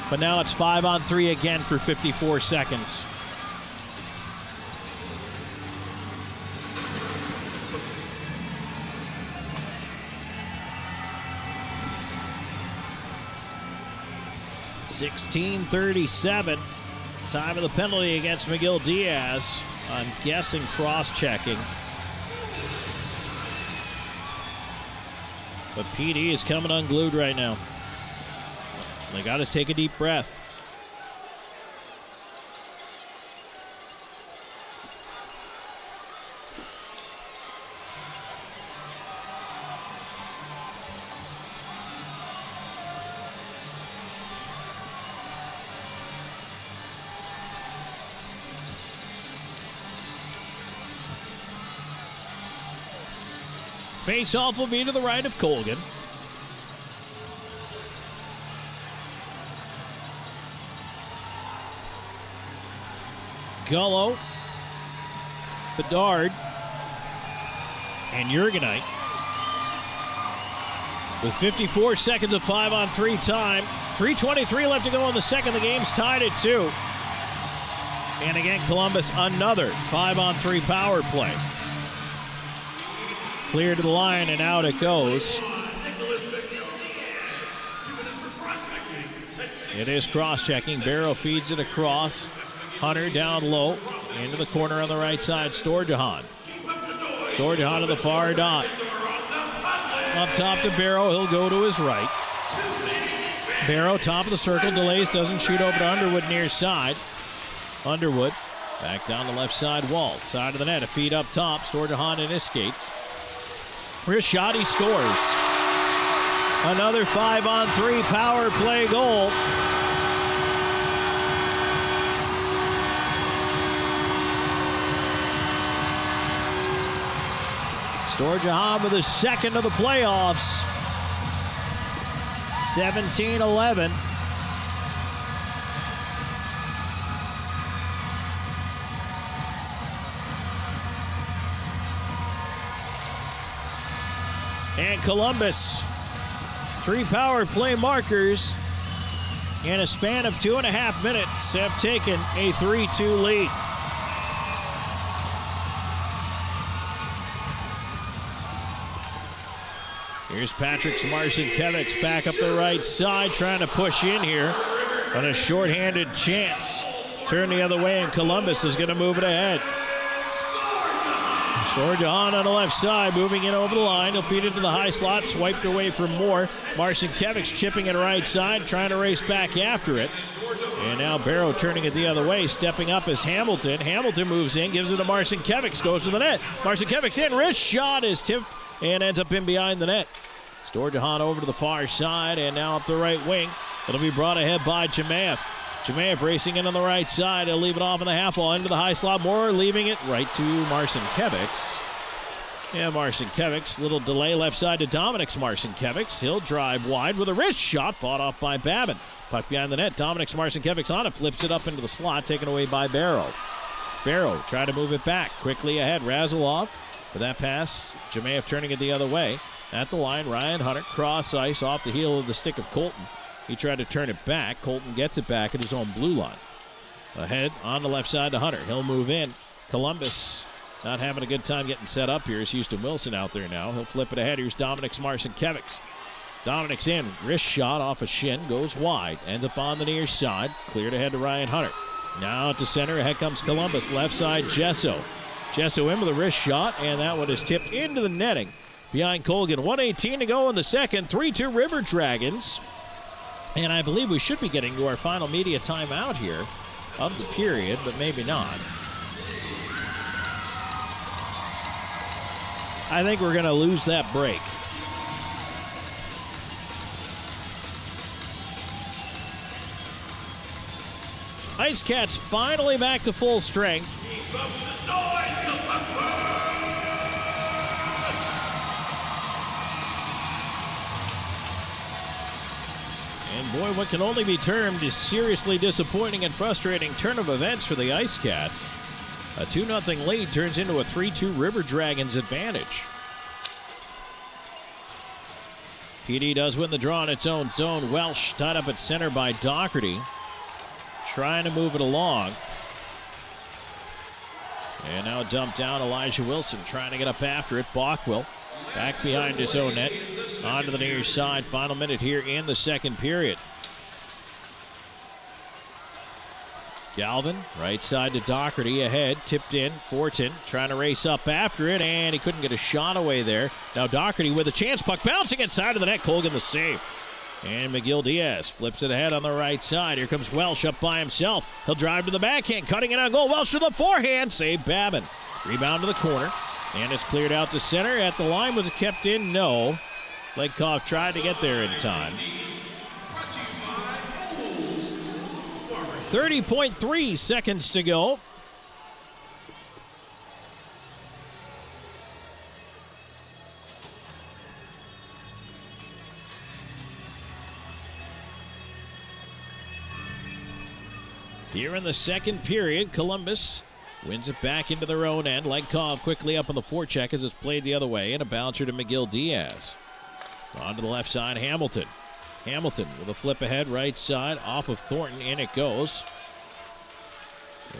Speaker 1: But now it's 5-on-3 again for 54 seconds. .16:37. Time of the penalty against McGill Diaz. I'm guessing cross-checking. But PD is coming unglued right now. They got to take a deep breath. Face-off will be to the right of Colgan. Gullo, Bedard, and Jurgenite. With 54 seconds of 5-on-3 time, 3:23 left to go in the second. The game's tied at 2. And again, Columbus, another 5-on-3 power play. Clear to the line, and out it goes. It is cross-checking. Barrow feeds it across. Hunter down low. Into the corner on the right side. Storjahan. Storjahan to the far dot. Up top to Barrow. He'll go to his right. Barrow, top of the circle. Delays, doesn't shoot over to Underwood near side. Underwood back down the left side wall. Side of the net. A feed up top. Storjahan in his skates. Wrist shot, he scores. Another 5-on-3 power play goal. Storjahan with his second of the playoffs. 17-11. And Columbus, 3 power play markers in a span of 2.5 minutes have taken a 3-2 lead. Here's Patrick Marcinkiewicz back up the right side, trying to push in here on a shorthanded chance. Turn the other way, and Columbus is going to move it ahead. Storjahan on the left side, moving in over the line. He'll feed it to the high slot, swiped away from Moore. Marcinkiewicz chipping it right side, trying to race back after it. And now Barrow turning it the other way, stepping up is Hamilton. Hamilton moves in, gives it to Marcinkiewicz, goes to the net. Marcinkiewicz in, wrist shot is tipped and ends up in behind the net. Storjahan over to the far side, and now up the right wing. It'll be brought ahead by Chimaev. Chimaev racing in on the right side. He'll leave it off in the half wall into the high slot. Moore leaving it right to Marcinkiewicz. Yeah, Marcinkiewicz, little delay left side to Dominik's Marcinkiewicz. He'll drive wide with a wrist shot, fought off by Babin. Puck behind the net. Dominik's Marcinkiewicz on it, flips it up into the slot, taken away by Barrow. Barrow tried to move it back. Quickly ahead, Razilov for that pass. Chimaev turning it the other way. At the line, Ryan Hunter, cross ice off the heel of the stick of Colton. He tried to turn it back. Colton gets it back at his own blue line. Ahead on the left side to Hunter. He'll move in. Columbus not having a good time getting set up here. It's Houston Wilson out there now. He'll flip it ahead. Here's Dominik's Marcinkiewicz. Dominik's in. Wrist shot off a shin. Goes wide. Ends up on the near side. Cleared ahead to Ryan Hunter. Now to center. Ahead comes Columbus. Left side, Gesso. Gesso in with a wrist shot, and that one is tipped into the netting behind Colgan. 1:18 to go in the second. 3-2 River Dragons. And I believe we should be getting to our final media timeout here of the period, but maybe not. I think we're going to lose that break. IceCats finally back to full strength. And Boy, what can only be termed a seriously disappointing and frustrating turn of events for the IceCats. A 2-0 lead turns into a 3-2 River Dragons advantage. PD does win the draw in its own zone. Welsh tied up at center by Doherty, trying to move it along. And now dumped down Elijah Wilson, trying to get up after it. Bockwell back behind his own net, onto the near side. Final minute here in the second period. Galvin, right side to Doherty, ahead, tipped in. Fortin trying to race up after it, and he couldn't get a shot away there. Now Doherty with a chance, puck bouncing inside of the net. Colgan the save. And McGill Diaz flips it ahead on the right side. Here comes Welsh up by himself. He'll drive to the backhand, cutting it on goal. Welsh to the forehand, save Babin. Rebound to the corner, and it's cleared out to center. At the line, was it kept in? No. Legkoff tried to get there in time. 30.3 seconds to go. Here in the second period, Columbus wins it back into their own end. Legkoff quickly up on the forecheck as it's played the other way, and a bouncer to McGill Diaz. On to the left side, Hamilton. Hamilton with a flip ahead, right side, off of Thornton, in it goes.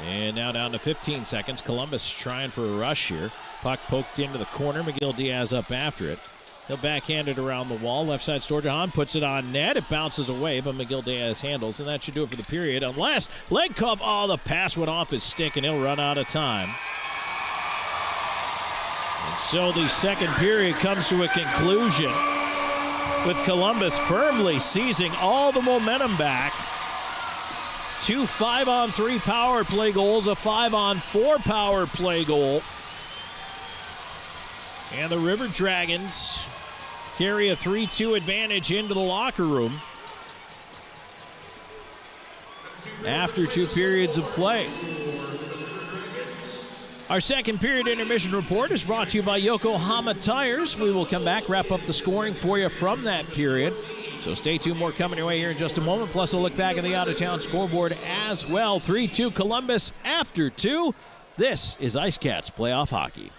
Speaker 1: And now down to 15 seconds. Columbus trying for a rush here. Puck poked into the corner. McGill Diaz up after it. He'll backhand it around the wall. Left side, Storjahan puts it on net. It bounces away, but McGill Diaz handles, and that should do it for the period. Unless Legkoff, the pass went off his stick, and he'll run out of time. And so the second period comes to a conclusion, with Columbus firmly seizing all the momentum back. 2 5-on-3 power play goals, a 5-on-4 power play goal. And the River Dragons carry a 3-2 advantage into the locker room after 2 periods of play. Our second period intermission report is brought to you by Yokohama Tires. We will come back, wrap up the scoring for you from that period. So stay tuned, more coming your way here in just a moment. Plus a look back at the out-of-town scoreboard as well. 3-2 Columbus after 2. This is IceCats Playoff Hockey.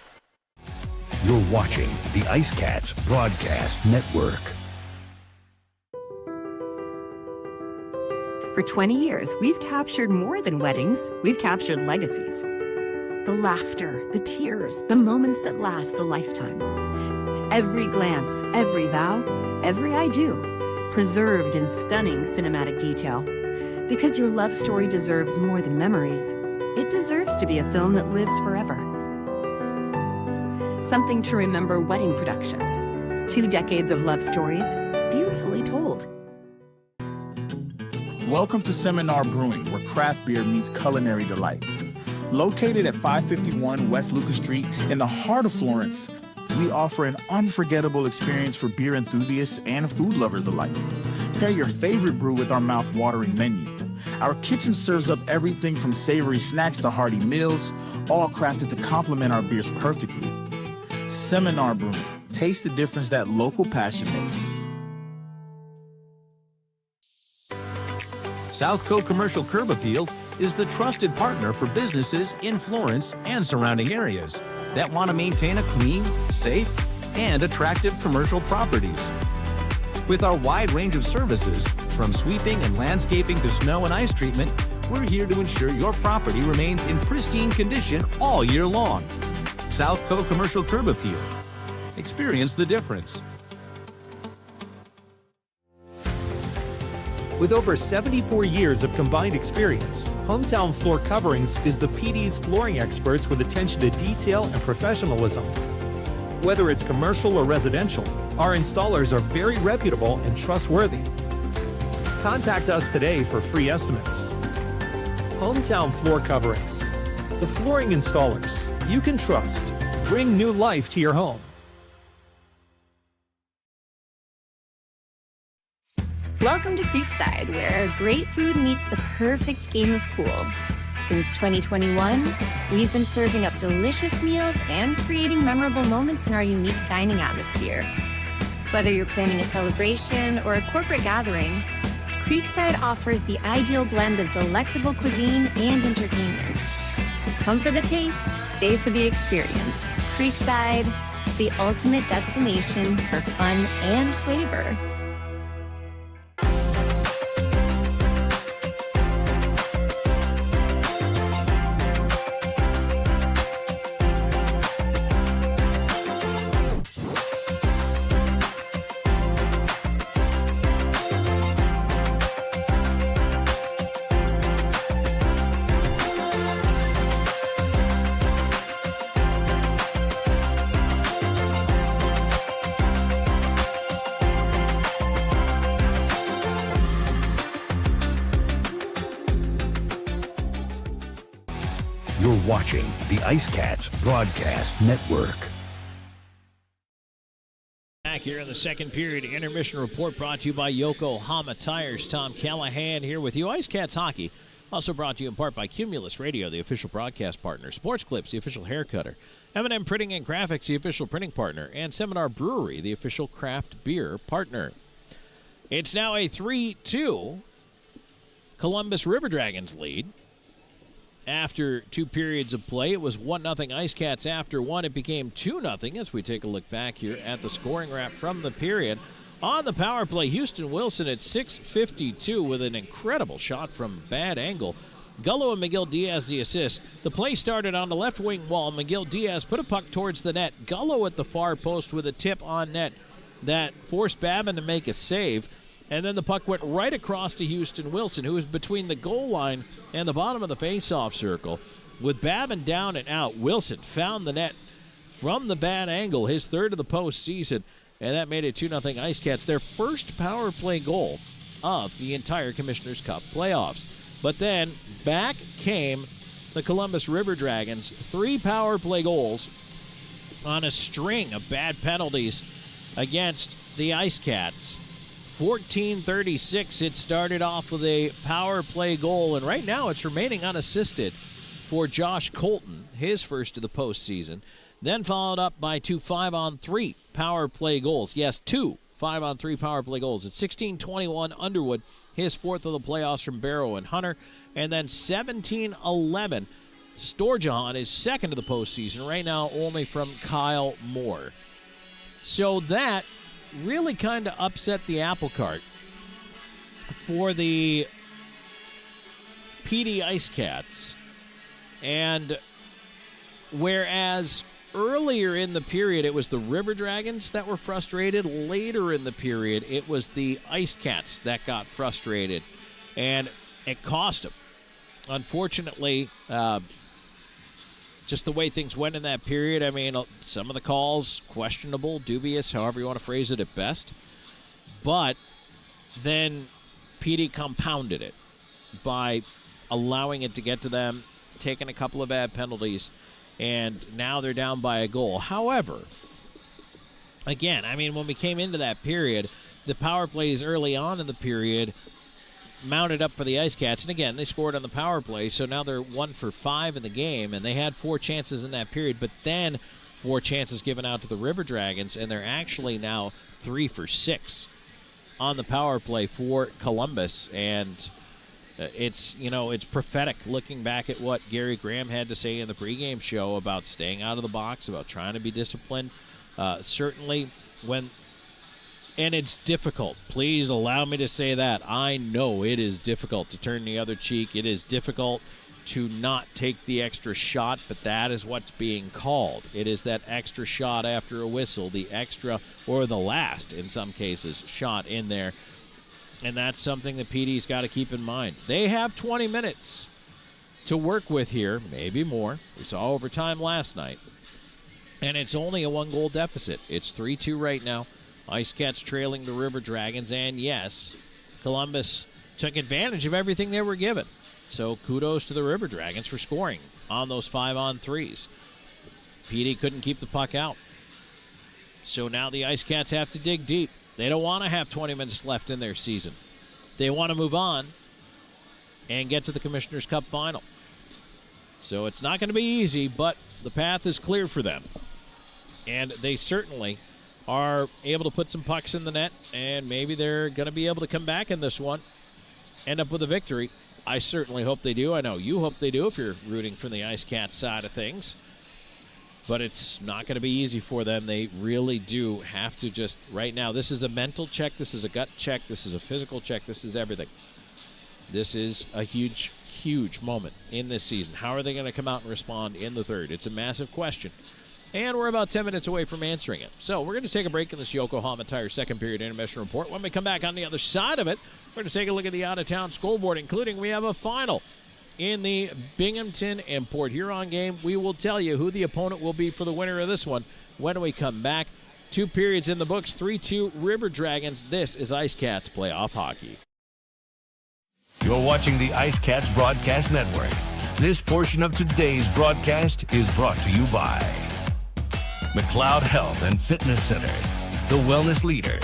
Speaker 2: You're watching the IceCats Broadcast Network.
Speaker 4: For 20 years, we've captured more than weddings. We've captured legacies. The laughter, the tears, the moments that last a lifetime. Every glance, every vow, every I do, preserved in stunning cinematic detail. Because your love story deserves more than memories. It deserves to be a film that lives forever. Something to remember wedding productions. 2 decades of love stories, beautifully told.
Speaker 21: Welcome to Seminar Brewing, where craft beer meets culinary delight. Located at 551 West Lucas Street in the heart of Florence, we offer an unforgettable experience for beer enthusiasts and food lovers alike. Pair your favorite brew with our mouth-watering menu. Our kitchen serves up everything from savory snacks to hearty meals, all crafted to complement our beers perfectly. Seminar Brewing. Taste the difference that local passion makes.
Speaker 3: Southco Commercial Curb Appeal is the trusted partner for businesses in Florence and surrounding areas that want to maintain a clean, safe, and attractive commercial properties. With our wide range of services, from sweeping and landscaping to snow and ice treatment, we're here to ensure your property remains in pristine condition all year long. Southco Commercial Curb Appeal. Experience the difference.
Speaker 22: With over 74 years of combined experience, Hometown Floor Coverings is the PD's flooring experts with attention to detail and professionalism. Whether it's commercial or residential, our installers are very reputable and trustworthy. Contact us today for free estimates. Hometown Floor Coverings, the flooring installers you can trust. Bring new life to your home.
Speaker 19: Welcome to Creekside, where great food meets the perfect game of pool. Since 2021, we've been serving up delicious meals and creating memorable moments in our unique dining atmosphere. Whether you're planning a celebration or a corporate gathering, Creekside offers the ideal blend of delectable cuisine and entertainment. Come for the taste, stay for the experience. Creekside, the ultimate destination for fun and flavor.
Speaker 2: You're watching the IceCats Broadcast Network.
Speaker 1: Back here in the second period, intermission report brought to you by Yokohama Tires. Tom Callahan here with you. IceCats Hockey, also brought to you in part by Cumulus Radio, the official broadcast partner. Sports Clips, the official hair cutter. M&M Printing and Graphics, the official printing partner. And Seminar Brewery, the official craft beer partner. It's now a 3-2 Columbus River Dragons lead. After 2 periods of play, it was 1-0 IceCats. After 1, it became 2-0 as we take a look back here at the scoring wrap from the period. On the power play, Houston Wilson at 6:52 with an incredible shot from bad angle. Gullo and Miguel Diaz the assist. The play started on the left wing wall. Miguel Diaz put a puck towards the net. Gullo at the far post with a tip on net that forced Babin to make a save. And then the puck went right across to Houston Wilson, who was between the goal line and the bottom of the faceoff circle. With Babin down and out, Wilson found the net from the bad angle, his third of the postseason, and that made it 2-0 IceCats, their first power play goal of the entire Commissioner's Cup playoffs. But then back came the Columbus River Dragons, 3 power play goals on a string of bad penalties against the IceCats. 14:36, it started off with a power play goal, and right now it's remaining unassisted for Josh Colton, his first of the postseason. Then followed up by 2 5-on-3 power play goals. Yes, 2 5-on-3 power play goals. At 16:21, Underwood, his 4th of the playoffs from Barrow and Hunter. And then 17:11, Storjahan, his 2nd of the postseason, right now only from Kyle Moore. So that really kind of upset the apple cart for the PD IceCats. And whereas earlier in the period it was the River Dragons that were frustrated, later in the period it was the IceCats that got frustrated. And it cost them. Unfortunately, just the way things went in that period, I mean, some of the calls, questionable, dubious, however you want to phrase it at best. But then PD compounded it by allowing it to get to them, taking a couple of bad penalties, and now they're down by a goal. However, again, I mean, when we came into that period, the power plays early on in the period mounted up for the IceCats, and again, they scored on the power play, so now they're 1 for 5 in the game, and they had 4 chances in that period, but then 4 chances given out to the River Dragons, and they're actually now 3 for 6 on the power play for Columbus, and it's prophetic looking back at what Gary Graham had to say in the pregame show about staying out of the box, about trying to be disciplined. Certainly and it's difficult. Please allow me to say that. I know it is difficult to turn the other cheek. It is difficult to not take the extra shot, but that is what's being called. It is that extra shot after a whistle, the extra, or the last, in some cases, shot in there. And that's something the PD's got to keep in mind. They have 20 minutes to work with here, maybe more. We saw overtime last night. And it's only a 1-goal deficit. It's 3-2 right now. IceCats trailing the River Dragons, and yes, Columbus took advantage of everything they were given. So kudos to the River Dragons for scoring on those 5-on-3s. PD couldn't keep the puck out. So now the IceCats have to dig deep. They don't want to have 20 minutes left in their season. They want to move on and get to the Commissioner's Cup final. So it's not going to be easy, but the path is clear for them. And they certainly are able to put some pucks in the net, and maybe they're going to be able to come back in this one end up with a victory. I certainly hope they do. I know you hope they do if you're rooting for the IceCats side of things. But it's not going to be easy for them. They really do have to just, right now, this is a mental check, this is a gut check, this is a physical check, this is everything. This is a huge, huge moment in this season. How are they going to come out and respond in the third? It's a massive question. And we're about 10 minutes away from answering it. So we're going to take a break in this Yokohama Tire second period intermission report. When we come back on the other side of it, we're going to take a look at the out-of-town scoreboard, including we have a final in the Binghamton and Port Huron game. We will tell you who the opponent will be for the winner of this one when we come back. 2 periods in the books, 3-2 River Dragons. This is IceCats Playoff Hockey.
Speaker 2: You're watching the IceCats Broadcast Network. This portion of today's broadcast is brought to you by McLeod Health and Fitness Center, the wellness leader.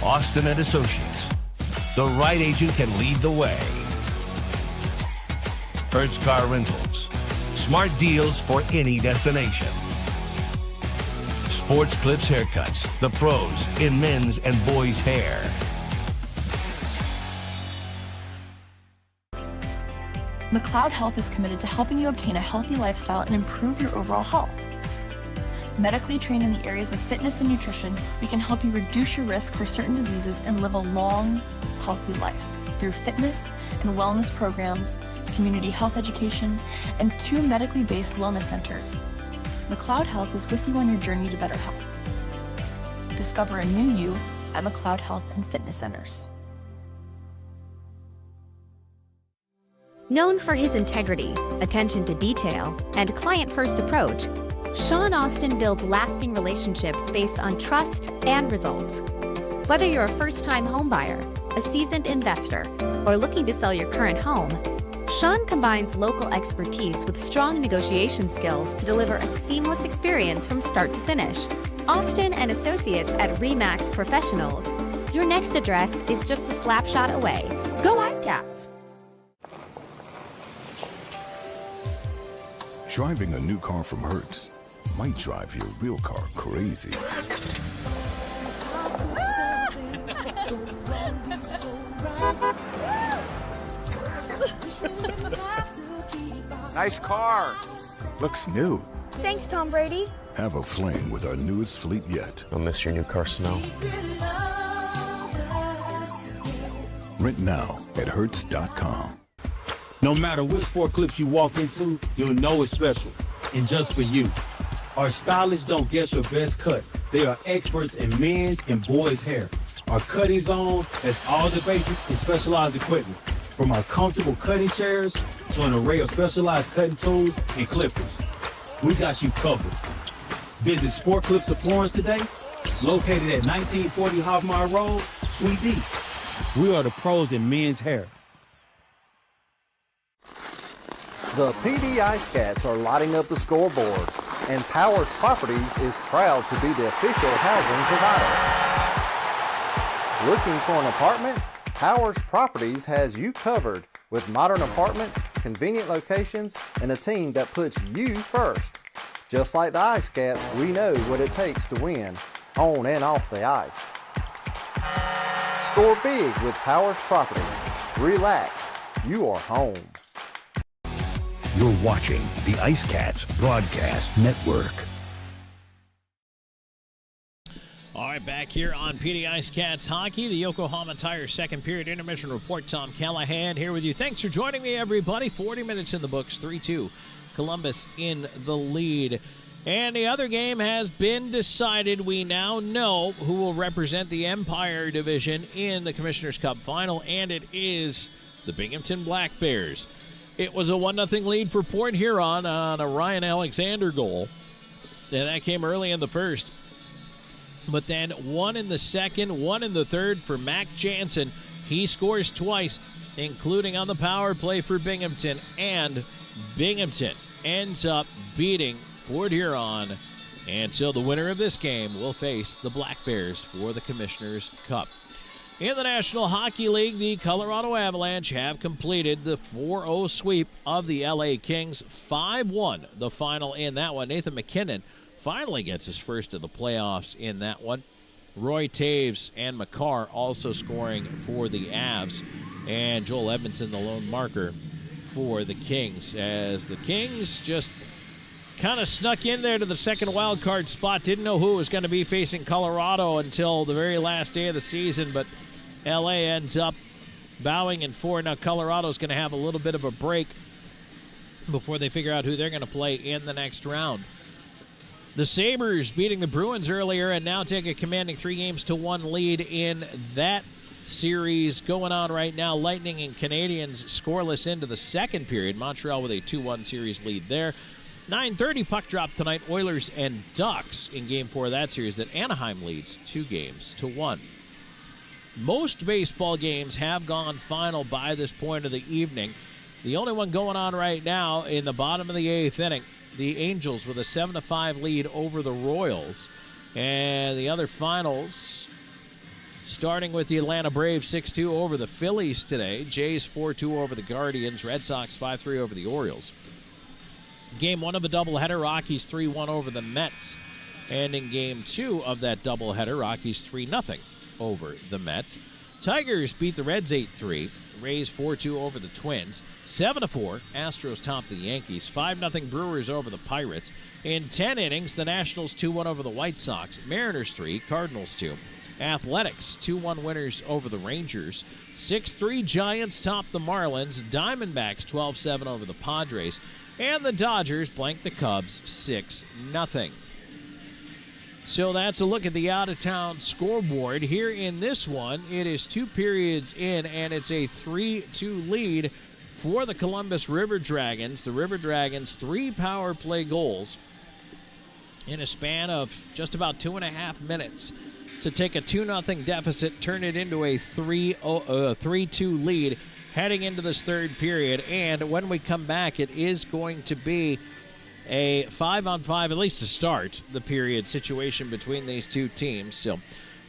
Speaker 2: Austin and Associates. The right agent can lead the way. Hertz Car Rentals. Smart deals for any destination. Sports Clips Haircuts. The pros in men's and boys' hair.
Speaker 16: McLeod Health is committed to helping you obtain a healthy lifestyle and improve your overall health. Medically trained in the areas of fitness and nutrition, we can help you reduce your risk for certain diseases and live a long, healthy life through fitness and wellness programs, community health education, and 2 medically based wellness centers. McLeod Health is with you on your journey to better health. Discover a new you at McLeod Health and Fitness Centers.
Speaker 19: Known for his integrity, attention to detail, and client-first approach, Sean Austin builds lasting relationships based on trust and results. Whether you're a first-time homebuyer, a seasoned investor, or looking to sell your current home, Sean combines local expertise with strong negotiation skills to deliver a seamless experience from start to finish. Austin and Associates at RE/MAX Professionals. Your next address is just a slap shot away. Go IceCats!
Speaker 20: Driving a new car from Hertz might drive your real car crazy.
Speaker 6: Nice car. Looks new.
Speaker 5: Thanks, Tom Brady.
Speaker 20: Have a fling with our newest fleet yet.
Speaker 8: I'll miss your new car smell.
Speaker 20: Rent now at Hertz.com.
Speaker 24: No matter which forklifts you walk into, you'll know it's special. And just for you. Our stylists don't guess your best cut. They are experts in men's and boys' hair. Our cutting zone has all the basics in specialized equipment. From our comfortable cutting chairs to an array of specialized cutting tools and clippers. We got you covered. Visit Sport Clips of Florence today, located at 1940 Hoffmeyer Road, Suite D. We are the pros in men's hair.
Speaker 25: The PD IceCats are lighting up the scoreboard, and Powers Properties is proud to be the official housing provider. Looking for an apartment? Powers Properties has you covered with modern apartments, convenient locations, and a team that puts you first. Just like the IceCats, we know what it takes to win, on and off the ice. Score big with Powers Properties. Relax, you are home.
Speaker 2: You're watching the IceCats Broadcast Network.
Speaker 1: All right, back here on PD IceCats Hockey, the Yokohama Tire second period intermission report. Tom Callahan here with you. Thanks for joining me, everybody. 40 minutes in the books, 3-2. Columbus in the lead. And the other game has been decided. We now know who will represent the Empire Division in the Commissioner's Cup final, and it is the Binghamton Black Bears. It was a 1-0 lead for Port Huron on a Ryan Alexander goal. And that came early in the first. But then 1 in the second, 1 in the third for Mac Jansen. He scores twice, including on the power play for Binghamton. And Binghamton ends up beating Port Huron. And so the winner of this game will face the Black Bears for the Commissioner's Cup. In the National Hockey League, the Colorado Avalanche have completed the 4-0 sweep of the LA Kings. 5-1 the final in that one. Nathan McKinnon finally gets his first of the playoffs in that one. Roy Taves and McCarr also scoring for the Avs. And Joel Edmondson, the lone marker for the Kings, as the Kings just kind of snuck in there to the second wild card spot. Didn't know who was going to be facing Colorado until the very last day of the season, but LA ends up bowing in 4. Now Colorado's going to have a little bit of a break before they figure out who they're going to play in the next round. The Sabres beating the Bruins earlier and now take a commanding 3-1 lead in that series going on right now. Lightning and Canadiens scoreless into the second period. Montreal with a 2-1 series lead there. 9:30 puck drop tonight. Oilers and Ducks in Game 4 of that series that Anaheim leads 2-1. Most baseball games have gone final by this point of the evening. The only one going on right now in the bottom of the 8th inning, the Angels with a 7-5 lead over the Royals. And the other finals, starting with the Atlanta Braves 6-2 over the Phillies today. Jays 4-2 over the Guardians. Red Sox 5-3 over the Orioles. Game 1 of a doubleheader, Rockies 3-1 over the Mets. And in Game 2 of that doubleheader, Rockies 3-0 over the Mets. Tigers beat the Reds 8-3. Rays 4-2 over the Twins. 7-4, Astros top the Yankees. 5-0 Brewers over the Pirates. In 10 innings, the Nationals 2-1 over the White Sox. Mariners 3, Cardinals 2. Athletics 2-1 winners over the Rangers. 6-3 Giants top the Marlins. Diamondbacks 12-7 over the Padres. And the Dodgers blanked the Cubs 6-0. So that's a look at the out-of-town scoreboard. Here in this one, it is 2 periods in, and it's a 3-2 lead for the Columbus River Dragons. The River Dragons, 3 power play goals in a span of just about 2.5 minutes to take a 2-0 deficit, turn it into a 3-2 lead heading into this third period. And when we come back, it is going to be a 5-on-5, at least to start the period, situation between these two teams. So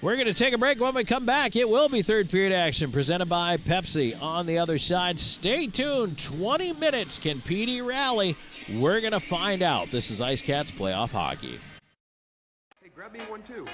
Speaker 1: we're going to take a break. When we come back, it will be third period action presented by Pepsi. On the other side, stay tuned. 20 minutes. Can PD rally? We're going to find out. This is IceCats Playoff Hockey.
Speaker 10: Hey, grab me 1-2.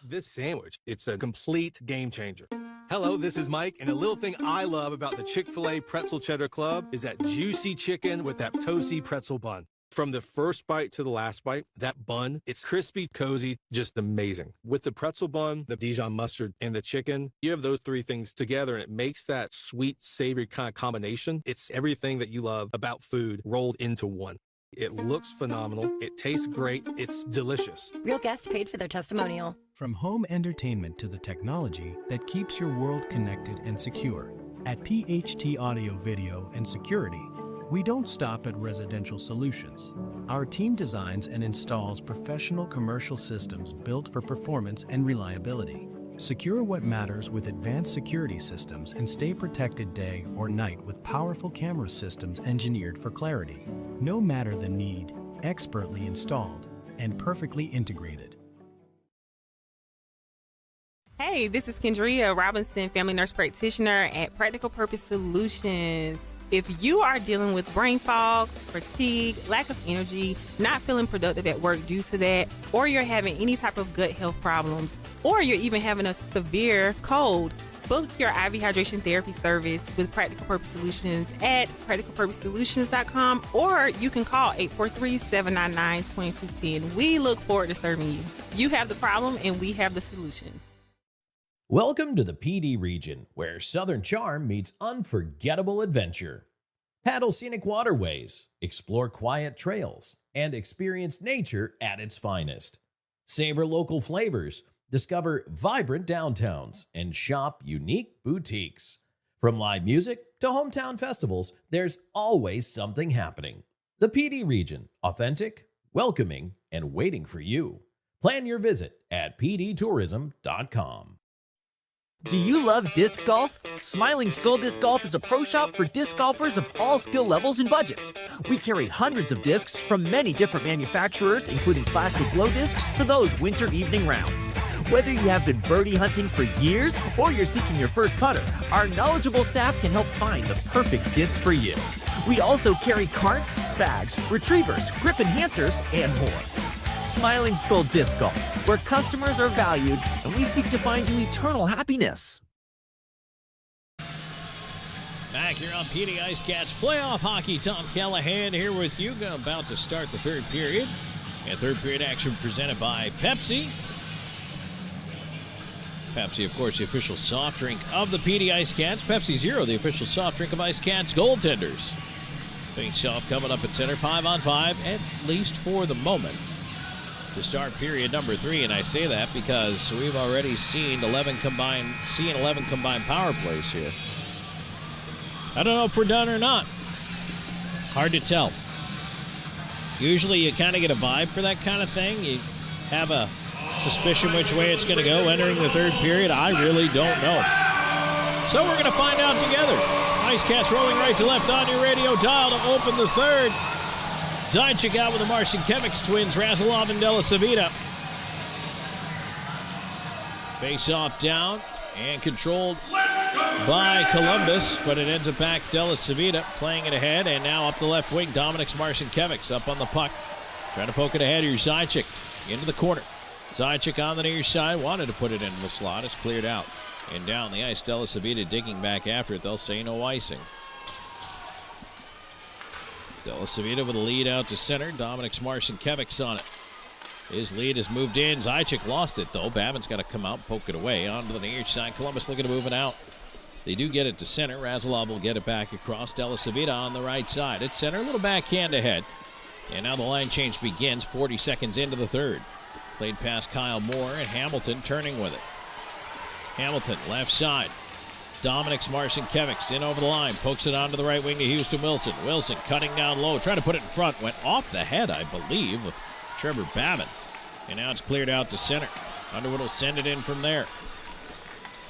Speaker 5: This sandwich, it's a complete game changer. Hello, this is Mike, and a little thing I love about the Chick-fil-A Pretzel Cheddar Club is that juicy chicken with that toasty pretzel bun. From the first bite to the last bite, that bun, it's crispy, cozy, just amazing. With the pretzel bun, the Dijon mustard, and the chicken, you have those 3 things together, and it makes that sweet, savory kind of combination. It's everything that you love about food rolled into one. It looks phenomenal. It tastes great. It's delicious.
Speaker 12: Real guest paid for their testimonial.
Speaker 7: From home entertainment to the technology that keeps your world connected and secure. At PHT Audio Video and Security, we don't stop at residential solutions. Our team designs and installs professional commercial systems built for performance and reliability. Secure what matters with advanced security systems and stay protected day or night with powerful camera systems engineered for clarity. No matter the need, expertly installed and perfectly integrated.
Speaker 13: Hey, this is Kendria Robinson, family nurse practitioner at Practical Purpose Solutions. If you are dealing with brain fog, fatigue, lack of energy, not feeling productive at work due to that, or you're having any type of gut health problems, or you're even having a severe cold, book your IV hydration therapy service with Practical Purpose Solutions at practicalpurposesolutions.com, or you can call 843-799-2210. We look forward to serving you. You have the problem and we have the solution.
Speaker 1: Welcome to the PD region, where Southern charm meets unforgettable adventure. Paddle scenic waterways, explore quiet trails, and experience nature at its finest. Savor local flavors, discover vibrant downtowns, and shop unique boutiques. From live music to hometown festivals, there's always something happening. The PD region, authentic, welcoming, and waiting for you. Plan your visit at pdtourism.com.
Speaker 17: Do you love disc golf? Smiling Skull Disc Golf is a pro shop for disc golfers of all skill levels and budgets. We carry hundreds of discs from many different manufacturers, including plastic glow discs for those winter evening rounds. Whether you have been birdie hunting for years or you're seeking your first putter, our knowledgeable staff can help find the perfect disc for you. We also carry carts, bags, retrievers, grip enhancers, and more. Smiling Skull Disc Golf, where customers are valued and we seek to find you eternal happiness.
Speaker 1: Back here on PD IceCats Playoff Hockey, Tom Callahan here with you. About to start the third period. And third period action presented by Pepsi. Pepsi, of course, the official soft drink of the PD IceCats. Pepsi Zero, the official soft drink of IceCats goaltenders. Face-off coming up at center, 5-on-5, at least for the moment, to start period number 3. And I say that because we've already seen 11 combined power plays here. I don't know if we're done or not. Hard to tell. Usually you kind of get a vibe for that kind of thing. You have a suspicion which way it's going to go entering the third period. I really don't know. So we're going to find out together. IceCats rolling right to left on your radio dial to open the third. Zajac out with the Marcinkiewicz twins, Razilov and Della Savita. Face-off down and controlled by Columbus, but it ends up back Della Savita playing it ahead, and now up the left wing, Dominic Marcinkiewicz up on the puck. Trying to poke it ahead. Here's Zajac into the corner. Zajac on the near side, wanted to put it into the slot. It's cleared out. And down the ice, Della Savita digging back after it. They'll say no icing. Della Savita with a lead out to center. Dominic Marcinkiewicz on it. His lead has moved in. Zajac lost it, though. Babin's got to come out, poke it away. Onto the near side. Columbus looking to move it out. They do get it to center. Razilov will get it back across. Della Savita on the right side. At center, a little backhand ahead. And now the line change begins 40 seconds into the third. Played past Kyle Moore, and Hamilton turning with it. Hamilton, left side. Dominic Marcinkiewicz in over the line. Pokes it onto the right wing to Houston Wilson. Wilson cutting down low. Trying to put it in front. Went off the head, I believe, of Trevor Babin. And now it's cleared out to center. Underwood will send it in from there.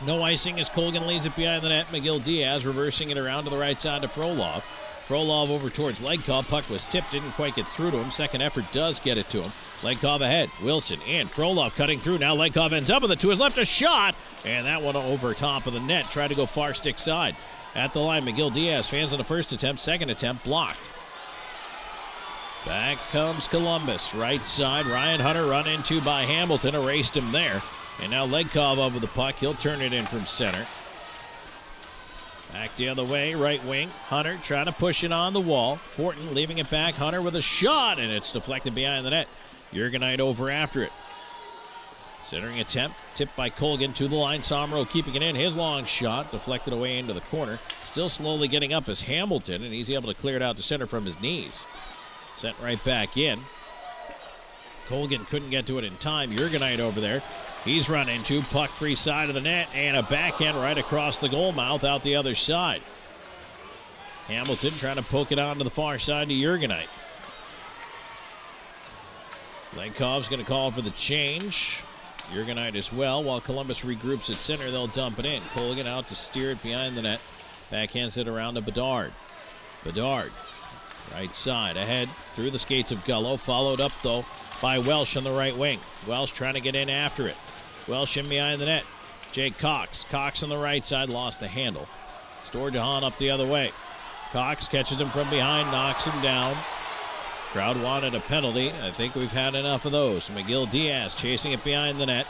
Speaker 1: No icing as Colgan leaves it behind the net. McGill Diaz reversing it around to the right side to Frolov. Frolov over towards Legkov. Puck was tipped, didn't quite get through to him. Second effort does get it to him. Legkov ahead. Wilson in. Frolov cutting through. Now Legkov ends up with it to his left. A shot. And that one over top of the net. Tried to go far stick side. At the line, McGill Diaz. Fans on the first attempt. Second attempt blocked. Back comes Columbus. Right side. Ryan Hunter run into by Hamilton. Erased him there. And now Legkov over the puck. He'll turn it in from center. Back the other way, right wing. Hunter trying to push it on the wall. Fortin leaving it back. Hunter with a shot, and it's deflected behind the net. Jurgenite over after it. Centering attempt, tipped by Colgan to the line. Somro keeping it in. His long shot, deflected away into the corner. Still slowly getting up is Hamilton, and he's able to clear it out to center from his knees. Sent right back in. Colgan couldn't get to it in time. Jurgenite over there. He's run into puck free side of the net, and a backhand right across the goal mouth out the other side. Hamilton trying to poke it on to the far side to Jurgenite. Legkov's going to call for the change. Jurgenite as well. While Columbus regroups at center, they'll dump it in. Colgan out to steer it behind the net. Backhands it around to Bedard. Bedard, right side, ahead through the skates of Gullo. Followed up, though, by Welsh on the right wing. Welsh trying to get in after it. Welsh in behind the net. Jake Cox. Cox on the right side, lost the handle. Storjahan up the other way. Cox catches him from behind, knocks him down. Crowd wanted a penalty. I think we've had enough of those. McGill Diaz chasing it behind the net.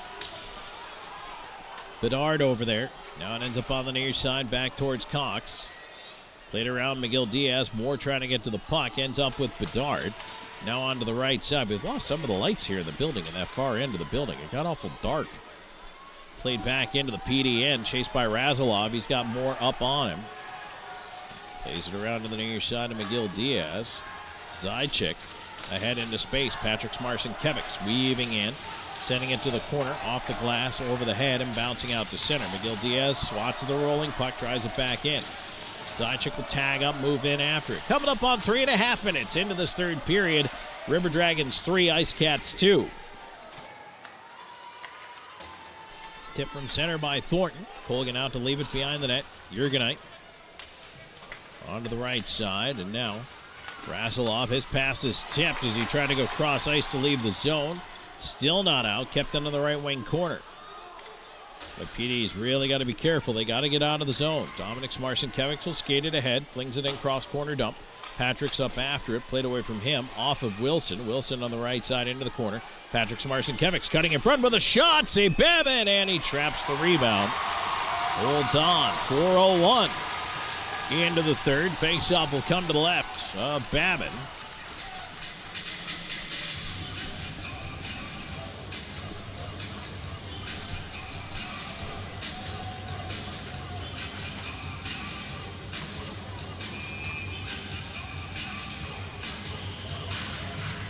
Speaker 1: Bedard over there. Now it ends up on the near side, back towards Cox. Played around McGill Diaz. Moore trying to get to the puck. Ends up with Bedard. Now on to the right side. We've lost some of the lights here in the building, in that far end of the building. It got awful dark. Played back into the PDN, chased by Razilov. He's got Moore up on him. Plays it around to the near side of McGill Diaz. Zajac ahead into space. Patrick Marcinkiewicz weaving in, sending it to the corner, off the glass, over the head, and bouncing out to center. McGill Diaz swats at the rolling puck, tries it back in. Zajac will tag up, move in after it. Coming up on 3.5 minutes into this third period. River Dragons 3, IceCats 2. Tip from center by Thornton. Colgan out to leave it behind the net. Jurgenite onto the right side, and now Raseloff, his pass is tipped as he tried to go cross ice to leave the zone. Still not out, kept into the right wing corner. But PD's really got to be careful. They got to get out of the zone. Dominic Marcinkiewicz will skate it ahead, flings it in cross corner dump. Patrick's up after it, played away from him, off of Wilson. Wilson on the right side into the corner. Patrick Marcinkiewicz cutting in front with a shot. St. Babin, and he traps the rebound. Holds on. 4:01 into the third. Face-off will come to the left of Babin.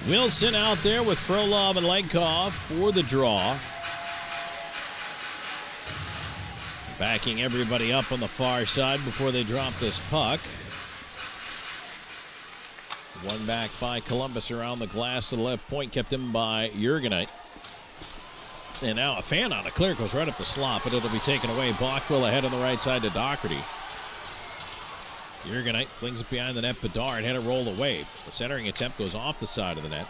Speaker 1: Wilson out there with Frolov and Legkov for the draw. Backing everybody up on the far side before they drop this puck. One back by Columbus around the glass to the left point, kept in by Jurgenite. And now a fan on a clear goes right up the slot, but it'll be taken away. Bockwell ahead on the right side to Doherty. Jurgenite flings it behind the net. Bedard had it rolled away. The centering attempt goes off the side of the net.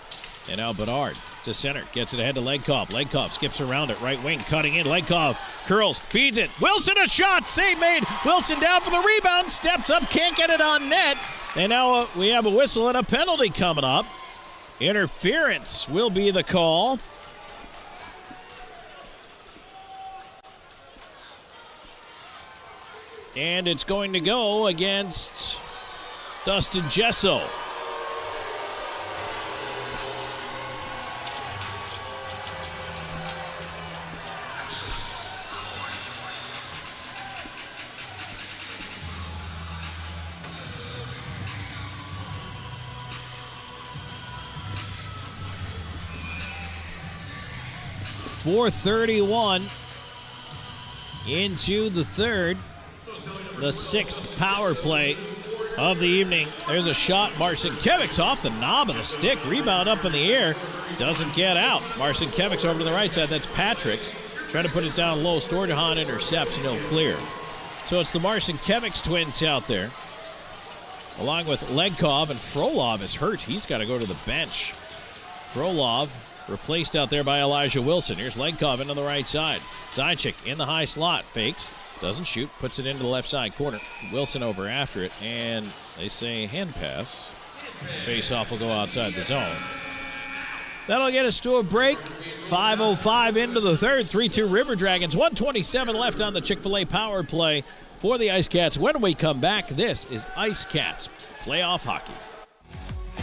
Speaker 1: And now Bedard to center. Gets it ahead to Legkov. Legkov skips around it. Right wing cutting in. Legkov curls. Feeds it. Wilson a shot. Save made. Wilson down for the rebound. Steps up. Can't get it on net. And now we have a whistle and a penalty coming up. Interference will be the call. And it's going to go against Dustin Gesso. .431 into the third. The sixth power play of the evening. There's a shot. Marcinkiewicz off the knob of the stick. Rebound up in the air. Doesn't get out. Marcinkiewicz over to the right side. That's Patrick's. Trying to put it down low. Storjahan intercepts and he'll clear. So it's the Marcinkiewicz twins out there. Along with Legkov, and Frolov is hurt. He's got to go to the bench. Frolov replaced out there by Elijah Wilson. Here's Legkov into the right side. Zajac in the high slot. Fakes. Doesn't shoot. Puts it into the left side corner. Wilson over after it. And they say hand pass. Face-off will go outside the zone. That'll get us to a break. 5:05 into the third. 3-2 River Dragons. 1:27 left on the Chick-fil-A power play for the IceCats. When we come back, this is IceCats Playoff Hockey.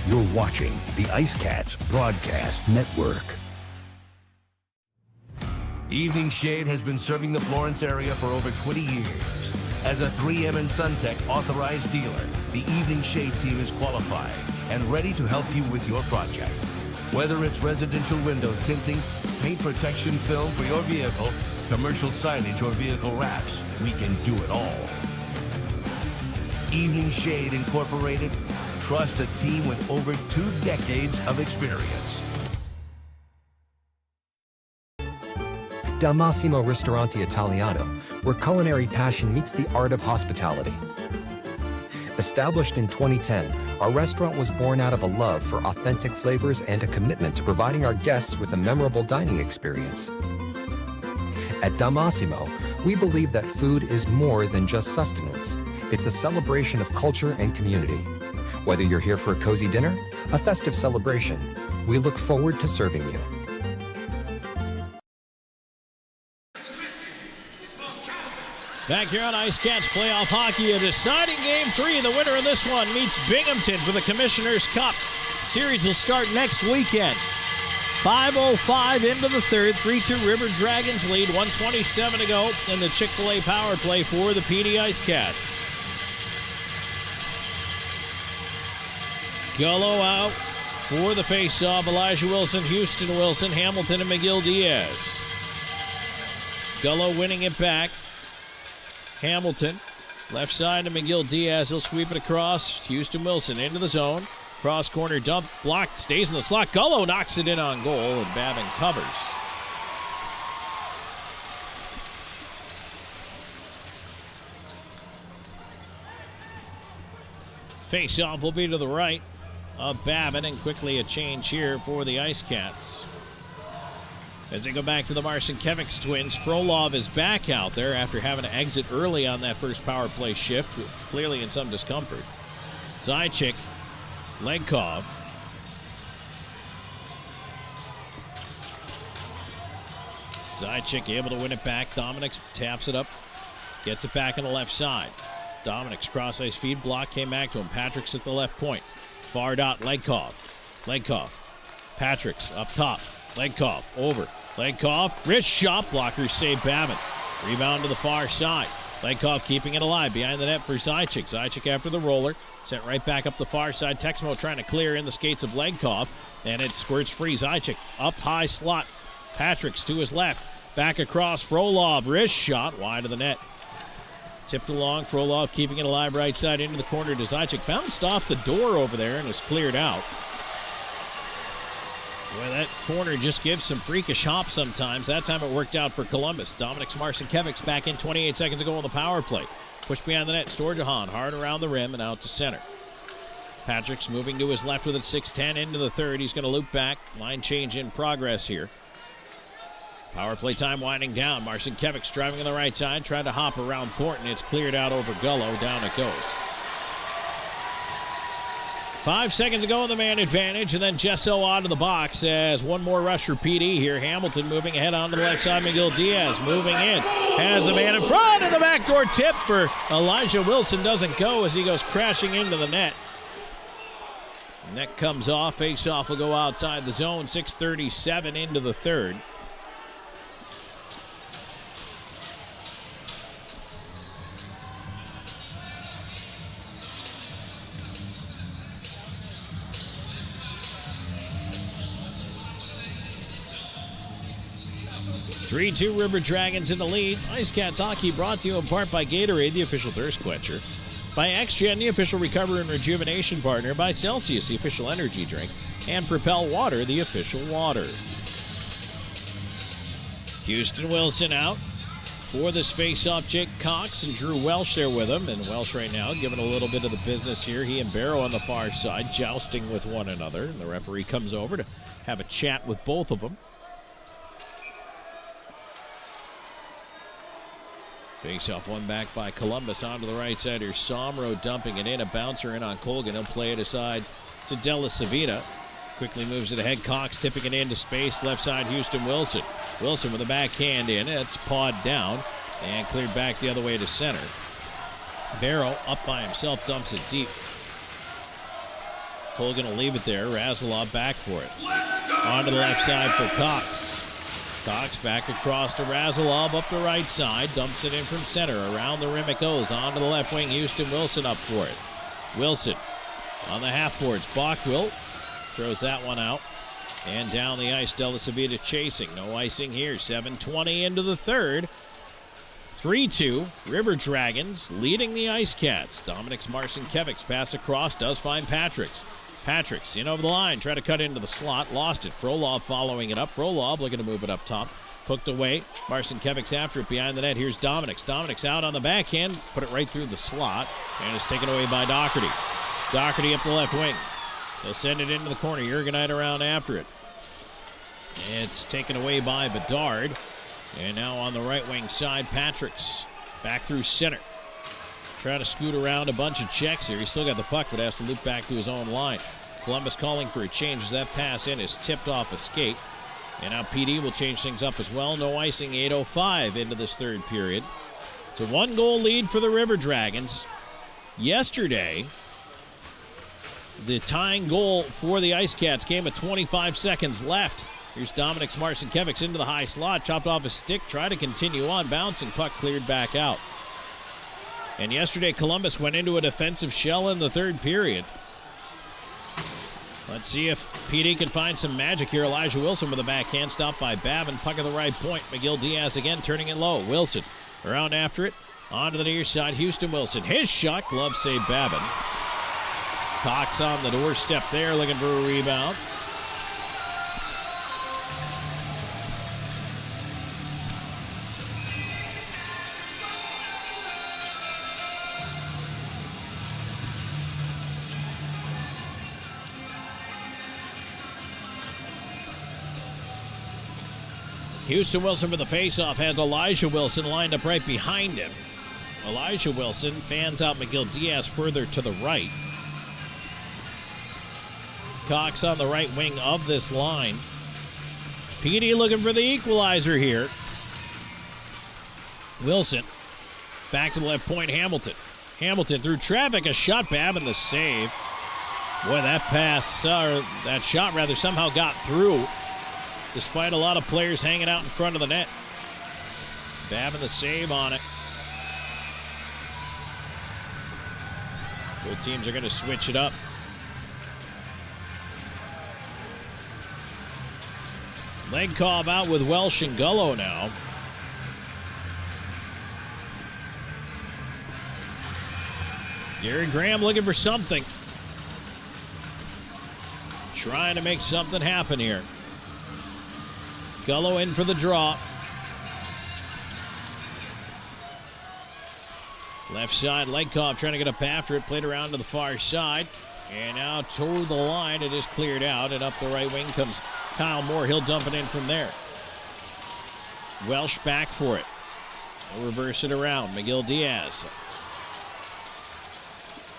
Speaker 2: You're watching the IceCats Broadcast Network. Evening Shade has been serving the Florence area for over 20 years. As a 3M and SunTech authorized dealer, the Evening Shade team is qualified and ready to help you with your project. Whether it's residential window tinting, paint protection film for your vehicle, commercial signage, or vehicle wraps, we can do it all. Evening Shade Incorporated. Trust a team with over 2 decades of experience.
Speaker 9: Dal Massimo Ristorante Italiano, where culinary passion meets the art of hospitality. Established in 2010, our restaurant was born out of a love for authentic flavors and a commitment to providing our guests with a memorable dining experience. At Dal Massimo, we believe that food is more than just sustenance. It's a celebration of culture and community. Whether you're here for a cozy dinner, a festive celebration, we look forward to serving you.
Speaker 1: Back here on IceCats Playoff Hockey, a deciding Game 3. The winner of this one meets Binghamton for the Commissioner's Cup. Series will start next weekend. 5:05 into the third. 3-2 River Dragons lead. 1:27 to go in the Chick-fil-A power play for the PD IceCats. Gullo out for the face-off. Elijah Wilson, Houston Wilson, Hamilton, and McGill Diaz. Gullo winning it back. Hamilton, left side to McGill Diaz. He'll sweep it across. Houston Wilson into the zone. Cross corner dump. Blocked. Stays in the slot. Gullo knocks it in on goal, and Babin covers. Face-off will be to the right of Babin, and quickly a change here for the IceCats. As they go back to the Marcinkiewicz twins, Frolov is back out there after having to exit early on that first power play shift, clearly in some discomfort. Zajic, Legkov. Zajic able to win it back. Dominic taps it up, gets it back on the left side. Dominic's cross-ice feed block came back to him. Patrick's at the left point. Far dot, Legkov. Legkov. Patrick's up top. Legkov over. Legkov, wrist shot, blocker save Babin. Rebound to the far side. Legkov keeping it alive behind the net for Zajic. Zajic after the roller, sent right back up the far side. Texmo trying to clear in the skates of Legkov, and it squirts free. Zajic up high slot. Patrick's to his left. Back across, Frolov, wrist shot, wide of the net. Tipped along, Frolov keeping it alive right side into the corner to Zajic. Bounced off the door over there and is cleared out. Well, that corner just gives some freakish hops sometimes. That time it worked out for Columbus. Dominic Marcinkiewicz back in 28 seconds ago on the power play. Pushed behind the net, Storjahan hard around the rim and out to center. Patrick's moving to his left with it, 6-10 into the third. He's going to loop back. Line change in progress here. Power play time winding down. Marcinkiewicz driving on the right side, trying to hop around Thornton. It's cleared out over Gullo. Down it goes. 5 seconds ago in the man advantage, and then Gesso out of the box as one more rush for PD here. Hamilton moving ahead onto the left side. Miguel Diaz moving in. Has a man in front, and the backdoor tip for Elijah Wilson doesn't go as he goes crashing into the net. Net comes off. Face-off will go outside the zone. 6:37 into the third. (3-2) River Dragons in the lead. IceCats hockey brought to you in part by Gatorade, the official thirst quencher. By XGen, the official recovery and rejuvenation partner. By Celsius, the official energy drink. And Propel Water, the official water. Houston Wilson out. For this face-off, Jake Cox and Drew Welsh there with him. And Welsh right now giving a little bit of the business here. He and Barrow on the far side, jousting with one another. And the referee comes over to have a chat with both of them. Face-off one back by Columbus onto the right side here. Somro dumping it in. A bouncer in on Colgan. He'll play it aside to Della Savita. Quickly moves it ahead. Cox tipping it into space. Left side, Houston Wilson. Wilson with a backhand in. It's pawed down and cleared back the other way to center. Barrow up by himself, dumps it deep. Colgan will leave it there. Razilov back for it. Onto the left side for Cox. Cox back across to Razilov up the right side. Dumps it in from center. Around the rim it goes. Onto the left wing. Houston Wilson up for it. Wilson on the half boards. Bachwill throws that one out. And down the ice, Della Savita chasing. No icing here. 7:20 into the third. 3-2. River Dragons leading the IceCats. Dominic Marcinkiewicz pass across. Does find Patrick's. Patrick's in over the line, try to cut into the slot, lost it. Frolov following it up. Frolov looking to move it up top. Hooked away. Marcinkiewicz after it behind the net. Here's Dominic's. Dominic's out on the backhand. Put it right through the slot. And it's taken away by Doherty. Doherty up the left wing. They'll send it into the corner. Jurgenite around after it. It's taken away by Bedard. And now on the right wing side, Patrick's back through center. Trying to scoot around a bunch of checks here. He's still got the puck, but has to loop back to his own line. Columbus calling for a change as that pass in is tipped off a skate. And now PD will change things up as well. No icing, 8:05 into this third period. It's a one-goal lead for the River Dragons. Yesterday, the tying goal for the IceCats came at 25 seconds left. Here's Dominic Marcinkiewicz into the high slot. Chopped off a stick, tried to continue on. Bouncing puck cleared back out. And yesterday, Columbus went into a defensive shell in the third period. Let's see if PD can find some magic here. Elijah Wilson with a backhand stop by Babin. Puck at the right point. Miguel Diaz again turning it low. Wilson around after it. On to the near side. Houston Wilson. His shot. Glove save Babin. Cox on the doorstep there looking for a rebound. Houston Wilson for the faceoff has Elijah Wilson lined up right behind him. Elijah Wilson fans out McGill Diaz further to the right. Cox on the right wing of this line. PD looking for the equalizer here. Wilson back to the left point, Hamilton. Hamilton through traffic, a shot, Babb in the save. Boy, that pass, that shot rather, somehow got through, despite a lot of players hanging out in front of the net. Babb in the save on it. Both teams are going to switch it up. Leg call out with Welsh and Gullo now. Gary Graham looking for something. Trying to make something happen here. Gullo in for the draw. Left side, Legkov trying to get up after it. Played around to the far side. And now toward the line, it is cleared out. And up the right wing comes Kyle Moore. He'll dump it in from there. Welsh back for it. He'll reverse it around. McGill Diaz.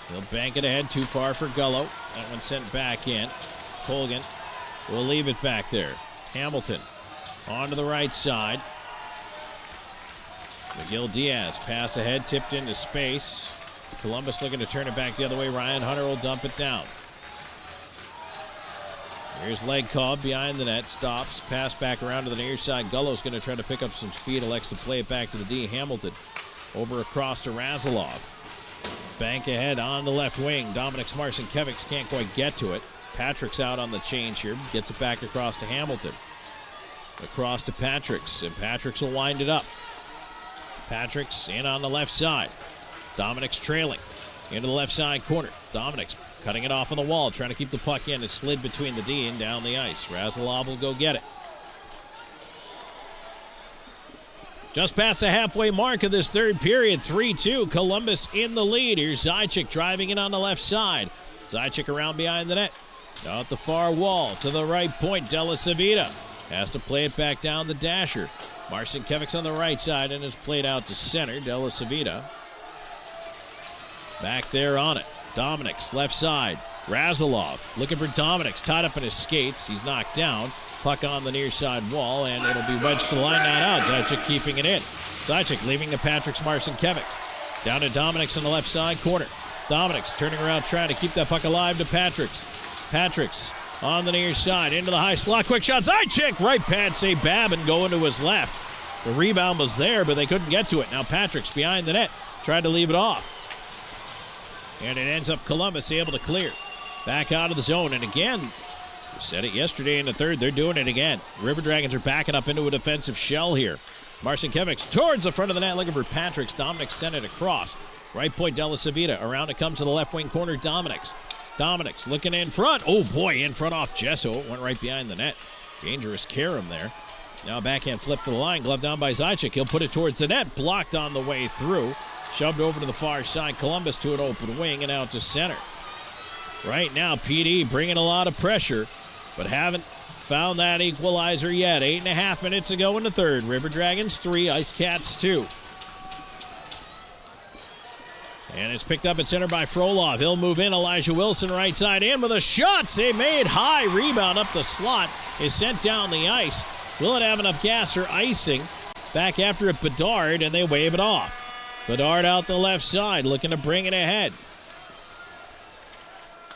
Speaker 1: He'll bank it ahead. Too far for Gullo. That one sent back in. Colgan will leave it back there. Hamilton onto the right side. McGill Diaz pass ahead, tipped into space. Columbus looking to turn it back the other way. Ryan Hunter will dump it down. Here's Legkov behind the net. Stops. Pass back around to the near side. Gullo's going to try to pick up some speed. Elects to play it back to the D. Hamilton over across to Razilov. Bank ahead on the left wing. Dominic Marcinkiewicz can't quite get to it. Patrick's out on the change here. Gets it back across to Hamilton. Across to Patrick's. And Patrick's will wind it up. Patrick's in on the left side. Dominic's trailing. Into the left side corner. Dominic's cutting it off on the wall. Trying to keep the puck in. It slid between the D and down the ice. Razilov will go get it. Just past the halfway mark of this third period, 3-2. Columbus in the lead. Here's Zajac driving in on the left side. Zajac around behind the net. Now at the far wall to the right point. Della Savita has to play it back down the dasher. Marcinkiewicz on the right side and is played out to center. Della Savita back there on it. Dominic's left side. Razilov looking for Dominic's tied up in his skates. He's knocked down. Puck on the near side wall, and it'll be wedged to the line, not out. Zajac keeping it in. Zajac leaving to Patrick's Marcinkiewicz. Down to Dominic's on the left side corner. Dominic's turning around, trying to keep that puck alive to Patrick's. Patrick's on the near side, into the high slot. Quick shot, Zajac! Right pad save, Babin going to his left. The rebound was there, but they couldn't get to it. Now Patrick's behind the net, tried to leave it off. And it ends up Columbus able to clear. Back out of the zone, and again, we said it yesterday in the third, they're doing it again. River Dragons are backing up into a defensive shell here. Marcinkiewicz towards the front of the net, looking for Patrick's. Dominic sent it across. Right point, Della Savita. Around it comes to the left wing corner, Dominic's. Dominic's looking in front. Oh boy, in front off Jesso. It went right behind the net. Dangerous Karam there. Now a backhand flip to the line, glove down by Zajac. He'll put it towards the net, blocked on the way through. Shoved over to the far side. Columbus to an open wing and out to center. Right now, PD bringing a lot of pressure, but haven't found that equalizer yet. 8.5 minutes ago in the third. River Dragons 3, IceCats 2. And it's picked up at center by Frolov. He'll move in. Elijah Wilson right side in with a shot. Save made. High rebound up the slot. Is sent down the ice. Will it have enough gas for icing? Back after it, Bedard, and they wave it off. Bedard out the left side, looking to bring it ahead.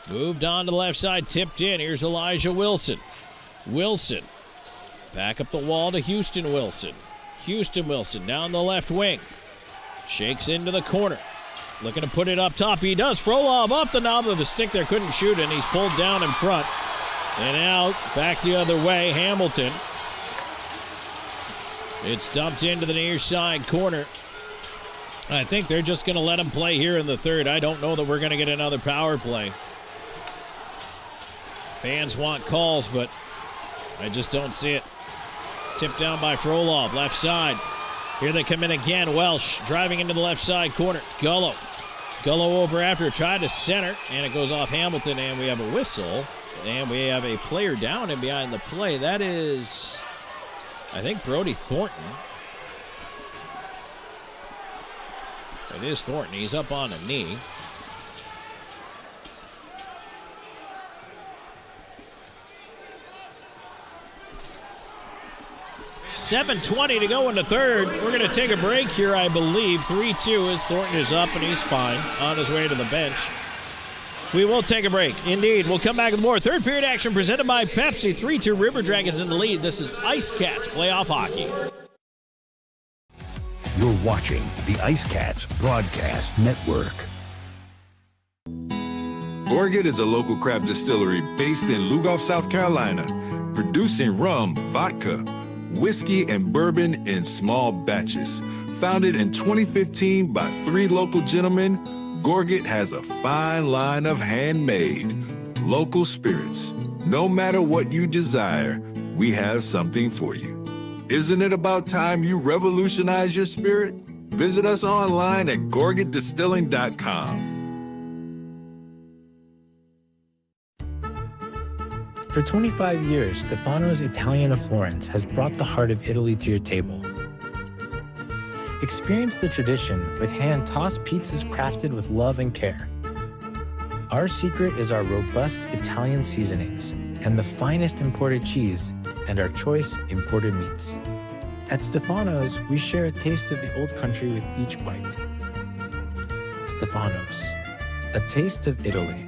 Speaker 1: Moved on to the left side, tipped in. Here's Elijah Wilson. Wilson back up the wall to Houston Wilson. Houston Wilson down the left wing. Shakes into the corner. Looking to put it up top. He does. Frolov off the knob of his stick there. Couldn't shoot, and he's pulled down in front. And out, back the other way, Hamilton. It's dumped into the near side corner. I think they're just going to let him play here in the third. I don't know that we're going to get another power play. Fans want calls, but I just don't see it. Tipped down by Frolov, left side. Here they come in again. Welsh driving into the left side corner. Gullo over after, tried to center, and it goes off Hamilton, and we have a whistle, and we have a player down and behind the play. That is I think Brody Thornton. It is Thornton. He's up on a knee. .7:20 to go in the third. We're going to take a break here, I believe. 3-2 as Thornton is up and he's fine on his way to the bench. We will take a break. Indeed. We'll come back with more third period action presented by Pepsi. 3-2 River Dragons in the lead. This is IceCats Playoff Hockey.
Speaker 2: You're watching the IceCats Broadcast Network.
Speaker 11: Gorget is a local craft distillery based in Lugoff, South Carolina, producing rum, vodka, whiskey, and bourbon in small batches. Founded in 2015 by 3 local gentlemen, Gorget has a fine line of handmade, local spirits. No matter what you desire, we have something for you. Isn't it about time you revolutionize your spirit? Visit us online at gorgetdistilling.com.
Speaker 14: For 25 years, Stefano's Italian of Florence has brought the heart of Italy to your table. Experience the tradition with hand-tossed pizzas crafted with love and care. Our secret is our robust Italian seasonings and the finest imported cheese and our choice imported meats. At Stefano's, we share a taste of the old country with each bite. Stefano's, a taste of Italy.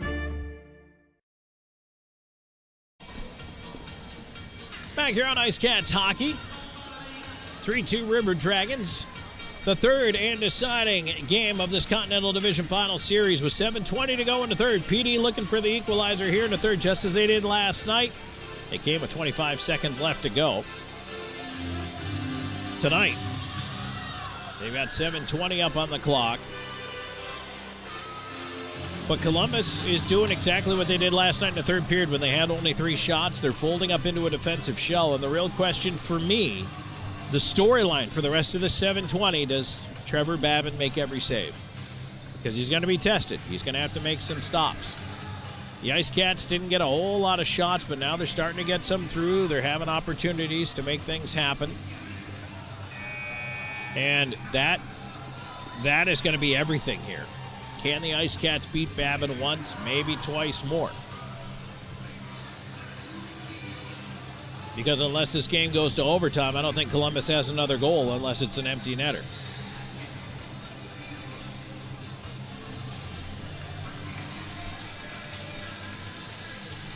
Speaker 1: Back here on IceCats Hockey. 3-2 River Dragons. The third and deciding game of this Continental Division Final Series with 7:20 to go in the third. PD looking for the equalizer here in the third, just as they did last night. They came with 25 seconds left to go. Tonight, they've got 7:20 up on the clock. But Columbus is doing exactly what they did last night in the third period when they had only 3 shots. They're folding up into a defensive shell. And the real question for me, the storyline for the rest of the 7:20, does Trevor Babin make every save? Because he's going to be tested. He's going to have to make some stops. The IceCats didn't get a whole lot of shots, but now they're starting to get some through. They're having opportunities to make things happen. And that is going to be everything here. Can the IceCats beat Babin once, maybe twice more? Because unless this game goes to overtime, I don't think Columbus has another goal unless it's an empty netter.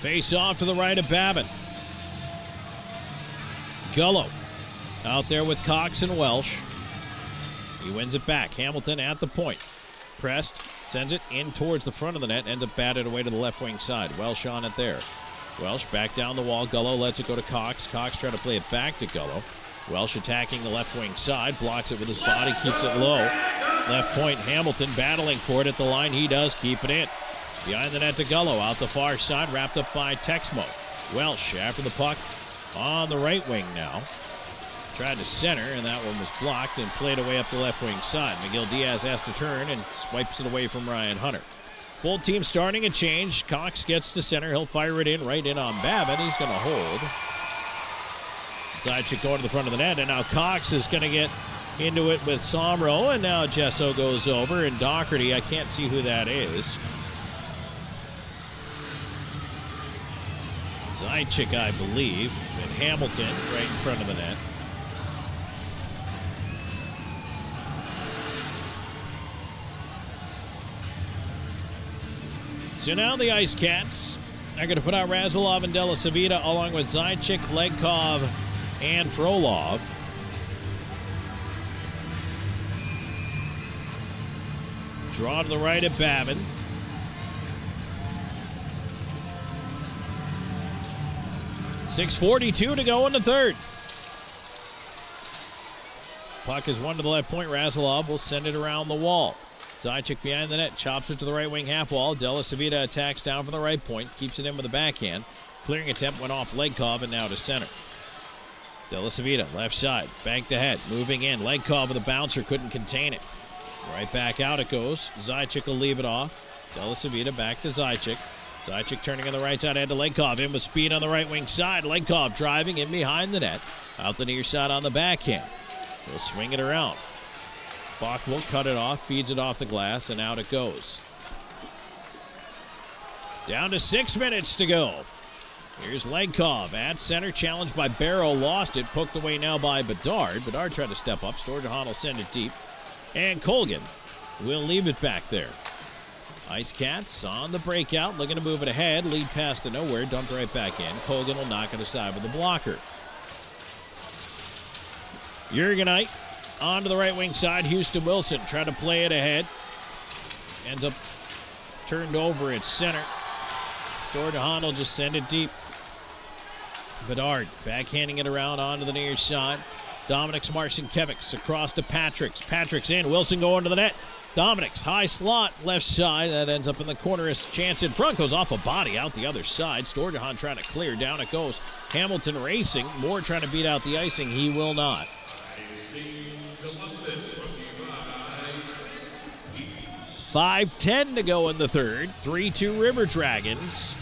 Speaker 1: Face off to the right of Babin. Gullo out there with Cox and Welsh. He wins it back. Hamilton at the point. Pressed, sends it in towards the front of the net, ends up batted away to the left wing side. Welsh on it there. Welsh back down the wall. Gullo lets it go to Cox. Cox trying to play it back to Gullo. Welsh attacking the left wing side. Blocks it with his body. Keeps it low. Left point, Hamilton battling for it at the line. He does keep it in. Behind the net to Gullo. Out the far side. Wrapped up by Texmo. Welsh after the puck on the right wing now. Tried to center, and that one was blocked and played away up the left wing side. Miguel Diaz has to turn and swipes it away from Ryan Hunter. Full team starting a change. Cox gets to center. He'll fire it in right in on Babin. He's going to hold. Zajac going to the front of the net, and now Cox is going to get into it with Somro, and now Jesso goes over, and Doherty, I can't see who that is. Zajac, I believe, and Hamilton right in front of the net. So now the IceCats are going to put out Razulov and Della Savita along with Zajac, Legkov, and Frolov. Draw to the right of Babin. .6:42 to go in the third. Puck is one to the left point. Razulov will send it around the wall. Zajac behind the net, chops it to the right wing half wall. Della Savita attacks down from the right point, keeps it in with a backhand. Clearing attempt went off Legkov and now to center. Della Savita, left side, banked ahead, moving in. Legkov with a bouncer, couldn't contain it. Right back out it goes. Zajac will leave it off. Della Savita back to Zajac. Zajac turning on the right side, head to Legkov, in with speed on the right wing side. Legkov driving in behind the net. Out the near side on the backhand. He'll swing it around. Bach will cut it off, feeds it off the glass, and out it goes. Down to 6 minutes to go. Here's Legkov at center, challenged by Barrow, lost it, poked away now by Bedard. Bedard tried to step up, Storjahan will send it deep, and Colgan will leave it back there. IceCats on the breakout, looking to move it ahead, lead pass to nowhere, dumped right back in. Colgan will knock it aside with a blocker. Jurgenite onto the right wing side, Houston Wilson trying to play it ahead. Ends up turned over at center. Storjahan will just send it deep. Bedard backhanding it around onto the near side. Dominic's Marcinkiewicz across to Patrick's. Patrick's in. Wilson going to the net. Dominic's high slot left side. That ends up in the corner. His chance in front goes off a body out the other side. Storjahan trying to clear. Down it goes. Hamilton racing. Moore trying to beat out the icing. He will not. 5:10 to go in the third. 3-2 River Dragons.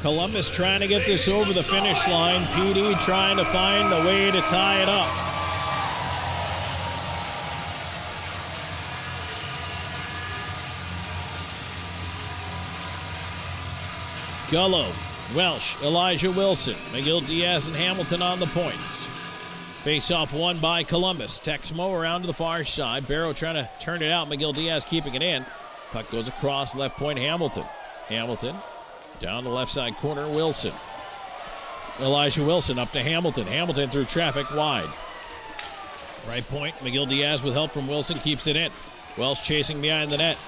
Speaker 1: Columbus trying to get this over the finish line. PD trying to find a way to tie it up. Gullo, Welsh, Elijah Wilson, McGill Diaz and Hamilton on the points. Face-off won by Columbus. Texmo around to the far side. Barrow trying to turn it out. McGill Diaz keeping it in. Puck goes across left point. Hamilton. Hamilton down the left side corner. Wilson. Elijah Wilson up to Hamilton. Hamilton through traffic wide. Right point. McGill Diaz with help from Wilson keeps it in. Welsh chasing behind the net.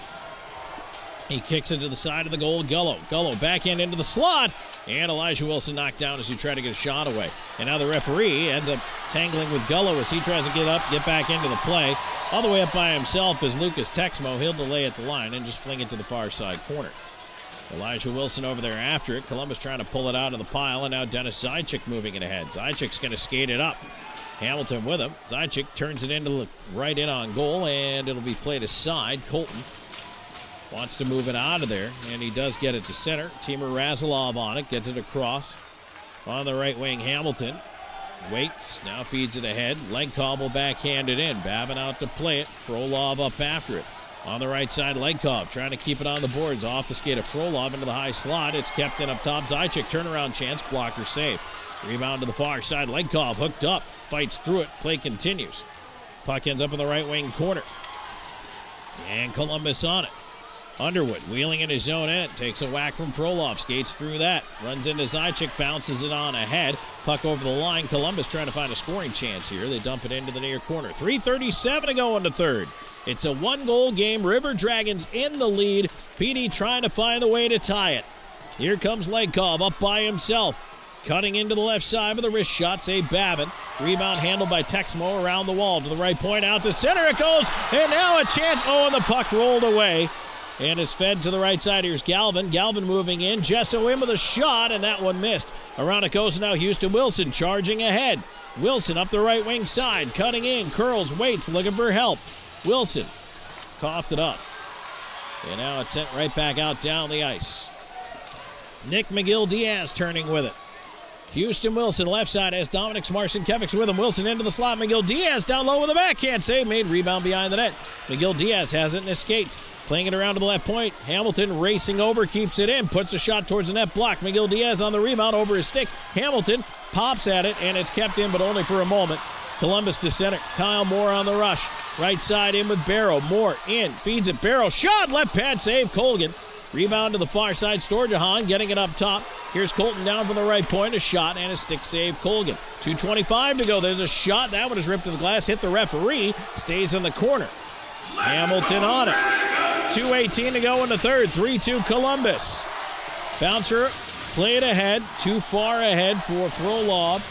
Speaker 1: He kicks it to the side of the goal. Gullo. Gullo backhand into the slot. And Elijah Wilson knocked down as he tried to get a shot away. And now the referee ends up tangling with Gullo as he tries to get up, get back into the play. All the way up by himself is Lucas Texmo. He'll delay at the line and just fling it to the far side corner. Elijah Wilson over there after it. Columbus trying to pull it out of the pile. And now Dennis Zajac moving it ahead. Zajac's going to skate it up. Hamilton with him. Zajac turns it into the right in on goal. And it'll be played aside. Colton wants to move it out of there, and he does get it to center. Timur Razilov on it, gets it across. On the right wing, Hamilton waits, now feeds it ahead. Legkov will backhand it in. Babin out to play it. Frolov up after it. On the right side, Legkov trying to keep it on the boards. Off the skate of Frolov into the high slot. It's kept in up top. Zajac turnaround chance, blocker save. Rebound to the far side. Legkov hooked up, fights through it. Play continues. Puck ends up in the right wing corner. And Columbus on it. Underwood wheeling in his own end. Takes a whack from Frolov. Skates through that. Runs into Zajac. Bounces it on ahead. Puck over the line. Columbus trying to find a scoring chance here. They dump it into the near corner. 3:37 to go in the third. It's a one-goal game. River Dragons in the lead. PD trying to find the way to tie it. Here comes Legkov up by himself. Cutting into the left side with a wrist shot. Save Babin. Rebound handled by Texmo around the wall. To the right point. Out to center it goes. And now a chance. Oh, and the puck rolled away. And it's fed to the right side. Here's Galvin. Galvin moving in. Jesso in with a shot, and that one missed. Around it goes now Houston Wilson charging ahead. Wilson up the right wing side. Cutting in. Curls, waits, looking for help. Wilson coughed it up. And now it's sent right back out down the ice. Nick McGill Diaz turning with it. Houston Wilson left side has Dominic's Marcinkiewicz with him. Wilson into the slot. McGill Diaz down low with a backhand save made. Rebound behind the net. McGill Diaz has it in his skates. Playing it around to the left point. Hamilton racing over, keeps it in, puts a shot towards the net block. McGill Diaz on the rebound over his stick. Hamilton pops at it, and it's kept in, but only for a moment. Columbus to center. Kyle Moore on the rush. Right side in with Barrow. Moore in, feeds it. Barrow shot, left pad save. Colgan. Rebound to the far side. Storjahan getting it up top. Here's Colton down from the right point. A shot and a stick save. Colgan. 2:25 to go. There's a shot. That one is ripped to the glass. Hit the referee. Stays in the corner. Hamilton on it. 2:18 to go in the third. 3-2 Columbus. Bouncer played ahead. Too far ahead for Frolov.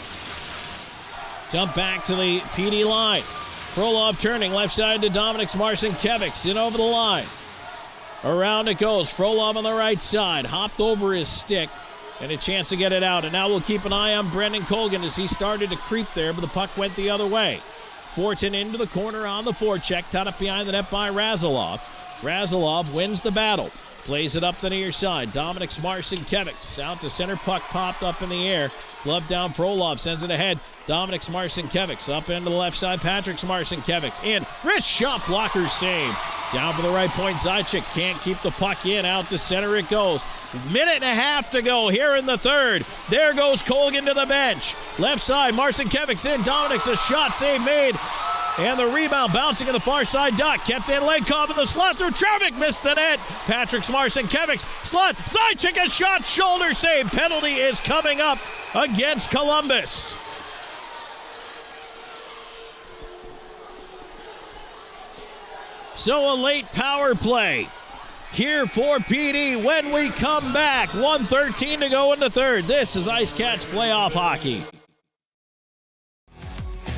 Speaker 1: Dump back to the PD line. Frolov turning left side to Dominic's Marcinkiewicz. In over the line. Around it goes. Frolov on the right side. Hopped over his stick. And a chance to get it out. And now we'll keep an eye on Brendan Colgan as he started to creep there, but the puck went the other way. Fortin into the corner on the forecheck. Tied up behind the net by Razilov. Razilov wins the battle. Plays it up the near side. Dominic's Marcinkiewicz out to center. Puck popped up in the air. Glove down. Frolov sends it ahead. Dominic's Marcinkiewicz up into the left side. Patrick's Marcinkiewicz in. Wrist shot blocker save. Down for the right point. Zajac can't keep the puck in. Out to center it goes. Minute and a half to go here in the third. There goes Colgan to the bench. Left side. Marcinkiewicz in. Dominic's a shot save made. And the rebound bouncing in the far side dot. Kept in Lenkov in the slot through traffic. Missed the net. Patrick's Marcinkiewicz. Slot. Zajac a shot. Shoulder save. Penalty is coming up against Columbus. So a late power play here for PD when we come back. 1:13 to go in the third. This is IceCats playoff hockey.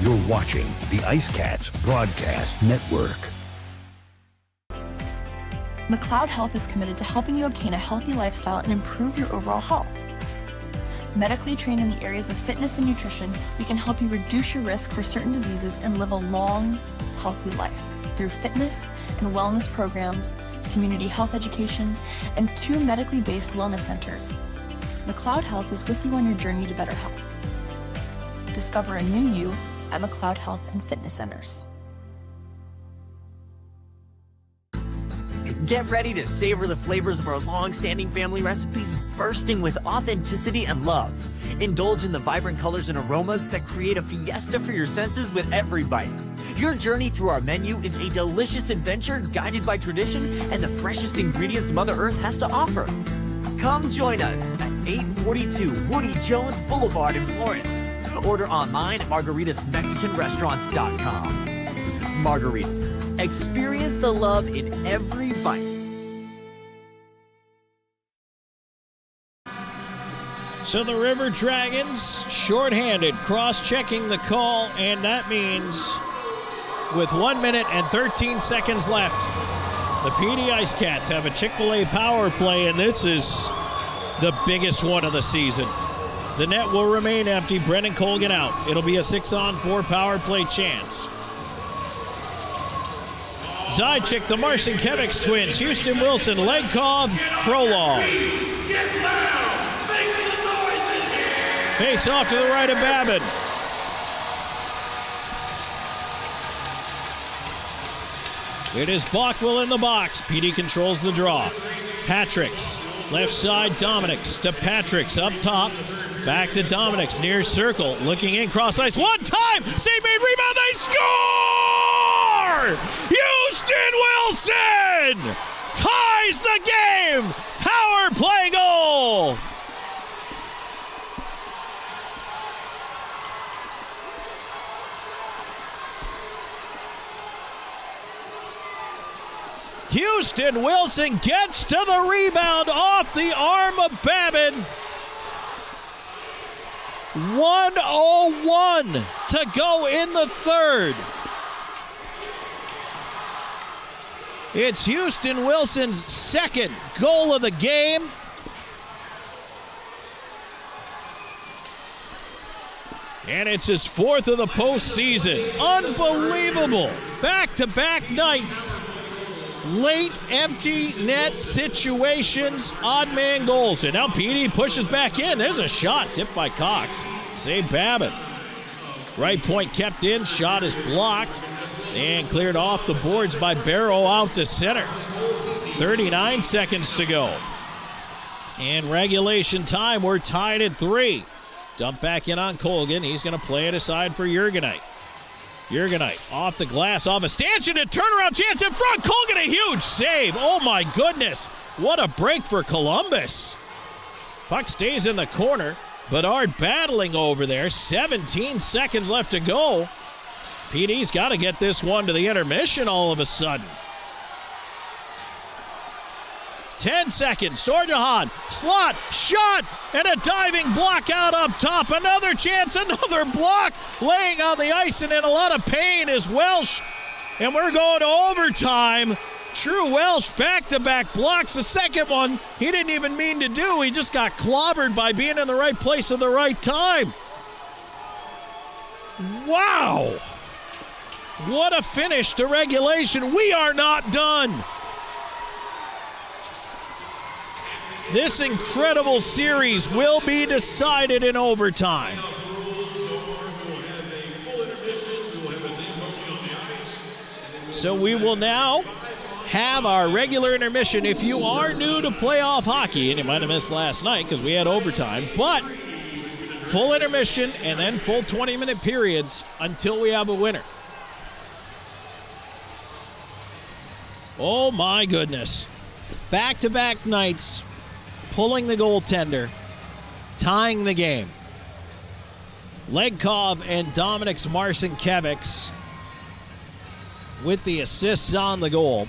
Speaker 2: You're watching the IceCats Broadcast Network.
Speaker 16: McLeod Health is committed to helping you obtain a healthy lifestyle and improve your overall health. Medically trained in the areas of fitness and nutrition, we can help you reduce your risk for certain diseases and live a long, healthy life through fitness and wellness programs, community health education, and 2 medically based wellness centers. McLeod Health is with you on your journey to better health. Discover a new you at McLeod Health and Fitness Centers.
Speaker 17: Get ready to savor the flavors of our long-standing family recipes, bursting with authenticity and love. Indulge in the vibrant colors and aromas that create a fiesta for your senses with every bite. Your journey through our menu is a delicious adventure guided by tradition and the freshest ingredients Mother Earth has to offer. Come join us at 842 Woody Jones Boulevard in Florence. Order online at margaritasmexicanrestaurants.com. Margaritas. Experience the love in every bite.
Speaker 1: So the River Dragons shorthanded, cross-checking the call, and that means with 1 minute and 13 seconds left, the PD IceCats have a Chick-fil-A power play, and this is the biggest one of the season. The net will remain empty. Brendan Colgan out. It'll be a 6-on-4 power play chance. Zajac, the Marcinkiewicz twins. Houston Wilson, Lenkov, Frolov. Face off to the right of Babin. It is Bockwell in the box. PD controls the draw. Patrick's. Left side, Dominic's to Patrick's up top. Back to Dominic's near circle. Looking in, cross ice. One time! Save made, rebound, they score! Houston Wilson ties the game! Power play goal! Houston Wilson gets to the rebound off the arm of Babin. 1:01 to go in the third. It's Houston Wilson's second goal of the game. And it's his fourth of the postseason. Unbelievable. Back-to-back nights. Late empty net situations, odd man goals. And now PD pushes back in. There's a shot tipped by Cox. Save Babin. Right point kept in. Shot is blocked and cleared off the boards by Barrow out to center. 39 seconds to go. And regulation time, we're tied at 3. Dump back in on Colgan. He's going to play it aside for Jurgenite. Jurgenite off the glass, off a stanchion, a turnaround chance in front. Colgan, a huge save. Oh my goodness. What a break for Columbus. Puck stays in the corner. Bedard battling over there. 17 seconds left to go. PD's got to get this one to the intermission all of a sudden. 10 seconds. Storjahan, slot, shot, and a diving block out up top. Another chance, another block. Laying on the ice and in a lot of pain is Welsh. And we're going to overtime. True Welsh back-to-back blocks. The second one he didn't even mean to do. He just got clobbered by being in the right place at the right time. Wow. What a finish to regulation. We are not done. This incredible series will be decided in overtime. So we will now have our regular intermission. If you are new to playoff hockey, and you might have missed last night because we had overtime, but full intermission and then full 20-minute periods until we have a winner. Oh my goodness. Back-to-back nights, pulling the goaltender, tying the game. Legkov and Dominik Marcinkiewicz with the assists on the goal.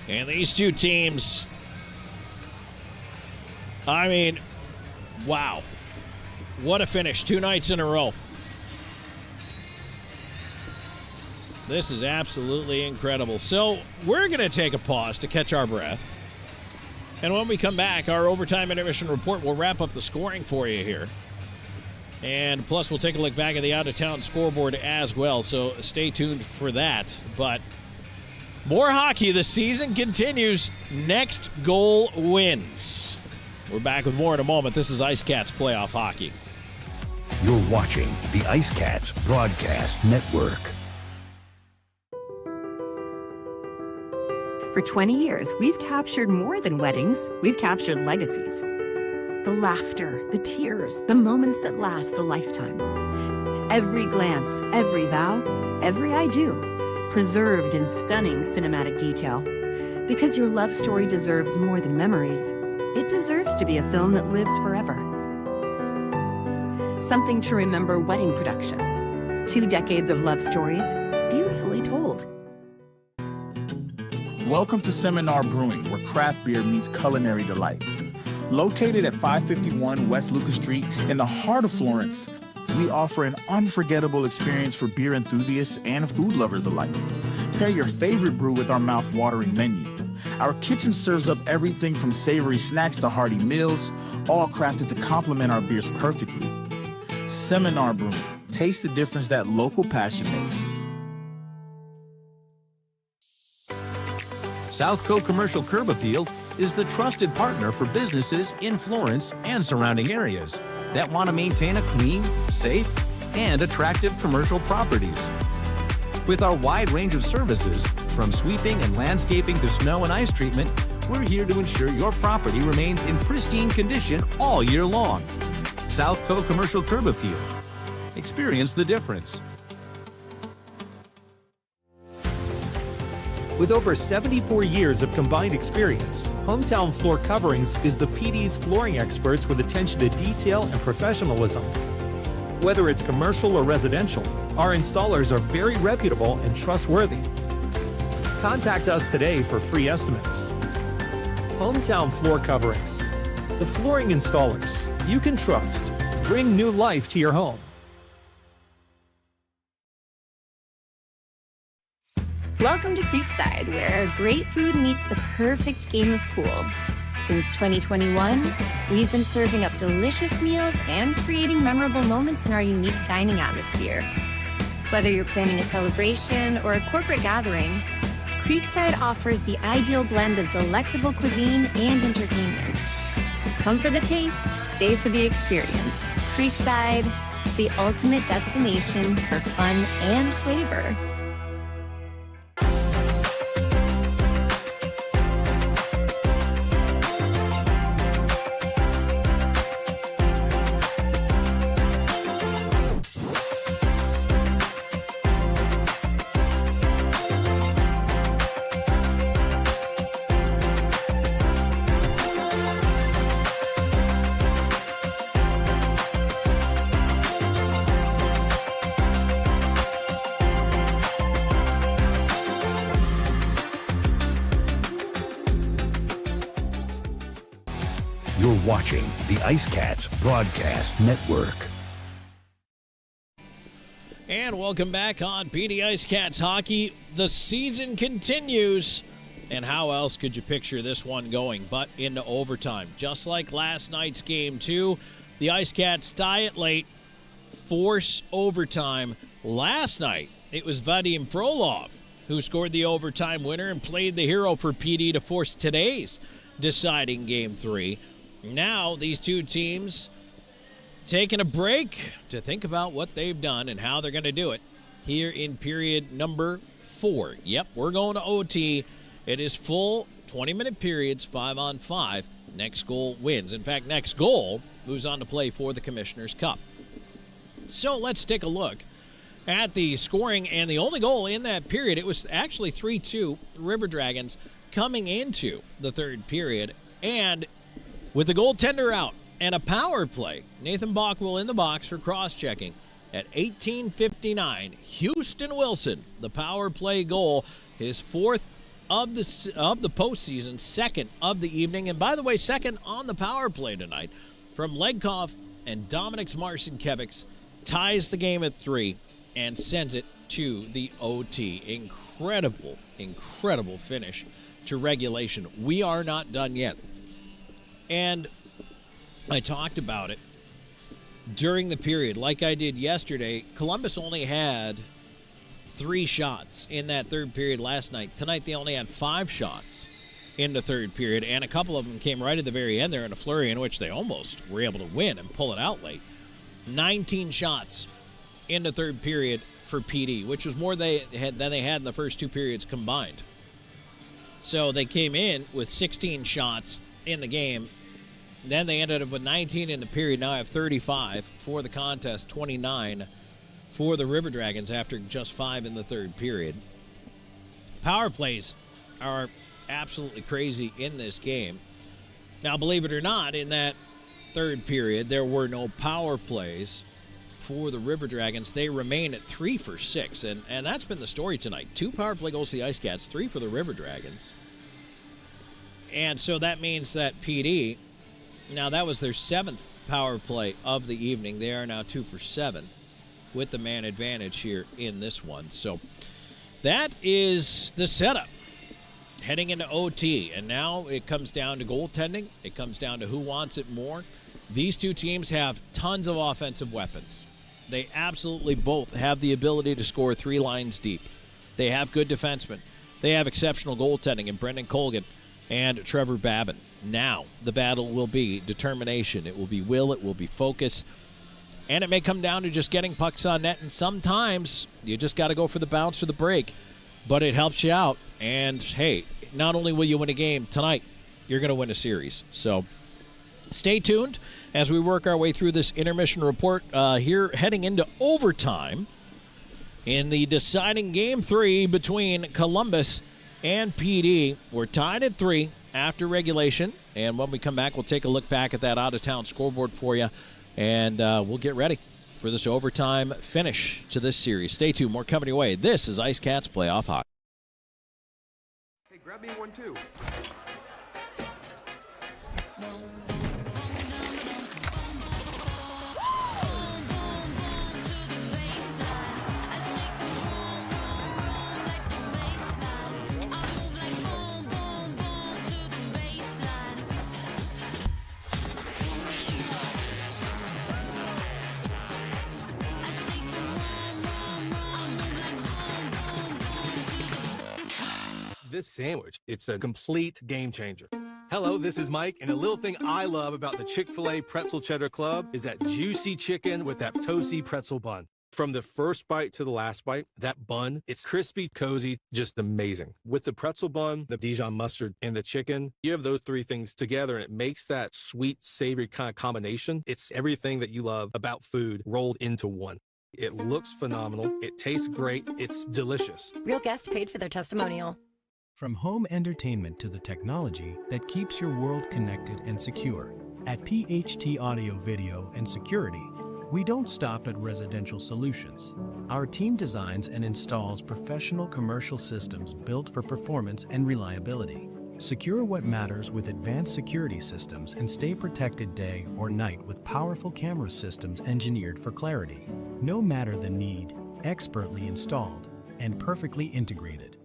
Speaker 1: And these two teams, I mean, wow. What a finish. 2 nights in a row. This is absolutely incredible. So we're going to take a pause to catch our breath. And when we come back, our overtime intermission report will wrap up the scoring for you here. And plus, we'll take a look back at the out-of-town scoreboard as well. So stay tuned for that. But more hockey. The season continues. Next goal wins. We're back with more in a moment. This is IceCats Playoff Hockey.
Speaker 2: You're watching the IceCats Broadcast Network.
Speaker 4: For 20 years, we've captured more than weddings. We've captured legacies. The laughter, the tears, the moments that last a lifetime. Every glance, every vow, every I do, preserved in stunning cinematic detail. Because your love story deserves more than memories. It deserves to be a film that lives forever. Something to remember wedding productions. 2 decades of love stories, beautifully told.
Speaker 15: Welcome to Seminar Brewing, where craft beer meets culinary delight. Located at 551 West Lucas Street in the heart of Florence, we offer an unforgettable experience for beer enthusiasts and food lovers alike. Pair your favorite brew with our mouth-watering menu. Our kitchen serves up everything from savory snacks to hearty meals, all crafted to complement our beers perfectly. Seminar Brewing. Taste the difference that local passion makes.
Speaker 3: Southco Commercial Curb Appeal is the trusted partner for businesses in Florence and surrounding areas that want to maintain a clean, safe, and attractive commercial properties. With our wide range of services, from sweeping and landscaping to snow and ice treatment, we're here to ensure your property remains in pristine condition all year long. Southco Commercial Curb Appeal. Experience the difference.
Speaker 22: With over 74 years of combined experience, Hometown Floor Coverings is the PD's flooring experts with attention to detail and professionalism. Whether it's commercial or residential, our installers are very reputable and trustworthy. Contact us today for free estimates. Hometown Floor Coverings, the flooring installers you can trust. Bring new life to your home.
Speaker 19: Welcome to Creekside, where great food meets the perfect game of pool. Since 2021, we've been serving up delicious meals and creating memorable moments in our unique dining atmosphere. Whether you're planning a celebration or a corporate gathering, Creekside offers the ideal blend of delectable cuisine and entertainment. Come for the taste, stay for the experience. Creekside, the ultimate destination for fun and flavor.
Speaker 2: You're watching the IceCats Broadcast Network.
Speaker 1: And welcome back on PD IceCats Hockey. The season continues. And how else could you picture this one going but into overtime? Just like last night's game 2, the IceCats tie it late, force overtime, Last night, it was Vadim Frolov who scored the overtime winner and played the hero for PD to force today's deciding Game 3. Now, these two teams taking a break to think about what they've done and how they're going to do it here in period number 4. Yep, we're going to OT. It is full 20-minute periods, 5-on-5. Next goal wins. In fact, next goal moves on to play for the Commissioner's Cup. So let's take a look at the scoring, and the only goal in that period, it was actually 3-2 River Dragons coming into the third period. And with the goaltender out and a power play, Nathan Bockwell in the box for cross-checking. At 18:59, Houston Wilson, the power play goal, his fourth of the postseason, second of the evening, and by the way, second on the power play tonight from Legkov, and Dominik Marcinkiewicz ties the game at 3 and sends it to the OT. Incredible, incredible finish to regulation. We are not done yet. And I talked about it during the period. Like I did yesterday, Columbus only had 3 shots in that third period last night. Tonight they only had 5 shots in the third period, and a couple of them came right at the very end there in a flurry in which they almost were able to win and pull it out late. 19 shots in the third period for PD, which was more than they had in the first 2 periods combined. So they came in with 16 shots in the game. Then they ended up with 19 in the period. Now I have 35 for the contest, 29 for the River Dragons after just 5 in the third period. Power plays are absolutely crazy in this game. Now, believe it or not, in that third period, there were no power plays for the River Dragons. They remain at 3 for 6, and that's been the story tonight. 2 power play goals to the IceCats, 3 for the River Dragons. And so that means that PD, now that was their 7th power play of the evening. They are now 2 for 7 with the man advantage here in this one. So that is the setup heading into OT. And now it comes down to goaltending. It comes down to who wants it more. These two teams have tons of offensive weapons. They absolutely both have the ability to score 3 lines deep. They have good defensemen. They have exceptional goaltending in Brendan Colgan and Trevor Babin. Now the battle will be determination. It will be will. It will be focus. And it may come down to just getting pucks on net. And sometimes you just got to go for the bounce or the break. But it helps you out. And, hey, not only will you win a game tonight, you're going to win a series. So stay tuned as we work our way through this intermission report here heading into overtime in the deciding Game 3 between Columbus and PD. We're tied at 3 after regulation. And when we come back, we'll take a look back at that out-of-town scoreboard for you. And we'll get ready for this overtime finish to this series. Stay tuned. More coming your way. This is IceCats Playoff Hockey.
Speaker 10: Hey, grab me 1 too.
Speaker 5: This sandwich, it's a complete game changer. Hello, this is Mike, and a little thing I love about the Chick-fil-A Pretzel Cheddar Club is that juicy chicken with that toasty pretzel bun. From the first bite to the last bite, that bun, it's crispy, cozy, just amazing. With the pretzel bun, the Dijon mustard, and the chicken, you have those 3 things together, and it makes that sweet, savory kind of combination. It's everything that you love about food rolled into one. It looks phenomenal. It tastes great. It's delicious.
Speaker 12: Real guests paid for their testimonial.
Speaker 7: From home entertainment to the technology that keeps your world connected and secure, at PHT Audio Video and Security, we don't stop at residential solutions. Our team designs and installs professional commercial systems built for performance and reliability. Secure what matters with advanced security systems and stay protected day or night with powerful camera systems engineered for clarity. No matter the need, expertly installed and perfectly integrated.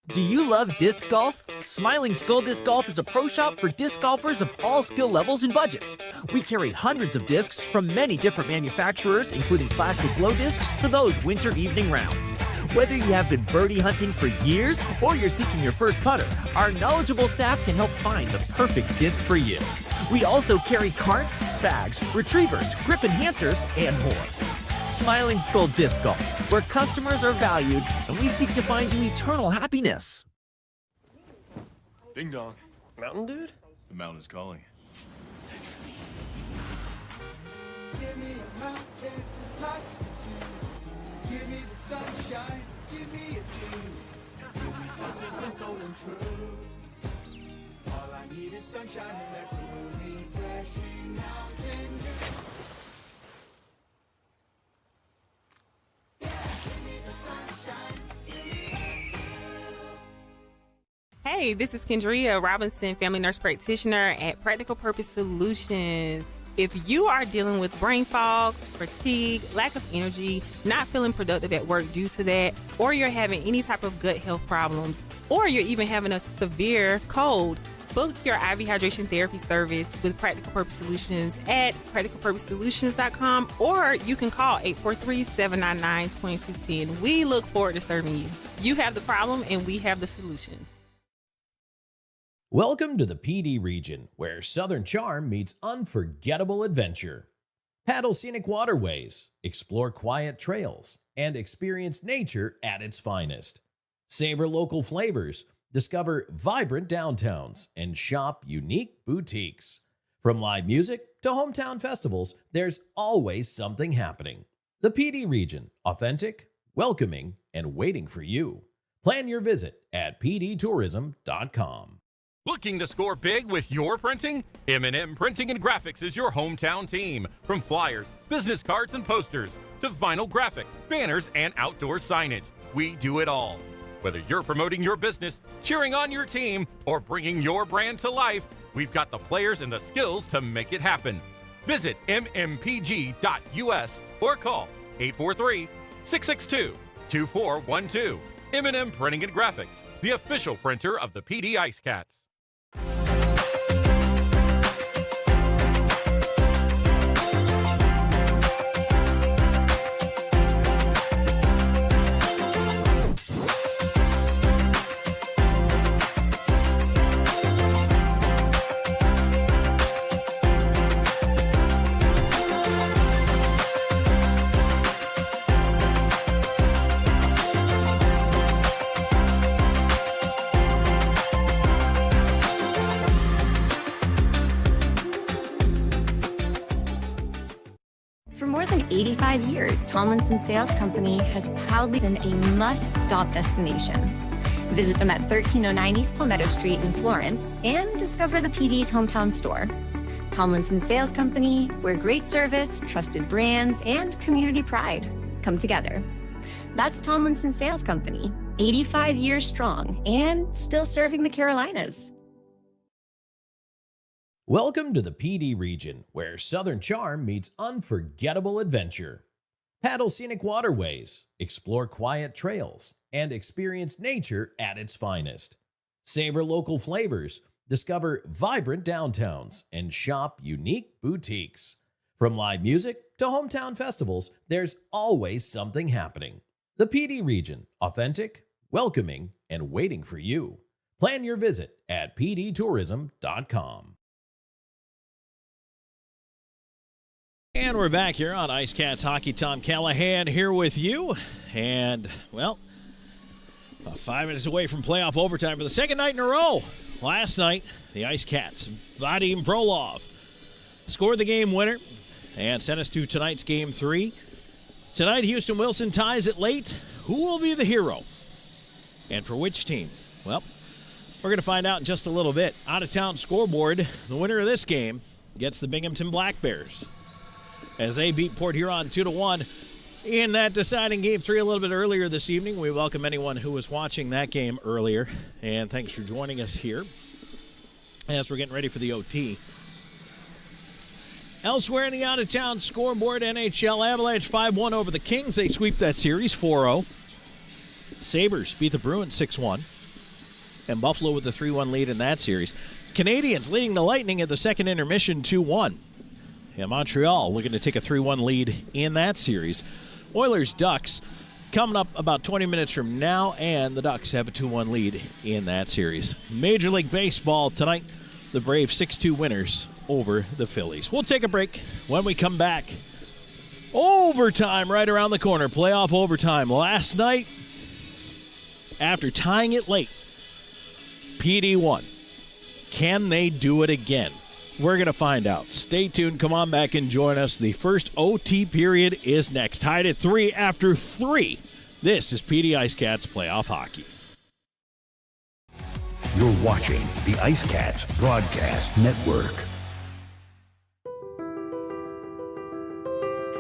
Speaker 17: Do you love disc golf? Smiling Skull Disc Golf is a pro shop for disc golfers of all skill levels and budgets. We carry hundreds of discs from many different manufacturers, including plastic glow discs for those winter evening rounds. Whether you have been birdie hunting for years or you're seeking your first putter, our knowledgeable staff can help find the perfect disc for you. We also carry carts, bags, retrievers, grip enhancers, and more. Smiling Skull Disc Golf, where customers are valued and we seek to find you eternal happiness.
Speaker 6: Ding dong.
Speaker 10: Mountain dude?
Speaker 6: The mountain is calling.
Speaker 8: Give me a mountain, lots to do. Give me the sunshine, give me a dream. Give me something simple and true. All I need is sunshine and that cool, refreshing mountain dew.
Speaker 13: Hey, this is Kendria Robinson, family nurse practitioner at Practical Purpose Solutions. If you are dealing with brain fog, fatigue, lack of energy, not feeling productive at work due to that, or you're having any type of gut health problems, or you're even having a severe cold, book your IV hydration therapy service with Practical Purpose Solutions at practicalpurposesolutions.com, or you can call 843-799-2210. We look forward to serving you. You have the problem and we have the solution.
Speaker 1: Welcome to the PD region, where Southern charm meets unforgettable adventure. Paddle scenic waterways, explore quiet trails, and experience nature at its finest. Savor local flavors, discover vibrant downtowns, and shop unique boutiques. From live music to hometown festivals, there's always something happening. The PD region, authentic, welcoming, and waiting for you. Plan your visit at pdtourism.com.
Speaker 18: Looking to score big with your printing? M&M Printing and Graphics is your hometown team. From flyers, business cards, and posters to vinyl graphics, banners, and outdoor signage, we do it all. Whether you're promoting your business, cheering on your team, or bringing your brand to life, we've got the players and the skills to make it happen. Visit mmpg.us or call 843-662-2412. M&M Printing and Graphics, the official printer of the PD IceCats.
Speaker 19: For more than 85 years, Tomlinson Sales Company has proudly been a must-stop destination. Visit them at 1309 East Palmetto Street in Florence and discover the PD's hometown store. Tomlinson Sales Company, where great service, trusted brands, and community pride come together. That's Tomlinson Sales Company, 85 years strong and still serving the Carolinas.
Speaker 1: Welcome to the PD region, where Southern charm meets unforgettable adventure. Paddle scenic waterways, explore quiet trails, and experience nature at its finest. Savor local flavors, discover vibrant downtowns, and shop unique boutiques. From live music to hometown festivals, there's always something happening. The PD region, authentic, welcoming, and waiting for you. Plan your visit at pdtourism.com. And we're back here on IceCats Hockey. Tom Callahan here with you. And, well, about 5 minutes away from playoff overtime for the second night in a row. Last night, the IceCats, Vadim Frolov, scored the game winner and sent us to tonight's Game 3. Tonight, Houston Wilson ties it late. Who will be the hero? And for which team? Well, we're going to find out in just a little bit. Out-of-town scoreboard, the winner of this game gets the Binghamton Black Bears, as they beat Port Huron 2-1 in that deciding Game 3 a little bit earlier this evening. We welcome anyone who was watching that game earlier, and thanks for joining us here as we're getting ready for the OT. Elsewhere in the out-of-town scoreboard, NHL Avalanche 5-1 over the Kings. They sweep that series 4-0. Sabres beat the Bruins 6-1. and Buffalo with the 3-1 lead in that series. Canadians leading the Lightning at the second intermission 2-1. And Montreal looking to take a 3-1 lead in that series. Oilers-Ducks coming up about 20 minutes from now, and the Ducks have a 2-1 lead in that series. Major League Baseball tonight, the Braves 6-2 winners over the Phillies. We'll take a break. When we come back, overtime right around the corner, playoff overtime. Last night, after tying it late, PD won. Can they do it again? We're going to find out. Stay tuned. Come on back and join us. The first OT period is next. Tied at 3 after 3. This is PD IceCats Playoff Hockey.
Speaker 2: You're watching the IceCats Broadcast Network.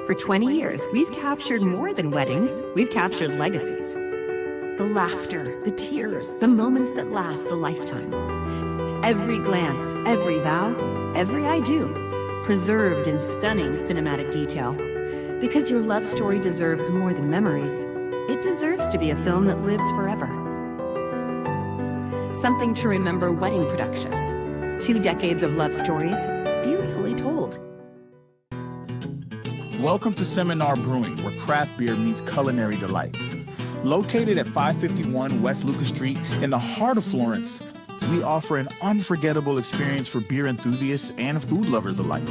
Speaker 4: For 20 years, we've captured more than weddings. We've captured legacies. The laughter, the tears, the moments that last a lifetime. Every glance, every vow, every I do, preserved in stunning cinematic detail. Because your love story deserves more than memories. It deserves to be a film that lives forever. Something to remember wedding productions. 2 decades of love stories, beautifully told.
Speaker 15: Welcome to Seminar Brewing, where craft beer meets culinary delight. Located at 551 West Lucas Street in the heart of Florence, we offer an unforgettable experience for beer enthusiasts and food lovers alike.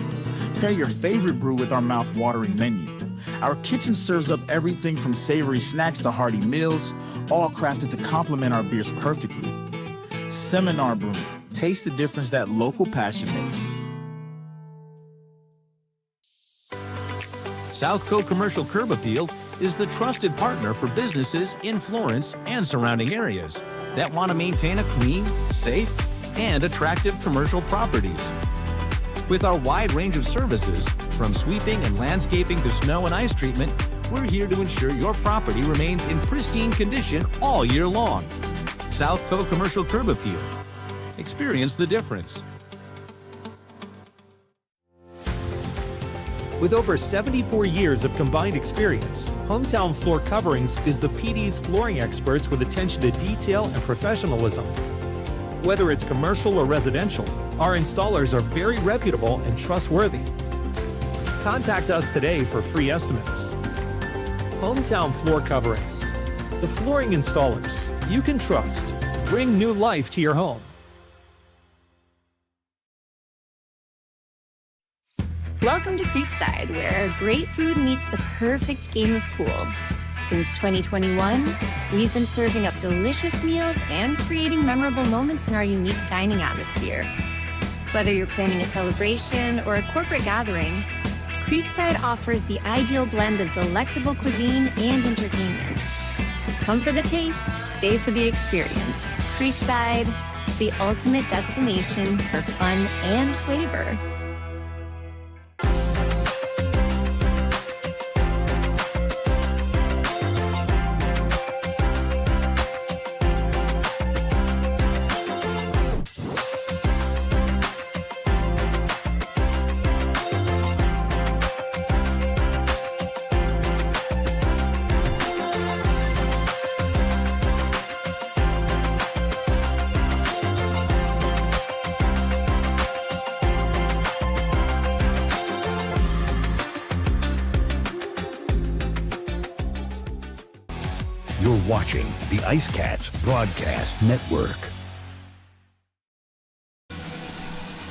Speaker 15: Pair your favorite brew with our mouth-watering menu. Our kitchen serves up everything from savory snacks to hearty meals, all crafted to complement our beers perfectly. Seminar Brewing. Taste the difference that local passion makes.
Speaker 3: South Coast Commercial Curb Appeal is the trusted partner for businesses in Florence and surrounding areas that want to maintain a clean, safe, and attractive commercial properties. With our wide range of services, from sweeping and landscaping to snow and ice treatment, we're here to ensure your property remains in pristine condition all year long. South Coast Commercial Curb Appeal. Experience the difference.
Speaker 22: With over 74 years of combined experience, Hometown Floor Coverings is the PD's flooring experts with attention to detail and professionalism. Whether it's commercial or residential, our installers are very reputable and trustworthy. Contact us today for free estimates. Hometown Floor Coverings, the flooring installers you can trust. Bring new life to your home.
Speaker 19: Welcome to Creekside, where great food meets the perfect game of pool. Since 2021, we've been serving up delicious meals and creating memorable moments in our unique dining atmosphere. Whether you're planning a celebration or a corporate gathering, Creekside offers the ideal blend of delectable cuisine and entertainment. Come for the taste, stay for the experience. Creekside, the ultimate destination for fun and flavor.
Speaker 2: You're watching the IceCats Broadcast Network.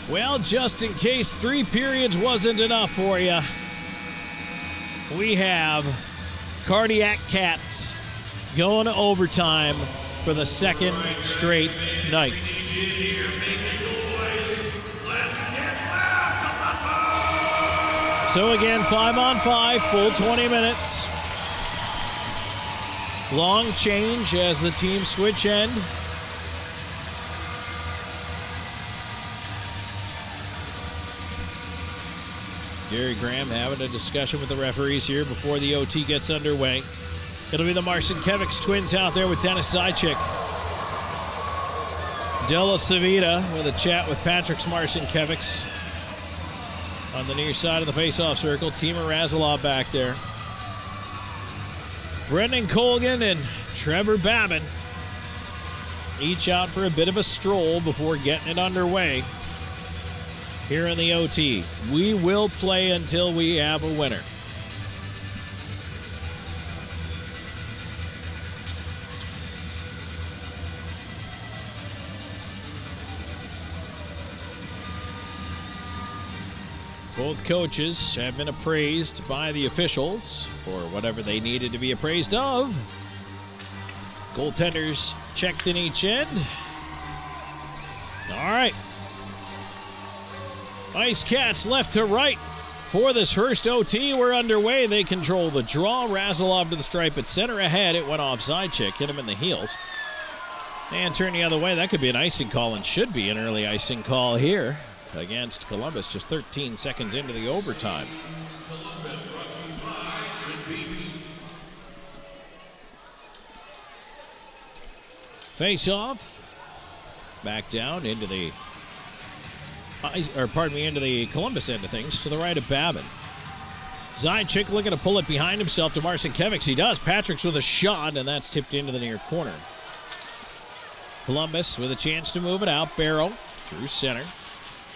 Speaker 1: Well, just in case 3 periods wasn't enough for you, we have Cardiac Cats going to overtime for the second straight night. So again, 5-on-5, full 20 minutes. Long change as the team switch end. Gary Graham having a discussion with the referees here before the OT gets underway. It'll be the Marcinkiewicz twins out there with Dennis Zajic. Della Savita with a chat with Patrick Marcinkiewicz on the near side of the faceoff circle. Timur Razilov back there. Brendan Colgan and Trevor Babin Each out for a bit of a stroll before getting it underway here in the OT. We will play until we have a winner. Both coaches have been appraised by the officials for whatever they needed to be appraised of. Goaltenders checked in each end. All right. IceCats left to right for this first OT. We're underway. They control the draw. Razilov to the stripe at center ahead. It went off side check. Hit him in the heels. And turn the other way. That could be an icing call and should be an early icing call here against Columbus, just 13 seconds into the overtime. Face off. Back down into the into the Columbus end of things to the right of Babin. Zajac looking to pull it behind himself to Marcinkiewicz. He does. Patrick's with a shot, and that's tipped into the near corner. Columbus with a chance to move it out. Barrow through center.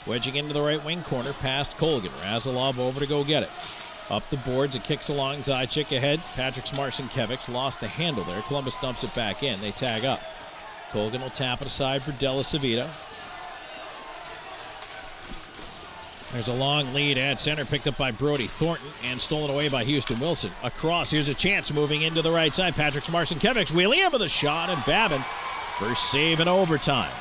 Speaker 1: Wedging into the right wing corner past Colgan. Razilov over to go get it. Up the boards, it kicks along. Zajac ahead. Patrick's Marcinkiewicz lost the handle there. Columbus dumps it back in. They tag up. Colgan will tap it aside for Della Savita. There's a long lead at center, picked up by Brody Thornton and stolen away by Houston Wilson. Across, here's a chance moving into the right side. Patrick's Marcinkiewicz wheeling in with a shot, and Babin first save in overtime.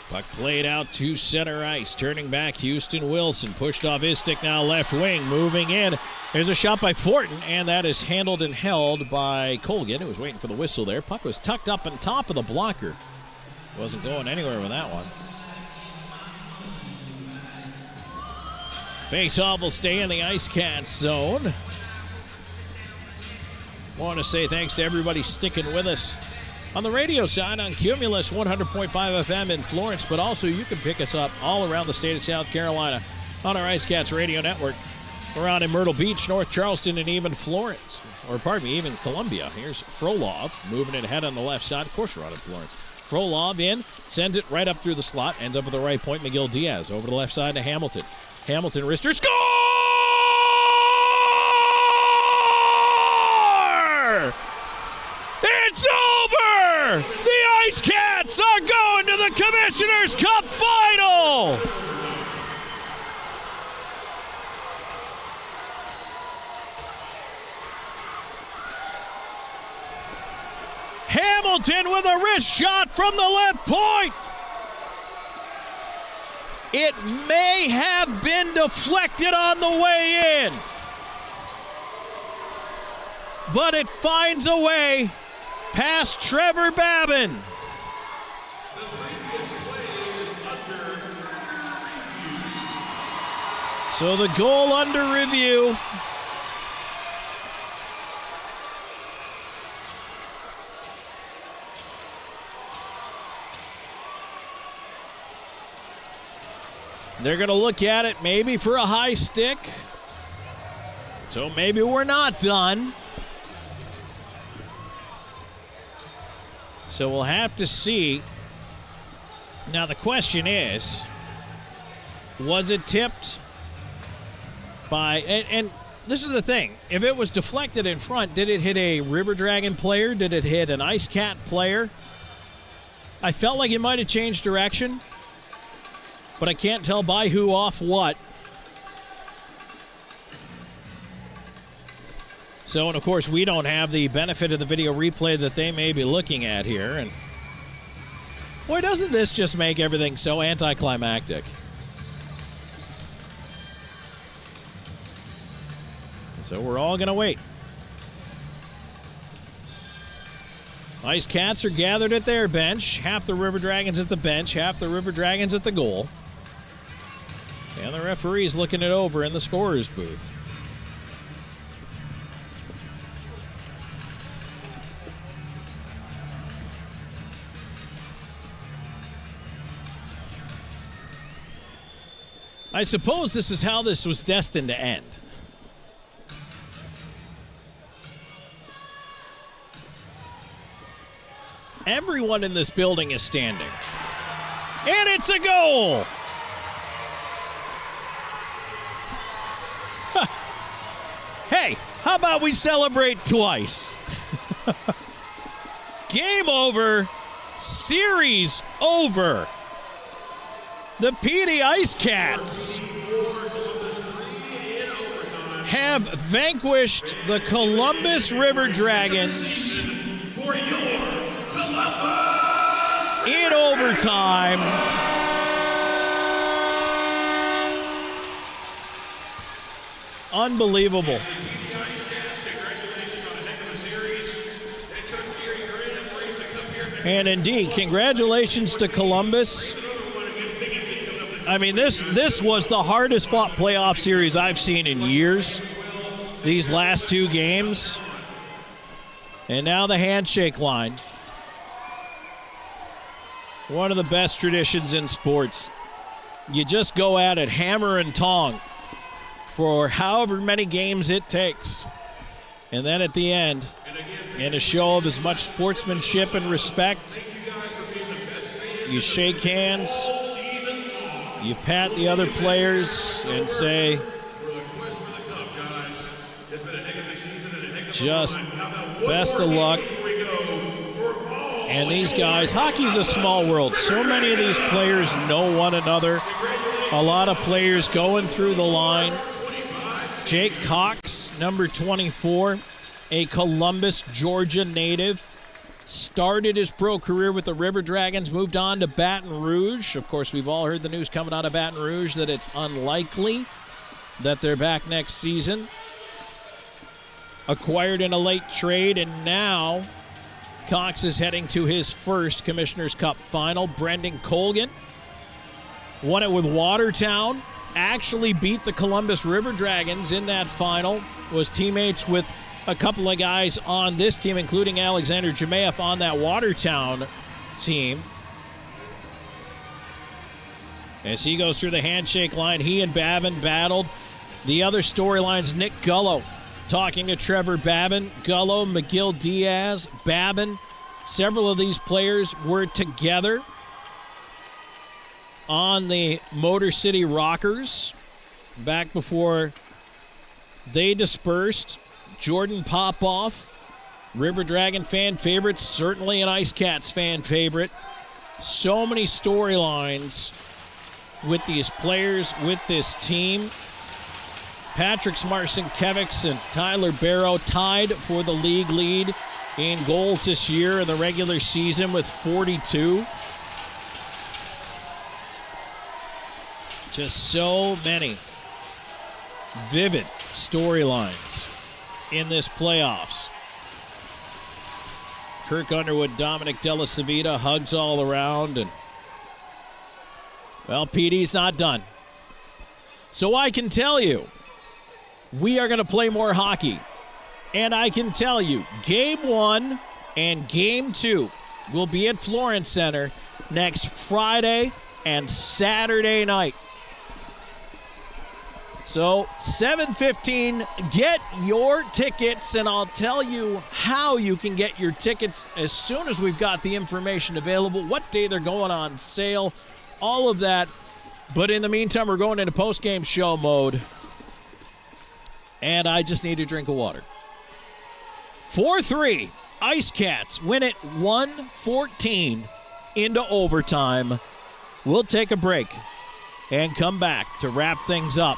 Speaker 1: Puck played out to center ice. Turning back, Houston Wilson pushed off his stick, now left wing, moving in. There's a shot by Thornton, and that is handled and held by Colgan, who was waiting for the whistle there. Puck was tucked up on top of the blocker. Wasn't going anywhere with that one. Face-off will stay in the IceCats zone. Want to say thanks to everybody sticking with us on the radio side on Cumulus 100.5 FM in Florence, but also you can pick us up all around the state of South Carolina on our IceCats radio network. We're out in Myrtle Beach, North Charleston, and even Florence. Or pardon me, even Columbia. Here's Frolov moving it ahead on the left side. Of course we're out in Florence. Frolov in, sends it right up through the slot, ends up at the right point. Miguel Diaz over the left side to Hamilton. Hamilton wrister, score! It's over! The IceCats are going to the Commissioner's Cup Final! Hamilton with a wrist shot from the left point. It may have been deflected on the way in, but it finds a way past Trevor Babin. So the goal under review. They're going to look at it maybe for a high stick. So maybe we're not done. So we'll have to see. Now the question is, was it tipped by, and this is the thing, if it was deflected in front, did it hit a River Dragon player? Did it hit an IceCat player? I felt like it might have changed direction, but I can't tell by who off what. So, and of course, we don't have the benefit of the video replay that they may be looking at here. And boy, doesn't this just make everything so anticlimactic? So we're all going to wait. IceCats are gathered at their bench. Half the River Dragons at the bench, half the River Dragons at the goal. And the referee's looking it over in the scorer's booth. I suppose this is how this was destined to end. Everyone in this building is standing. And it's a goal! Hey, how about we celebrate twice? Game over. Series over. The PD IceCats have vanquished the Columbus River Dragons in overtime. Unbelievable. And indeed, congratulations to Columbus. I mean, this was the hardest fought playoff series I've seen in years. These last two games. And now the handshake line. One of the best traditions in sports. You just go at it hammer and tong for however many games it takes. And then at the end, in a show of as much sportsmanship and respect, you shake hands, you pat the other players and say, just best of luck. And these guys, hockey's a small world. So many of these players know one another. A lot of players going through the line. Jake Cox, number 24, a Columbus, Georgia native. Started his pro career with the River Dragons, moved on to Baton Rouge. Of course, we've all heard the news coming out of Baton Rouge that it's unlikely that they're back next season. Acquired in a late trade, and now Cox is heading to his first Commissioner's Cup final. Brendan Colgan won it with Watertown. Actually beat the Columbus River Dragons in that final. Was teammates with a couple of guys on this team, including Alexander Jemayeff on that Watertown team. As he goes through the handshake line, he and Babin battled. The other storylines, Nick Gullo talking to Trevor Babin. Gullo, McGill Diaz, Babin. Several of these players were together on the Motor City Rockers back before they dispersed. Jordan Popoff, River Dragon fan favorite, certainly an IceCats fan favorite. So many storylines with these players, with this team. Patrick Marcinkiewicz and Tyler Barrow tied for the league lead in goals this year in the regular season with 42. Just so many vivid storylines in this playoffs. Kirk Underwood, Dominic Della Savita, hugs all around, and well, PD's not done. So I can tell you, we are going to play more hockey. And I can tell you, Game 1 and Game 2 will be at Florence Center next Friday and Saturday night. So 7:15, get your tickets, and I'll tell you how you can get your tickets as soon as we've got the information available, what day they're going on sale, all of that. But in the meantime, we're going into post-game show mode, and I just need a drink of water. 4-3, IceCats win it 1-14 into overtime. We'll take a break and come back to wrap things up.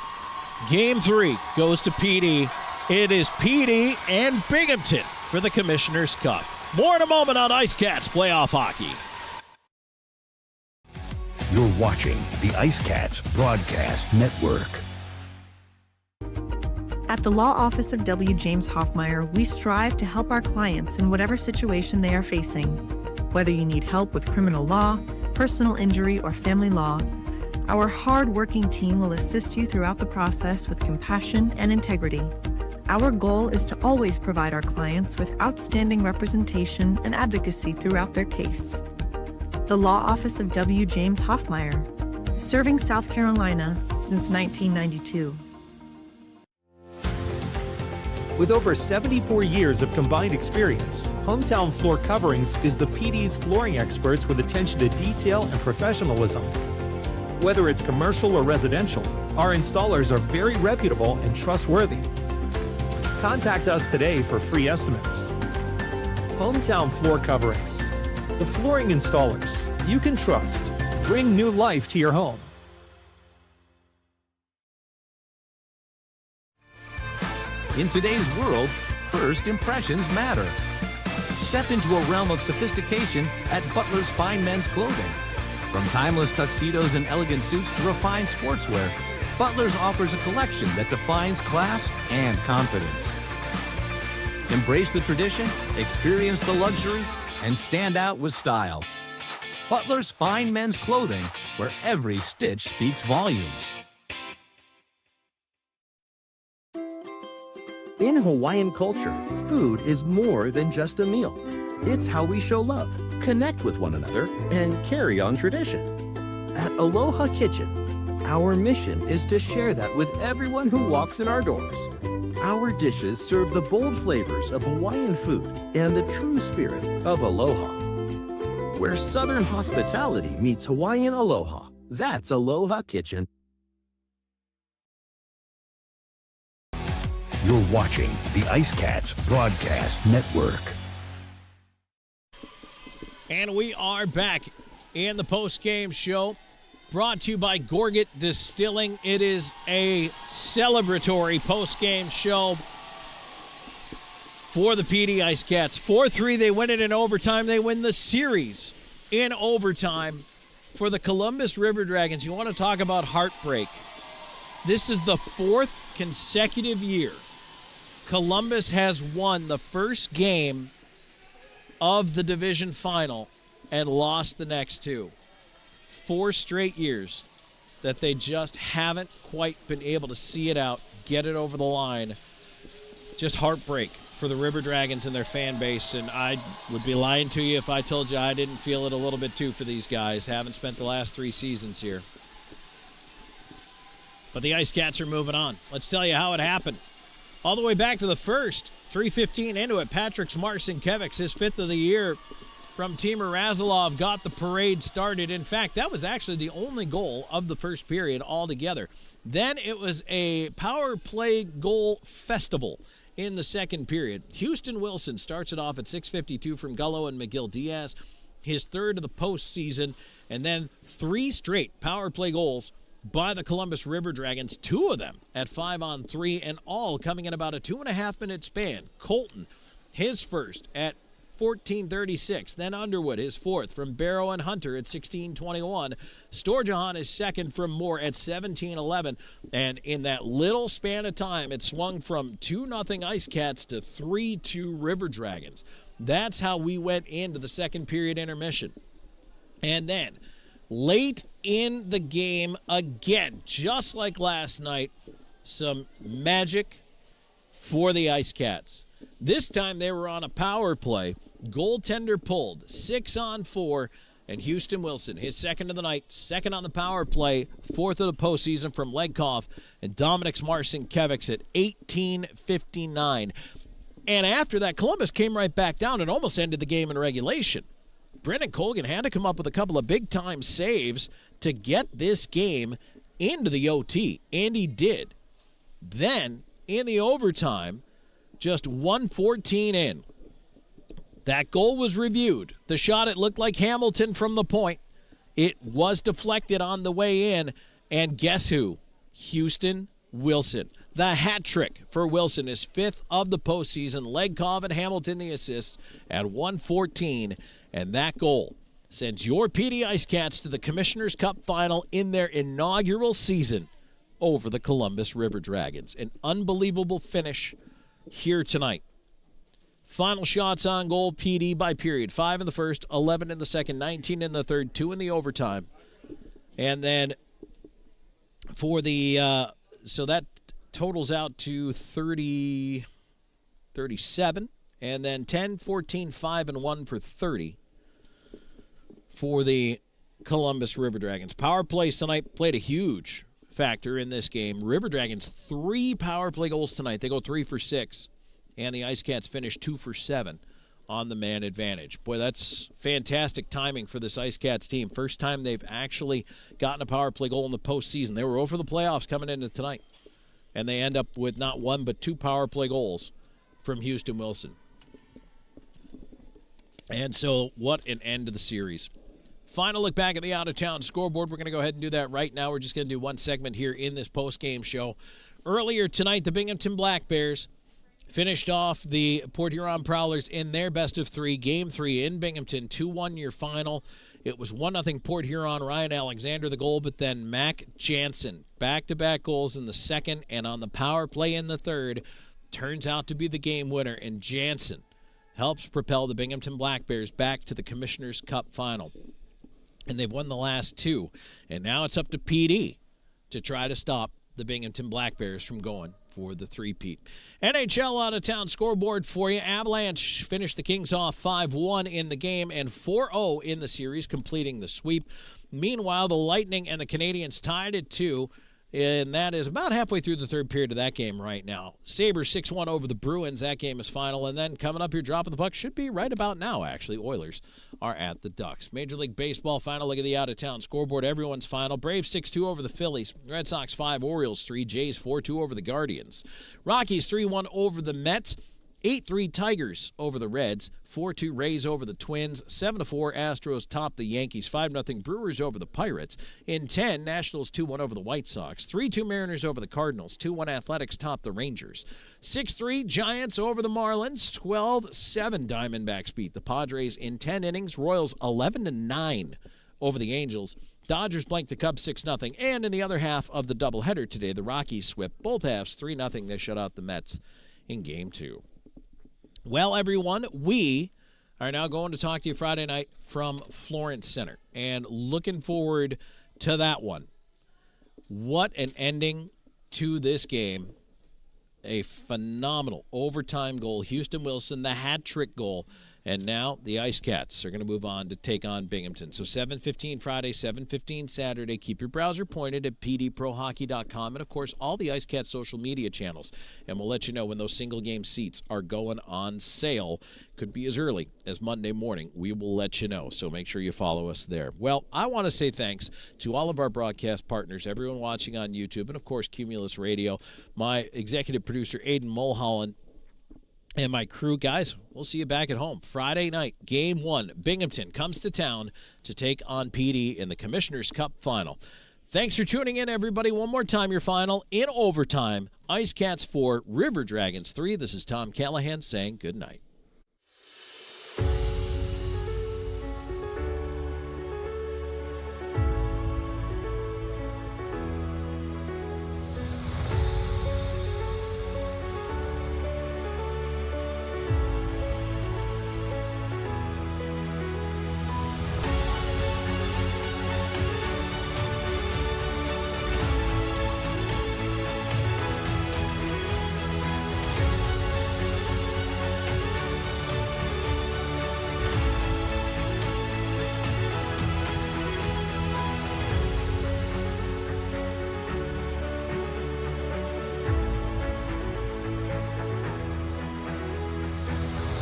Speaker 1: Game 3 goes to PD. It is PD and Binghamton for the Commissioner's Cup. More in a moment on IceCats Playoff Hockey.
Speaker 2: You're watching the IceCats Broadcast Network.
Speaker 20: At the Law Office of W. James Hoffmeyer, we strive to help our clients in whatever situation they are facing. Whether you need help with criminal law, personal injury, or family law, our hard-working team will assist you throughout the process with compassion and integrity. Our goal is to always provide our clients with outstanding representation and advocacy throughout their case. The Law Office of W. James Hoffmeyer, serving South Carolina since 1992.
Speaker 22: With over 74 years of combined experience, Hometown Floor Coverings is the PD's flooring experts with attention to detail and professionalism. Whether it's commercial or residential, our installers are very reputable and trustworthy. Contact us today for free estimates. Hometown Floor Coverings, the flooring installers you can trust. Bring new life to your home.
Speaker 3: In today's world, first impressions matter. Step into a realm of sophistication at Butler's Fine Men's Clothing. From timeless tuxedos and elegant suits to refined sportswear, Butler's offers a collection that defines class and confidence. Embrace the tradition, experience the luxury, and stand out with style. Butler's Fine Men's Clothing, where every stitch speaks volumes.
Speaker 9: In Hawaiian culture, food is more than just a meal. It's how we show love, connect with one another, and carry on tradition. At Aloha Kitchen, our mission is to share that with everyone who walks in our doors. Our dishes serve the bold flavors of Hawaiian food and the true spirit of aloha. Where Southern hospitality meets Hawaiian aloha, that's Aloha Kitchen.
Speaker 2: You're watching the IceCats Broadcast Network.
Speaker 1: And we are back in the post-game show, brought to you by Gorget Distilling. It is a celebratory post-game show for the PD IceCats. 4-3, they win it in overtime. They win the series in overtime for the Columbus River Dragons. You want to talk about heartbreak. This is the fourth consecutive year Columbus has won the first game of the division final and lost the next two. 4 straight years that they just haven't quite been able to see it out, get it over the line. Just heartbreak for the River Dragons and their fan base, and I would be lying to you if I told you I didn't feel it a little bit too for these guys. Haven't spent the last 3 seasons here. But the IceCats are moving on. Let's tell you how it happened. All the way back to the first, 3:15 into it, Patrick Marcinkiewicz, his 5th of the year from Timur Razilov, got the parade started. In fact, that was actually the only goal of the first period altogether. Then it was a power play goal festival in the second period. Houston Wilson starts it off at 6:52 from Gullo and McGill Diaz, his 3rd of the postseason, and then 3 straight power play goals by the Columbus River Dragons, 2 of them at 5-on-3, and all coming in about a 2.5-minute span. Colton, his first at 14:36. Then Underwood, his 4th from Barrow and Hunter at 16:21. Storjahan is 2nd from Moore at 17:11. And in that little span of time, it swung from 2-0 IceCats to 3-2 River Dragons. That's how we went into the second period intermission. And then late in the game, again, just like last night, some magic for the IceCats. This time they were on a power play. Goaltender pulled, 6-on-4, and Houston Wilson, his 2nd of the night, 2nd on the power play, 4th of the postseason from Legkoff, and Dominic Marcinkiewicz at 18:59. And after that, Columbus came right back down and almost ended the game in regulation. Brendan Colgan had to come up with a couple of big-time saves to get this game into the OT, and he did. Then, in the overtime, just 1:14 in, that goal was reviewed. The shot, it looked like Hamilton from the point. It was deflected on the way in, and guess who? Houston Wilson. The hat trick for Wilson is 5th of the postseason. Legkov and Hamilton the assists at 1:14. And that goal sends your PD IceCats to the Commissioner's Cup final in their inaugural season over the Columbus River Dragons. An unbelievable finish here tonight. Final shots on goal, PD by period. 5 in the first, 11 in the second, 19 in the third, 2 in the overtime. And then for the, so that totals out to 37. And then 10, 14, 5, and 1 for 30 for the Columbus River Dragons. Power plays tonight played a huge factor in this game. River Dragons, 3 power play goals tonight. They go 3 for 6. and the IceCats finished 2 for 7 on the man advantage. Boy, that's fantastic timing for this IceCats team. First time they've actually gotten a power play goal in the postseason. They were over the playoffs coming into tonight, and they end up with not 1 but 2 power play goals from Houston Wilson. And so what an end to the series. Final look back at the out-of-town scoreboard. We're going to go ahead and do that right now. We're just going to do one segment here in this post-game show. Earlier tonight, the Binghamton Black Bears finished off the Port Huron Prowlers in their best-of-3, Game 3 in Binghamton, 2-1 your final. It was 1-0 Port Huron, Ryan Alexander the goal, but then Mac Jansen, back-to-back goals in the second and on the power play in the third, turns out to be the game winner, and Jansen helps propel the Binghamton Black Bears back to the Commissioner's Cup final. And they've won the last 2, and now it's up to PD to try to stop the Binghamton Black Bears from going for the three-peat. NHL out-of-town scoreboard for you. Avalanche finished the Kings off 5-1 in the game and 4-0 in the series, completing the sweep. Meanwhile, the Lightning and the Canadiens tied at 2, and that is about halfway through the third period of that game right now. Sabres 6-1 over the Bruins. That game is final. And then coming up here, dropping the puck should be right about now, actually. Oilers are at the Ducks. Major League Baseball final look at the out-of-town scoreboard. Everyone's final. Braves 6-2 over the Phillies. Red Sox 5, Orioles 3, Jays 4-2 over the Guardians. Rockies 3-1 over the Mets. 8-3 Tigers over the Reds, 4-2 Rays over the Twins, 7-4 Astros top the Yankees, 5-0 Brewers over the Pirates. In 10, Nationals 2-1 over the White Sox, 3-2 Mariners over the Cardinals, 2-1 Athletics top the Rangers, 6-3 Giants over the Marlins, 12-7 Diamondbacks beat the Padres in 10 innings, Royals 11-9 over the Angels. Dodgers blanked the Cubs 6-0, and in the other half of the doubleheader today, the Rockies swept both halves 3-0. They shut out the Mets in Game 2. Well, everyone, we are now going to talk to you Friday night from Florence Center, and looking forward to that one. What an ending to this game. A phenomenal overtime goal. Houston Wilson, the hat trick goal. And now the IceCats are going to move on to take on Binghamton. So 7:15 Friday, 7:15 Saturday. Keep your browser pointed at pdprohockey.com and, of course, all the IceCats social media channels. And we'll let you know when those single-game seats are going on sale. Could be as early as Monday morning. We will let you know. So make sure you follow us there. Well, I want to say thanks to all of our broadcast partners, everyone watching on YouTube, and, of course, Cumulus Radio, my executive producer, Aiden Mulholland, and my crew. Guys, we'll see you back at home Friday night. Game 1. Binghamton comes to town to take on PD in the Commissioner's Cup final. Thanks for tuning in, everybody. One more time, your final in overtime. IceCats 4, River Dragons 3. This is Tom Callahan saying good night.